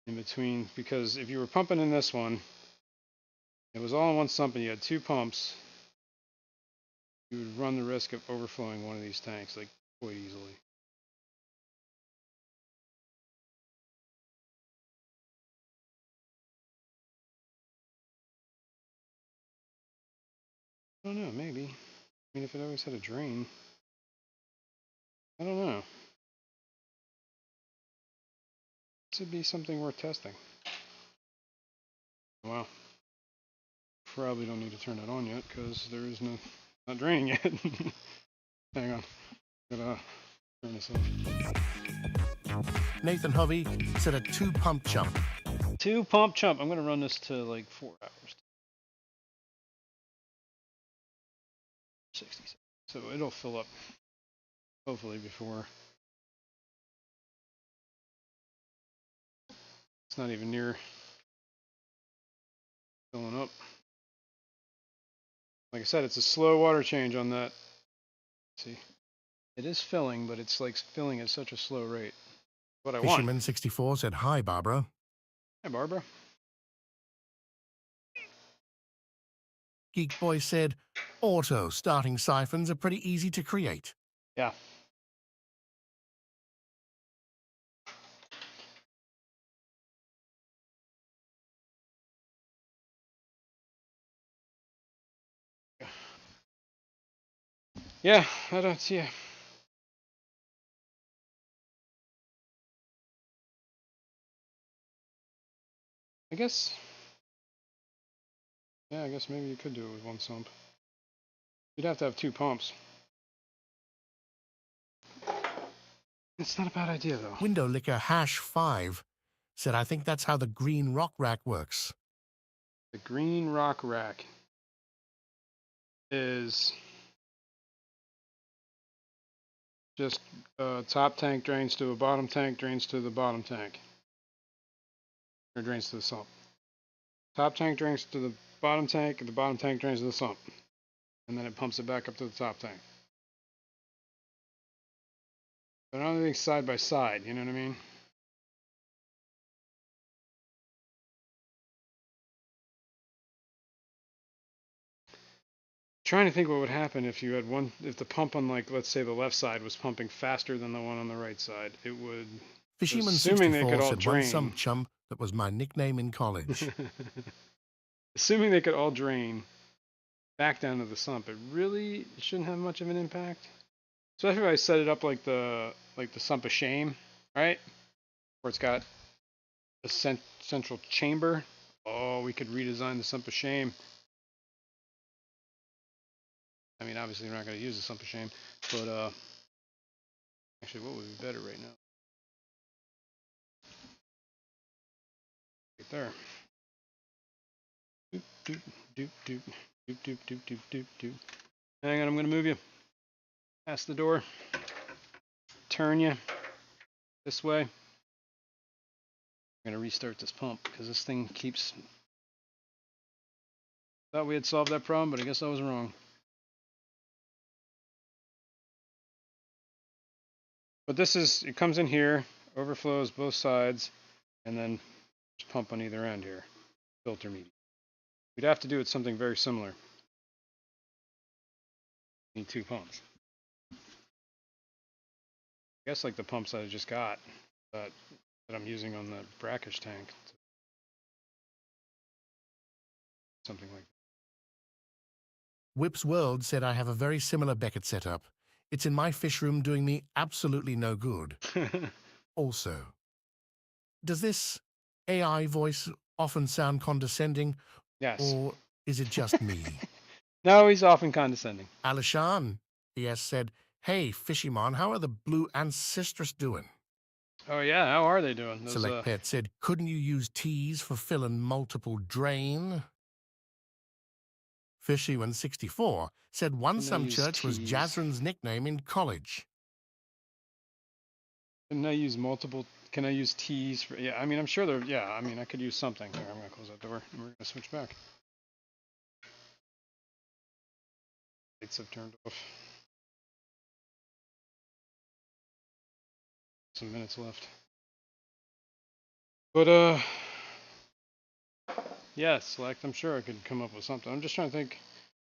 A: In between, because if you were pumping in this one, it was all in one sump and you had two pumps, you would run the risk of overflowing one of these tanks like quite easily. I don't know, maybe. I mean, if it always had a drain, I don't know. This would be something worth testing. Wow. Probably don't need to turn it on yet because there is not draining yet. Hang on. Gotta turn this off.
B: Nathan Hovey said a 2-pump chump.
A: 2-pump chump. I'm gonna run this to like 4 hours. 60 seconds. So it'll fill up hopefully before. It's not even near filling up. Like I said, it's a slow water change on that. See, it is filling, but it's like filling at such a slow rate. What I want.
B: Fisherman 64 said hi, Barbara.
A: Hi, Barbara.
B: Geek Boy said auto starting siphons are pretty easy to create.
A: Yeah. Yeah, I don't see it. I guess Yeah, I guess maybe you could do it with one sump. You'd have to have 2 pumps. It's not a bad idea, though.
B: Window Licker #5 said, I think that's how the green rock rack works.
A: The green rock rack is just top tank drains to a bottom tank, drains to the bottom tank. Or drains to the sump. Top tank drains to the bottom tank, and the bottom tank drains to the sump. And then it pumps it back up to the top tank. But I don't think side by side, you know what I mean? Trying to think what would happen if you had one, if the pump on, like, let's say the left side was pumping faster than the one on the right side. It would, assuming they could
B: Fishyman64
A: all
B: said, one
A: drain.
B: sump chump, that was my nickname in college.
A: Assuming they could all drain back down to the sump, it really shouldn't have much of an impact. Especially if I set it up like the sump of shame, right? Where it's got a central chamber. Oh, we could redesign the sump of shame. I mean, obviously we're not going to use the sump of shame, but actually, what would be better right now? Right there. Doop doop doop doop doop doop doop doop doop doop. Hang on, I'm going to move you past the door. Turn you this way. I'm going to restart this pump because this thing keeps. Thought we had solved that problem, but I guess I was wrong. But this is, it comes in here, overflows both sides, and then just pump on either end here. Filter medium. We'd have to do it something very similar. Need 2 pumps. I guess like the pumps that I just got that I'm using on the brackish tank. Something like
B: Whip's World said, I have a very similar Beckett setup. It's in my fish room doing me absolutely no good.
A: that.
B: Also, does this AI voice often sound condescending,
A: Yes.
B: or is it just me?
A: No, he's often condescending.
B: Alishan, yes, said, hey, Fishymon, how are the blue ancestors doing?
A: Oh yeah, how are they doing? Those,
B: Select Pet said, couldn't you use T's for fill and multiple drain? Fishy164 said, one
A: Couldn't I
B: some
A: use
B: church was
A: T's?
B: Jazrin's nickname in college.
A: Can I use multiple? Can I use T's for? Yeah, I mean, I'm sure they're. Yeah, I mean, I could use something. Here, I'm gonna close that door, and we're gonna switch back. Lights have turned off. Some minutes left. But yeah, select. I'm sure I could come up with something. I'm just trying to think.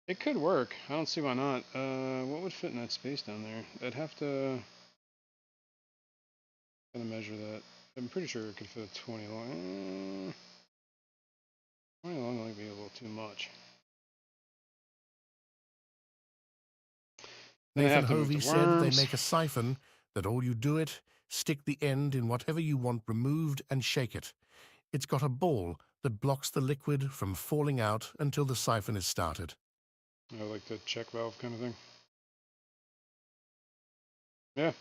A: It could work. I don't see why not. What would fit in that space down there? I'd have to kind of measure that. I'm pretty sure it could fit a 20 long. 20 long might be a little too much.
B: Nathan Hovey said that they make a siphon, that all you do it, stick the end in whatever you want removed and shake it. It's got a ball that blocks the liquid from falling out until the siphon is started.
A: Like the check valve kind of thing. Yeah.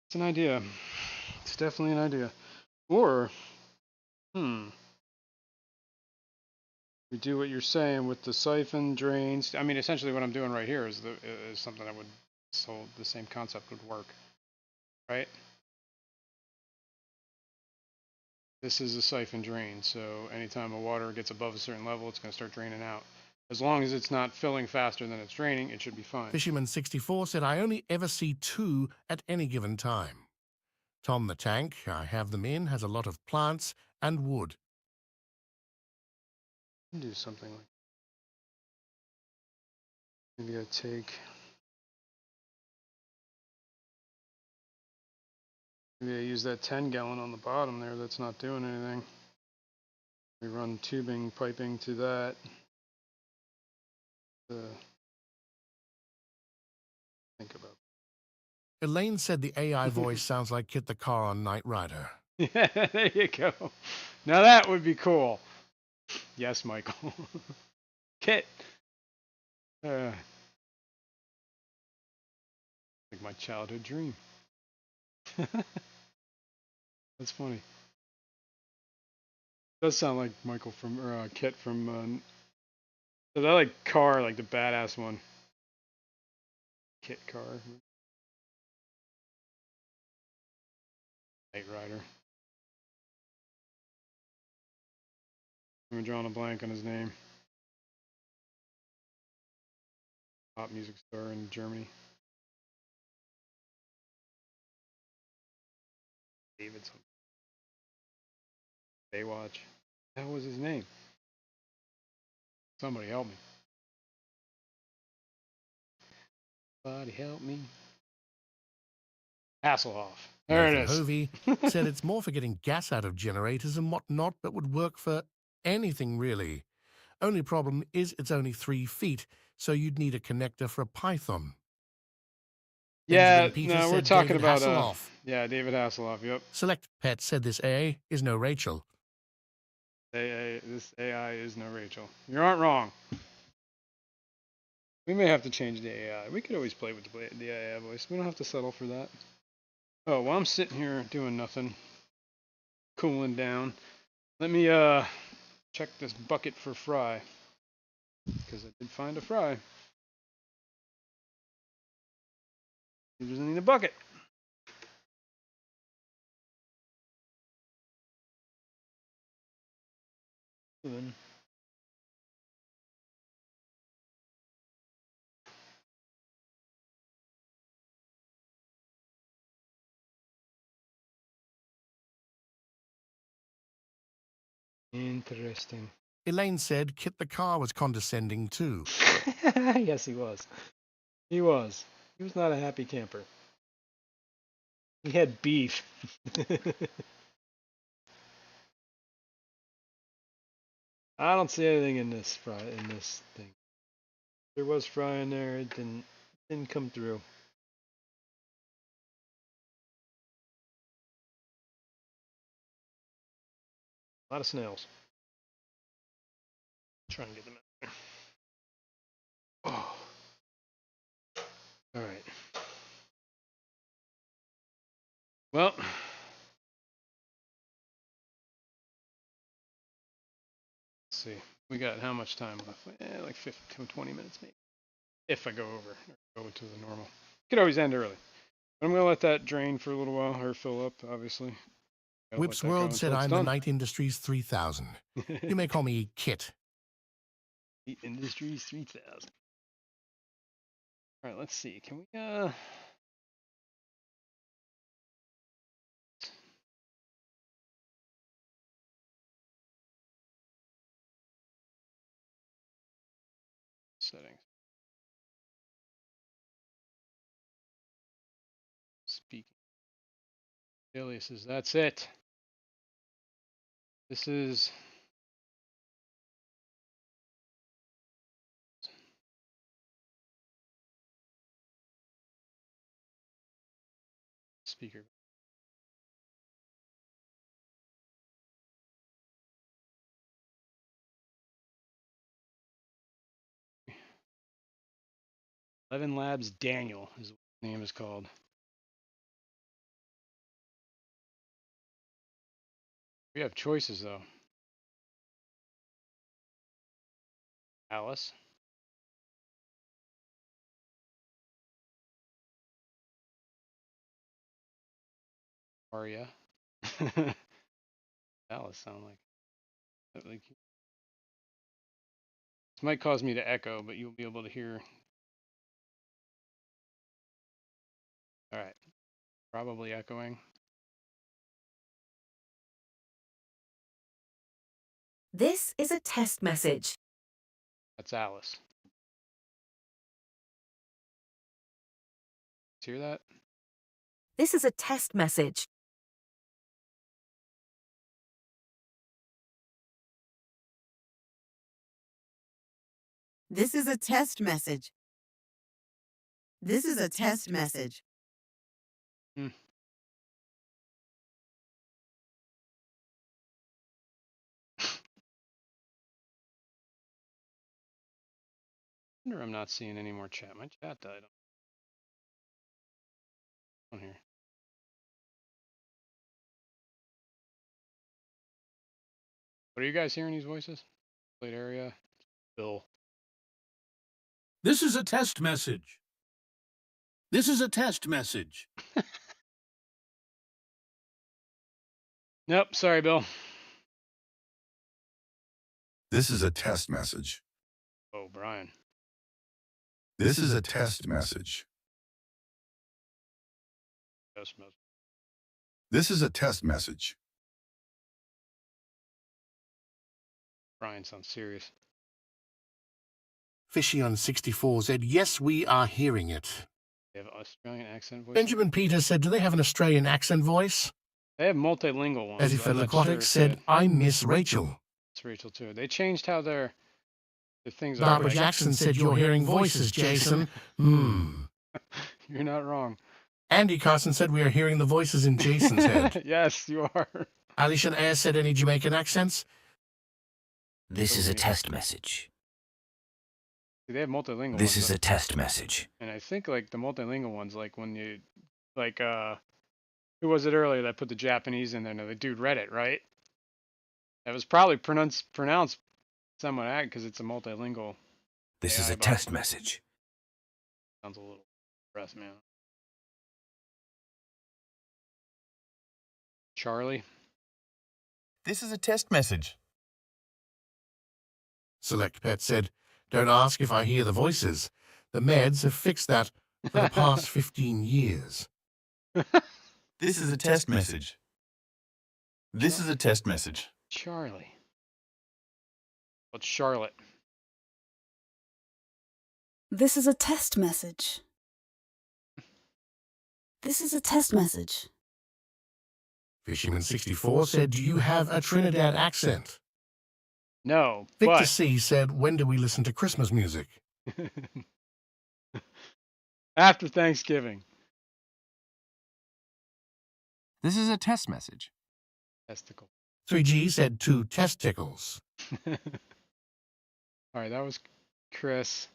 A: It's an idea. It's definitely an idea. Or, we do what you're saying with the siphon drains. I mean, essentially what I'm doing right here is something that would, so the same concept would work, right? This is a siphon drain, so anytime the water gets above a certain level, it's going to start draining out. As long as it's not filling faster than it's draining, it should be fine.
B: Fisherman64 said, I only ever see 2 at any given time. Tom the Tank, I have them in, has a lot of plants and wood.
A: Do something like, maybe I take, maybe I use that 10 gallon on the bottom there that's not doing anything. We run tubing, piping to that. Think about.
B: Elaine said the AI voice sounds like Kit the Car on Knight Rider.
A: Yeah, there you go. Now that would be cool. Yes, Michael. Kit. Like my childhood dream. That's funny. Does sound like Michael from or Kit from. So that like car, like the badass one. Kit car. Knight Rider. I'm drawing a blank on his name. Pop music star in Germany. Davidson. Baywatch. That was his name. Somebody help me. Somebody help me. Hasselhoff. There it
B: Nathan
A: is.
B: Hovey said it's more for getting gas out of generators and whatnot, but would work for anything really. Only problem is it's only 3 feet, so you'd need a connector for a Python.
A: Yeah,
B: Benjamin Peters
A: no, we're
B: said
A: talking
B: David
A: about
B: Hasselhoff.
A: yeah, David Hasselhoff. Yep.
B: Select Pet said this AA is no Rachel.
A: This AI is no Rachel. You aren't wrong. We may have to change the AI. We could always play with the AI voice. We don't have to settle for that. Oh, while I'm sitting here doing nothing, cooling down, let me check this bucket for fry, because I did find a fry. See if there's any in the bucket. Interesting.
B: Elaine said Kit the car was condescending too.
A: Yes, he was. He was. He was not a happy camper. He had beef. I don't see anything in this thing. There was fry in there. It didn't come through. A lot of snails. Try and get them out there. Oh. All right. Well, let's see. We got how much time left? Like 15, 20 minutes maybe. If I go over or go to the normal. Could always end early. But I'm going to let that drain for a little while or fill up, obviously.
B: Whip's World said I'm the Night Industries 3000. You may call me Kit.
A: The Industries 3000. All right, let's see. Can we settings. Speaking. Aliases, that's it. This is speaker. Eleven Labs Daniel is what the name is called. We have choices though. Alice. Aria. Alice sound like. This might cause me to echo, but you'll be able to hear. All right. Probably echoing.
E: This is a test message.
A: That's Alice. Hear that?
E: This is a test message.
F: This is a test message. This is a test message.
A: wonder I'm not seeing any more chat. My chat died on here. What are you guys hearing these voices? Plate area. Bill.
B: This is a test message. This is a test message.
A: Nope, sorry, Bill.
G: This is a test message.
A: Oh, Brian.
G: This is a test message.
A: Test message.
G: This is a test message.
A: Brian sounds serious.
B: Fishy on 64 said, yes, we are hearing it.
A: They have Australian accent voice.
B: Benjamin Peters said, do they have an Australian accent voice?
A: They have multilingual ones.
B: Ezzy
A: I'm not
B: Aquatic
A: sure
B: said,
A: yet.
B: I miss Rachel.
A: It's Rachel too. They changed how their things are.
B: Barbara
A: like-
B: Jackson said, you're hearing voices, Jason.
A: You're not wrong.
B: Andy Carson said, we are hearing the voices in Jason's head.
A: Yes, you are.
B: Alicia Ayer said, any Jamaican accents?
D: This is a test message.
A: See, they have multilingual
D: This
A: ones.
D: is a test message.
A: And I think like the multilingual ones, like when you, like who was it earlier that put the Japanese in there? No, the dude read it, right? That was probably pronounced somewhat accurate because it's a multilingual.
D: This is
A: AI
D: a
A: bot.
D: test message.
A: Sounds a little depressed, man. Charlie.
H: This is a test message.
B: Select Pet said, don't ask if I hear the voices. The meds have fixed that for the past 15 years.
H: This is a test message. This is a test message.
A: Charlie. What's Charlotte?
I: This is a test message. This is a test message.
B: Fisherman 64 said, do you have a Trinidad accent?
A: No,
B: Victor
A: but
B: C said, when do we listen to Christmas music?
A: after Thanksgiving.
J: This is a test message.
A: Testicle.
B: 3G said, 2 testicles.
A: All right, that was Chris.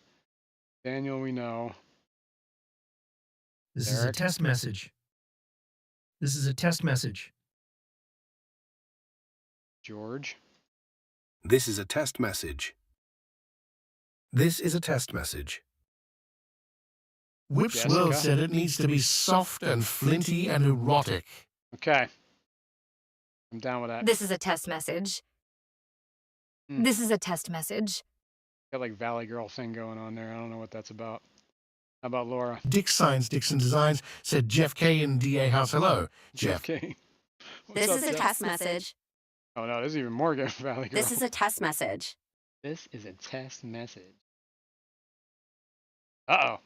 A: Daniel, we know.
K: This is a
A: Eric?
K: test message. This is a test message.
A: George.
L: This is a test message. This is a test message.
B: Whips
A: Jessica?
B: World said it needs to be soft and flinty and erotic.
A: Okay. I'm down with that.
M: This is a test message. This is a test message.
A: Got like Valley Girl thing going on there. I don't know what that's about. How about Laura?
B: Dick Signs Dixon Designs said, Jeff K in DA House. Hello, Jeff.
A: Okay.
N: This is a test message.
A: Oh no, this is even more good Valley Girl.
N: This is a test message.
A: This is a test message. Uh-oh.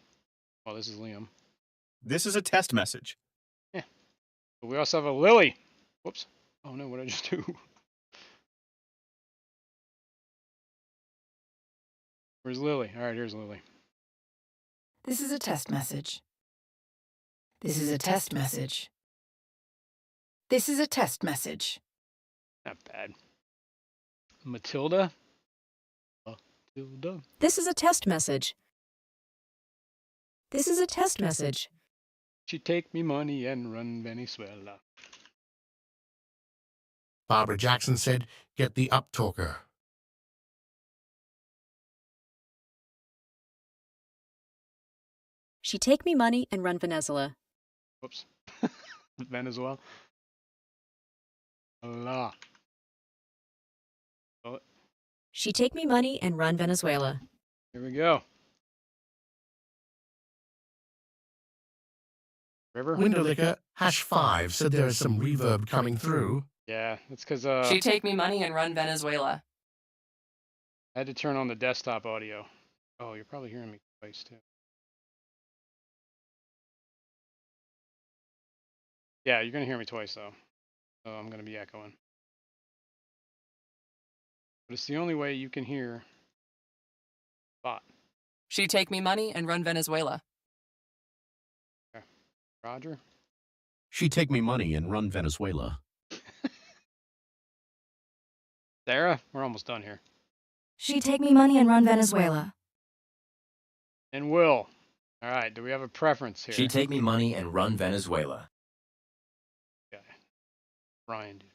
A: Well, this is Liam.
H: This is a test message.
A: But we also have a Lily. Whoops. Oh no, what did I just do? Where's Lily? All right, here's Lily.
I: This is a test message. This is a test message. This is a test message.
A: Not bad. Matilda? Matilda.
E: This is a test message. This is a test message.
A: She take me money and run Venezuela.
B: Barbara Jackson said, get the up talker.
E: She take me money and run Venezuela.
A: Whoops. Venezuela. Allah. Oh,
E: She take me money and run Venezuela.
A: here we go. River?
B: Window Liquor #5 said there is some reverb coming through.
A: Yeah, that's because
N: She take me money and run Venezuela.
A: I had to turn on the desktop audio. Oh, you're probably hearing me twice too. Yeah, you're gonna hear me twice though. So I'm gonna be echoing. But it's the only way you can hear Spot.
N: She take me money and run Venezuela.
A: Roger?
L: She take me money and run Venezuela.
A: Sarah? We're almost done here.
M: She take me money and run Venezuela.
A: And Will. All right. Do we have a preference here?
D: She take me money and run Venezuela.
A: Okay. Ryan, dude.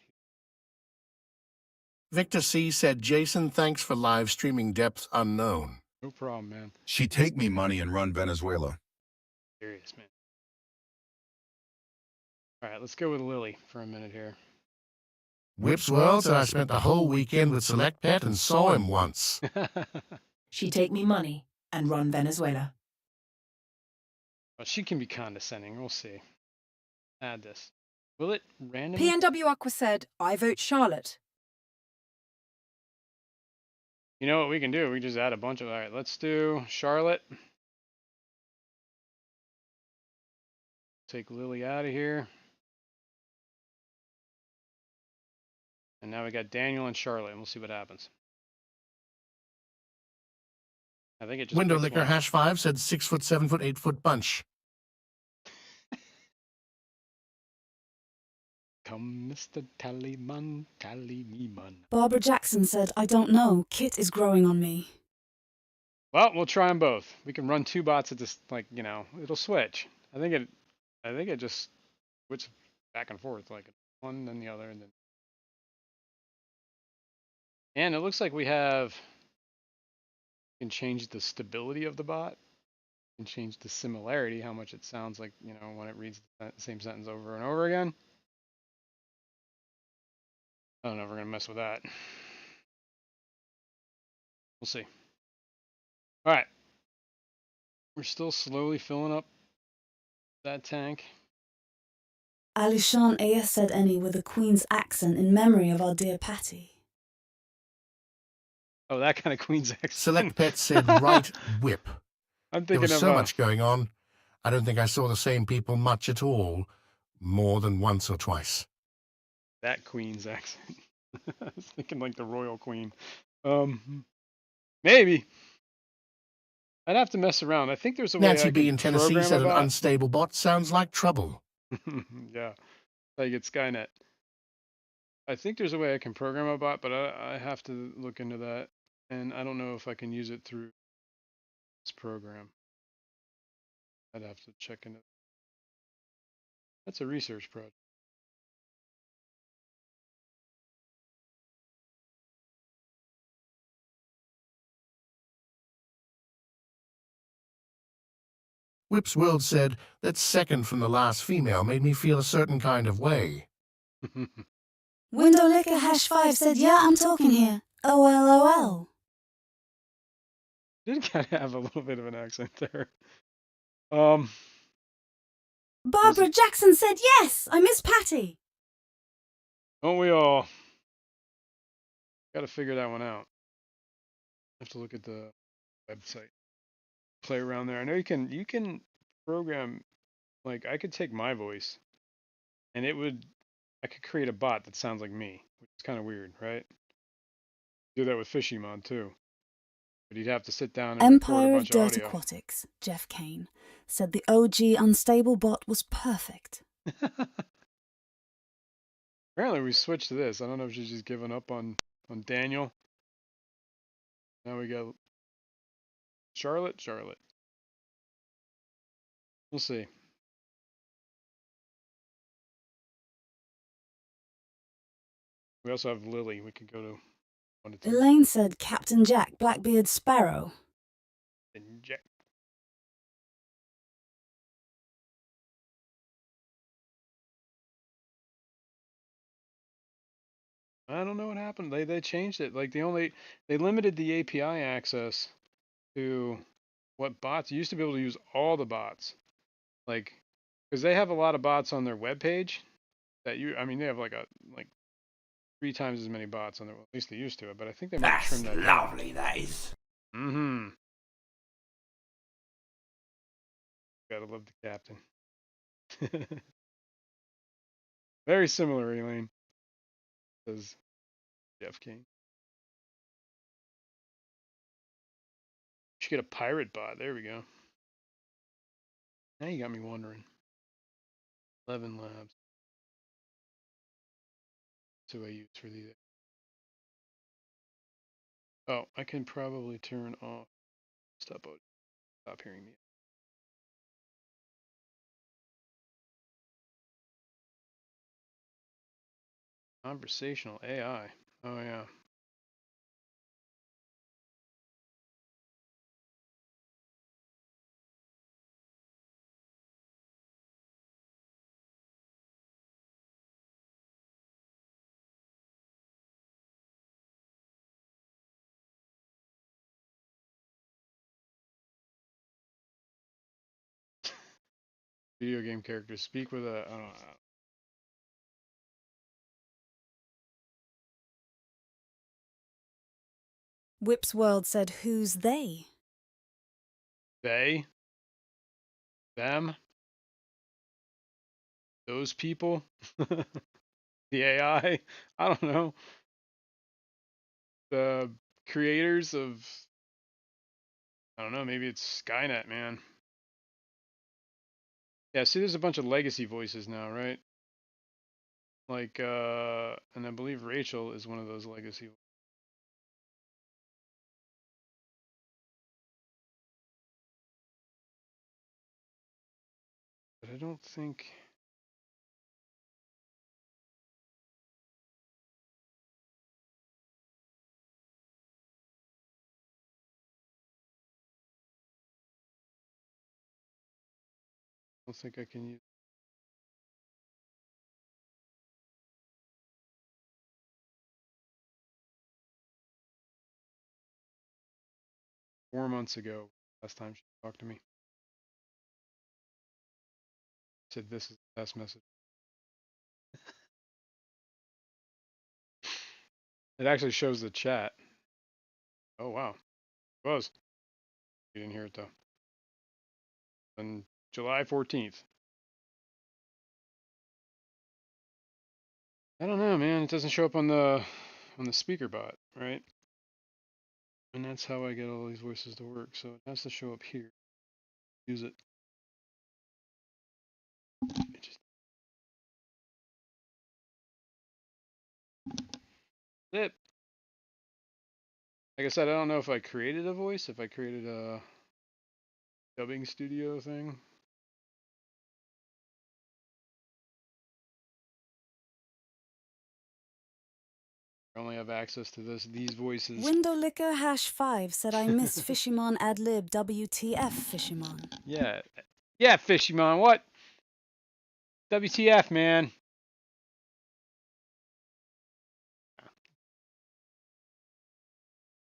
B: Victor C. said, Jason, thanks for live streaming depth unknown.
A: No problem, man.
G: She take me money and run Venezuela.
A: Serious, man. All right, let's go with Lily for a minute here.
B: Whips World said, I spent the whole weekend with Select Pet and saw him once.
I: She take me money and run Venezuela.
A: Well, she can be condescending. We'll see. Add this. Will it randomly?
I: PNW Aqua said, I vote Charlotte.
A: You know what we can do? We just add a bunch of. All right, let's do Charlotte. Take Lily out of here. And now we got Daniel and Charlotte, and we'll see what happens. I think it just.
B: Window
A: picks
B: Liquor
A: one.
B: hash 5 said 6 foot, 7 foot, 8 foot bunch.
A: Come, Mr. Tallyman, tally me man.
O: Barbara Jackson said, I don't know. Kit is growing on me.
A: Well, we'll try them both. We can run 2 bots at this, like, you know, it'll switch. I think it just switches back and forth, like one then the other, and then. And it looks like we can change the stability of the bot, and change the similarity, how much it sounds like, you know, when it reads the same sentence over and over again. I don't know if we're gonna mess with that. We'll see. All right. We're still slowly filling up that tank.
O: Alishan A.S. said any with a Queen's accent in memory of our dear Patty.
A: Oh, that kind of Queen's accent.
B: Select Pet said, right whip.
A: I'm
B: There
A: thinking
B: was
A: of
B: so much going on. I don't think I saw the same people much at all, more than once or twice.
A: that Queen's accent. I was thinking like the royal queen. Maybe. I'd have to mess around. I think there's a way
B: Nancy
A: I
B: B.
A: can
B: in Tennessee
A: program
B: said
A: a
B: an
A: bot.
B: unstable bot sounds like trouble.
A: Yeah, like it's Skynet. I think there's a way I can program a bot, but I have to look into that, and I don't know if I can use it through this program. I'd have to check into. That's a research project.
B: Whip's World said, that second from the last female made me feel a certain kind of way.
O: Window Liquor hash 5 said, yeah, I'm talking here. OLOL.
A: Did kind of have a little bit of an accent there.
O: Barbara Jackson said, yes, I miss Patty.
A: Don't we all? Got to figure that one out. Have to look at the website. Play around there. I know you can program, like I could take my voice and I could create a bot that sounds like me, which is kind of weird, right? Do that with Fishymon too. But you'd have to sit down and record a
O: Empire of
A: bunch of
O: Dirt
A: audio.
O: Aquatics, Jeff Kane, said the OG unstable bot was perfect.
A: Apparently we switched to this. I don't know if she's just given up on Daniel. Now we got Charlotte. We'll see. We also have Lily. We could go to 1 to 2.
O: Elaine said Captain Jack, Blackbeard Sparrow.
A: And Jack. I don't know what happened. They changed it. Like they limited the API access to what bots. You used to be able to use all the bots. Like, because they have a lot of bots on their webpage that they have like 3 times as many bots on their, at least they used to it, but I think they might have trimmed that down.
D: Lovely, that is.
A: Mm-hmm. Gotta love the captain. Very similar, Elaine. Says Jeff King. Should get a pirate bot. There we go. Now you got me wondering. 11 labs. What do I use for these? Oh, I can probably turn off stop audio. Stop hearing me. Conversational AI. Oh yeah. Video game characters speak with a, I don't know.
O: Whip's World said, who's they?
A: They? Them? Those people? The AI? I don't know. The creators of, I don't know, maybe it's Skynet, man. Yeah, see, there's a bunch of legacy voices now, right? Like, and I believe Rachel is one of those legacy. But I don't think. I don't think I can use. 4 months ago, last time she talked to me. Said this is the test message. It actually shows the chat. Oh wow, it was. You didn't hear it though. On July 14th. I don't know, man. It doesn't show up on the speaker bot, right? And that's how I get all these voices to work. So it has to show up here. Use it. It. Like I said, I don't know if I created a voice, if I created a dubbing studio thing. I only have access to these voices.
O: Windowlicker #5 said, I miss Fishimon Adlib WTF Fishimon.
A: Yeah. Yeah, Fishimon, what? WTF, man.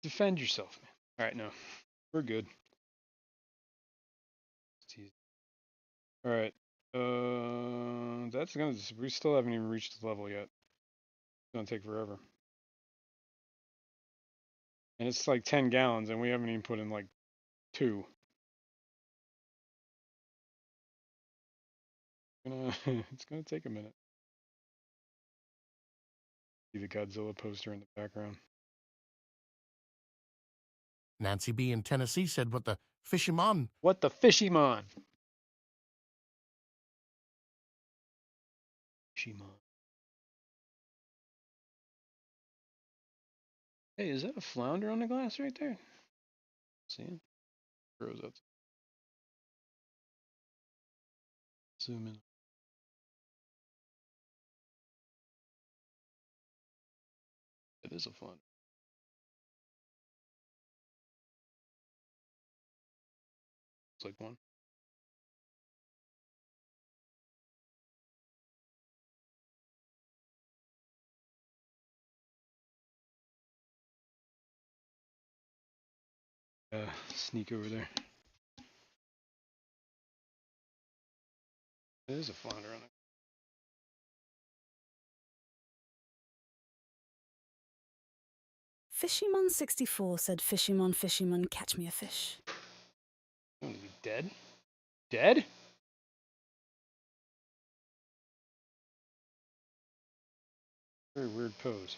A: Defend yourself, man. Alright, no. We're good. Alright. That's gonna, we still haven't even reached the level yet. It's gonna take forever. And it's like 10 gallons, and we haven't even put in like 2. It's gonna take a minute. See the Godzilla poster in the background.
B: Nancy B. in Tennessee said, what the Fishimon?
A: What the Fishimon? Fishimon. Hey, is that a flounder on the glass right there? See it? Grows up. Zoom in. It is a flounder. It's like one. Sneak over there. It is a flounder on it.
O: Fishimon64 said, Fishimon, catch me a fish.
A: Oh, is he dead? Dead? Very weird pose.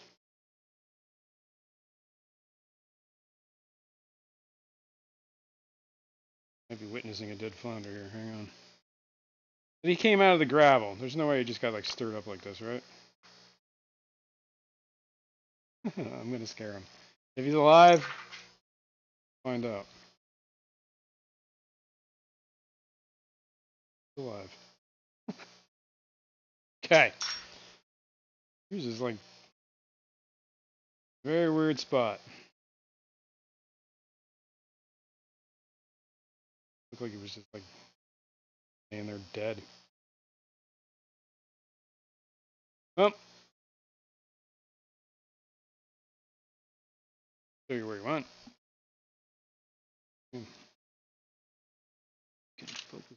A: Might be witnessing a dead flounder here. Hang on. But he came out of the gravel. There's no way he just got like stirred up like this, right? I'm gonna scare him. If he's alive, find out. alive. Okay. Yours is like very weird spot. Looked like it was just like laying there dead. Well, show you where you went. Can focus.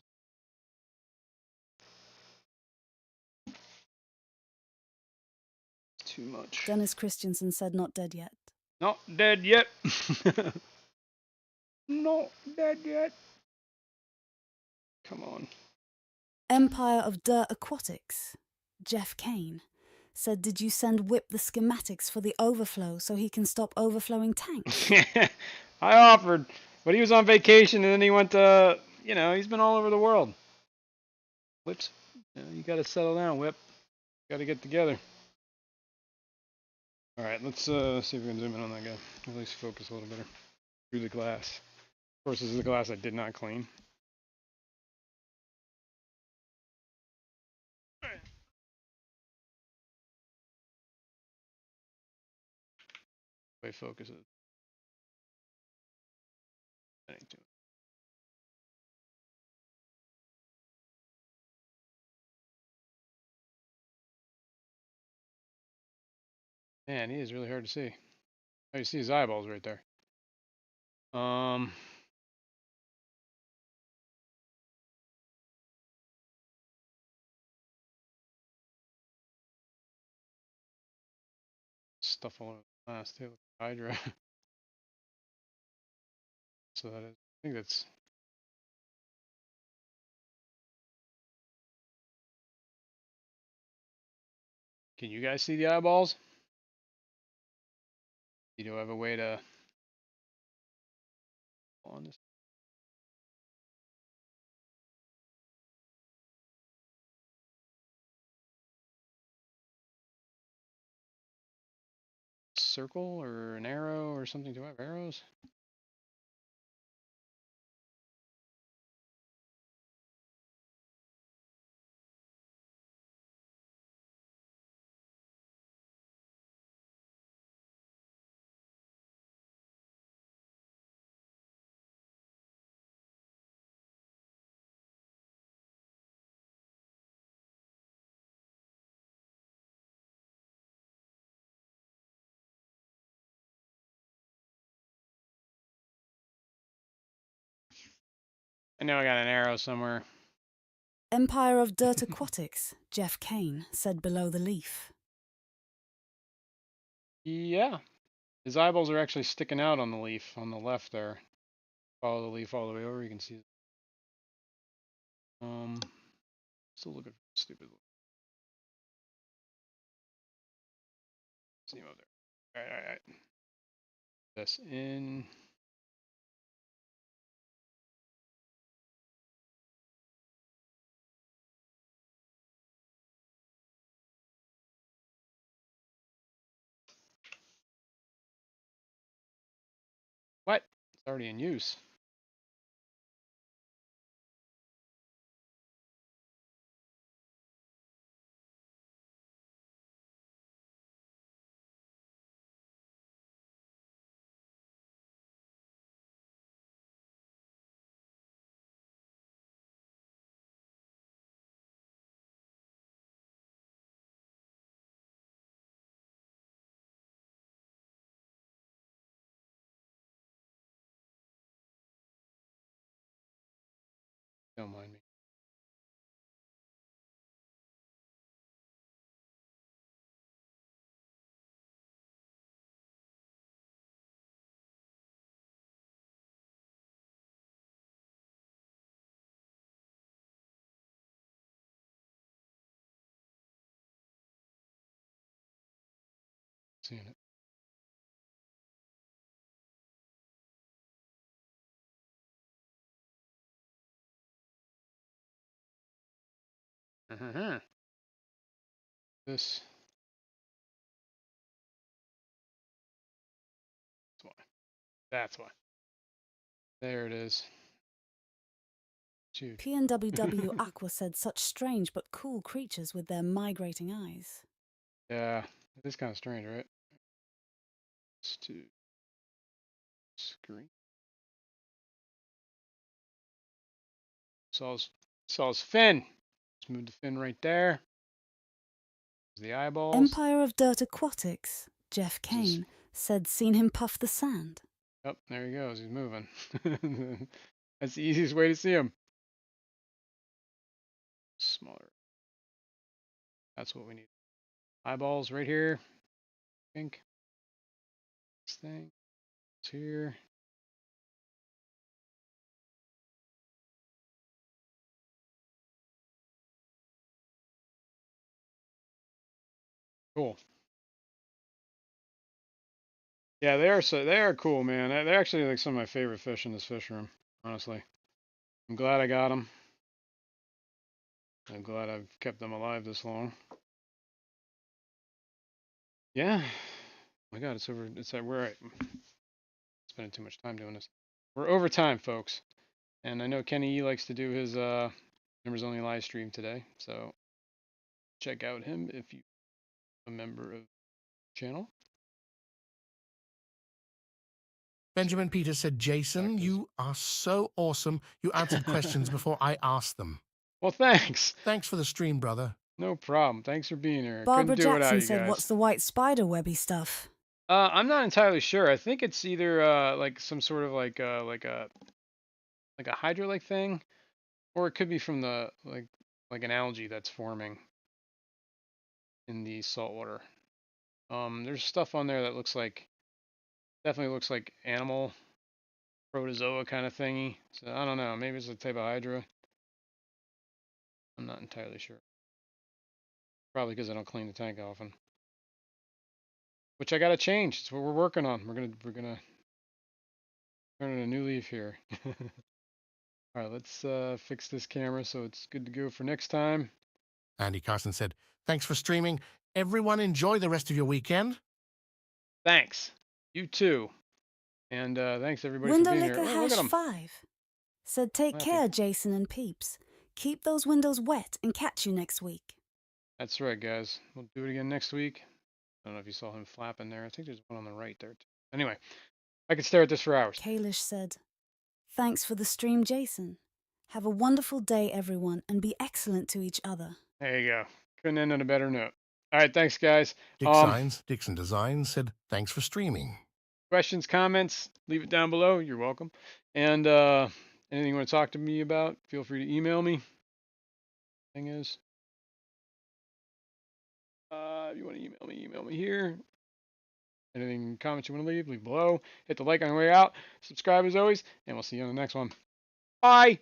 A: Too much.
O: Dennis Christensen said not dead yet.
A: Not dead yet. Not dead yet. Come on.
O: Empire of Dirt Aquatics, Jeff Kane, said, did you send Whip the schematics for the overflow so he can stop overflowing tanks?
A: I offered, but he was on vacation and then he went to, he's been all over the world. Whips, you got to settle down, Whip. Got to get together. All right, let's see if we can zoom in on that guy. At least focus a little better through the glass. Of course, this is the glass I did not clean. Way focuses. Man, he is really hard to see. Oh, you see his eyeballs right there. Stuff all over the glass too. Hydra. So that is, I think that's. Can you guys see the eyeballs? You do have a way to on this. Circle or an arrow or something? Do I have arrows? I know I got an arrow somewhere.
O: Empire of Dirt Aquatics, Jeff Kane, said below the leaf.
A: Yeah. His eyeballs are actually sticking out on the leaf on the left there. Follow the leaf all the way over, you can see. Still looking stupid. See him up there. Alright. This in. What? It's already in use. Don't mind me. Seeing it. This. That's why. That's why. There it is. huge.
O: PNWW Aqua said such strange but cool creatures with their migrating eyes.
A: Yeah, it is kind of strange, right? Let's do screen. Saw his fin. Let's move the fin right there. There's the eyeballs.
O: Empire of Dirt Aquatics, Jeff Kane, said seen him puff the sand.
A: Yep, there he goes. He's moving. That's the easiest way to see him. Smaller. That's what we need. Eyeballs right here. Pink. This thing. It's here. Cool. Yeah, they are cool, man. They're actually like some of my favorite fish in this fish room, honestly. I'm glad I got them. I'm glad I've kept them alive this long. Yeah. Oh my God, it's over. We're at, spending too much time doing this. We're over time, folks. And I know Kenny E likes to do his members only live stream today, so check out him if you're a member of the channel.
B: Benjamin Peters said, Jason, you are so awesome. You answered questions before I asked them.
A: Well, thanks.
B: Thanks for the stream, brother.
A: No problem. Thanks for being here.
O: Barbara
A: Couldn't do it without
O: Jackson
A: you
O: said,
A: guys.
O: what's the white spider webby stuff?
A: I'm not entirely sure. I think it's either like some sort of like a hydro-like thing, or it could be from the like an algae that's forming in the saltwater. There's stuff on there that definitely looks like animal protozoa kind of thingy. So I don't know. Maybe it's a type of hydra. I'm not entirely sure. Probably because I don't clean the tank often. Which I gotta change. It's what we're working on. We're gonna turn a new leaf here. All right, let's fix this camera so it's good to go for next time.
B: Andy Carson said, thanks for streaming. Everyone enjoy the rest of your weekend.
A: Thanks. You too. And thanks everybody
O: Window
A: for being
O: Licker
A: here. Oh, look at
O: hash
A: them.
O: 5 said take care, Jason and peeps. Keep those windows wet and catch you next week.
A: That's right, guys. We'll do it again next week. I don't know if you saw him flapping there. I think there's one on the right there too. Anyway, I could stare at this for hours.
O: Kalish said, thanks for the stream, Jason. Have a wonderful day, everyone, and be excellent to each other.
A: There you go. Couldn't end on a better note. All right, thanks, guys.
B: Dixon Designs said, thanks for streaming.
A: Questions, comments, leave it down below. You're welcome. And anything you want to talk to me about, feel free to email me. Thing is, if you want to email me here. Anything, comments you want to leave below. Hit the like on the way out. Subscribe as always, and we'll see you on the next one. Bye.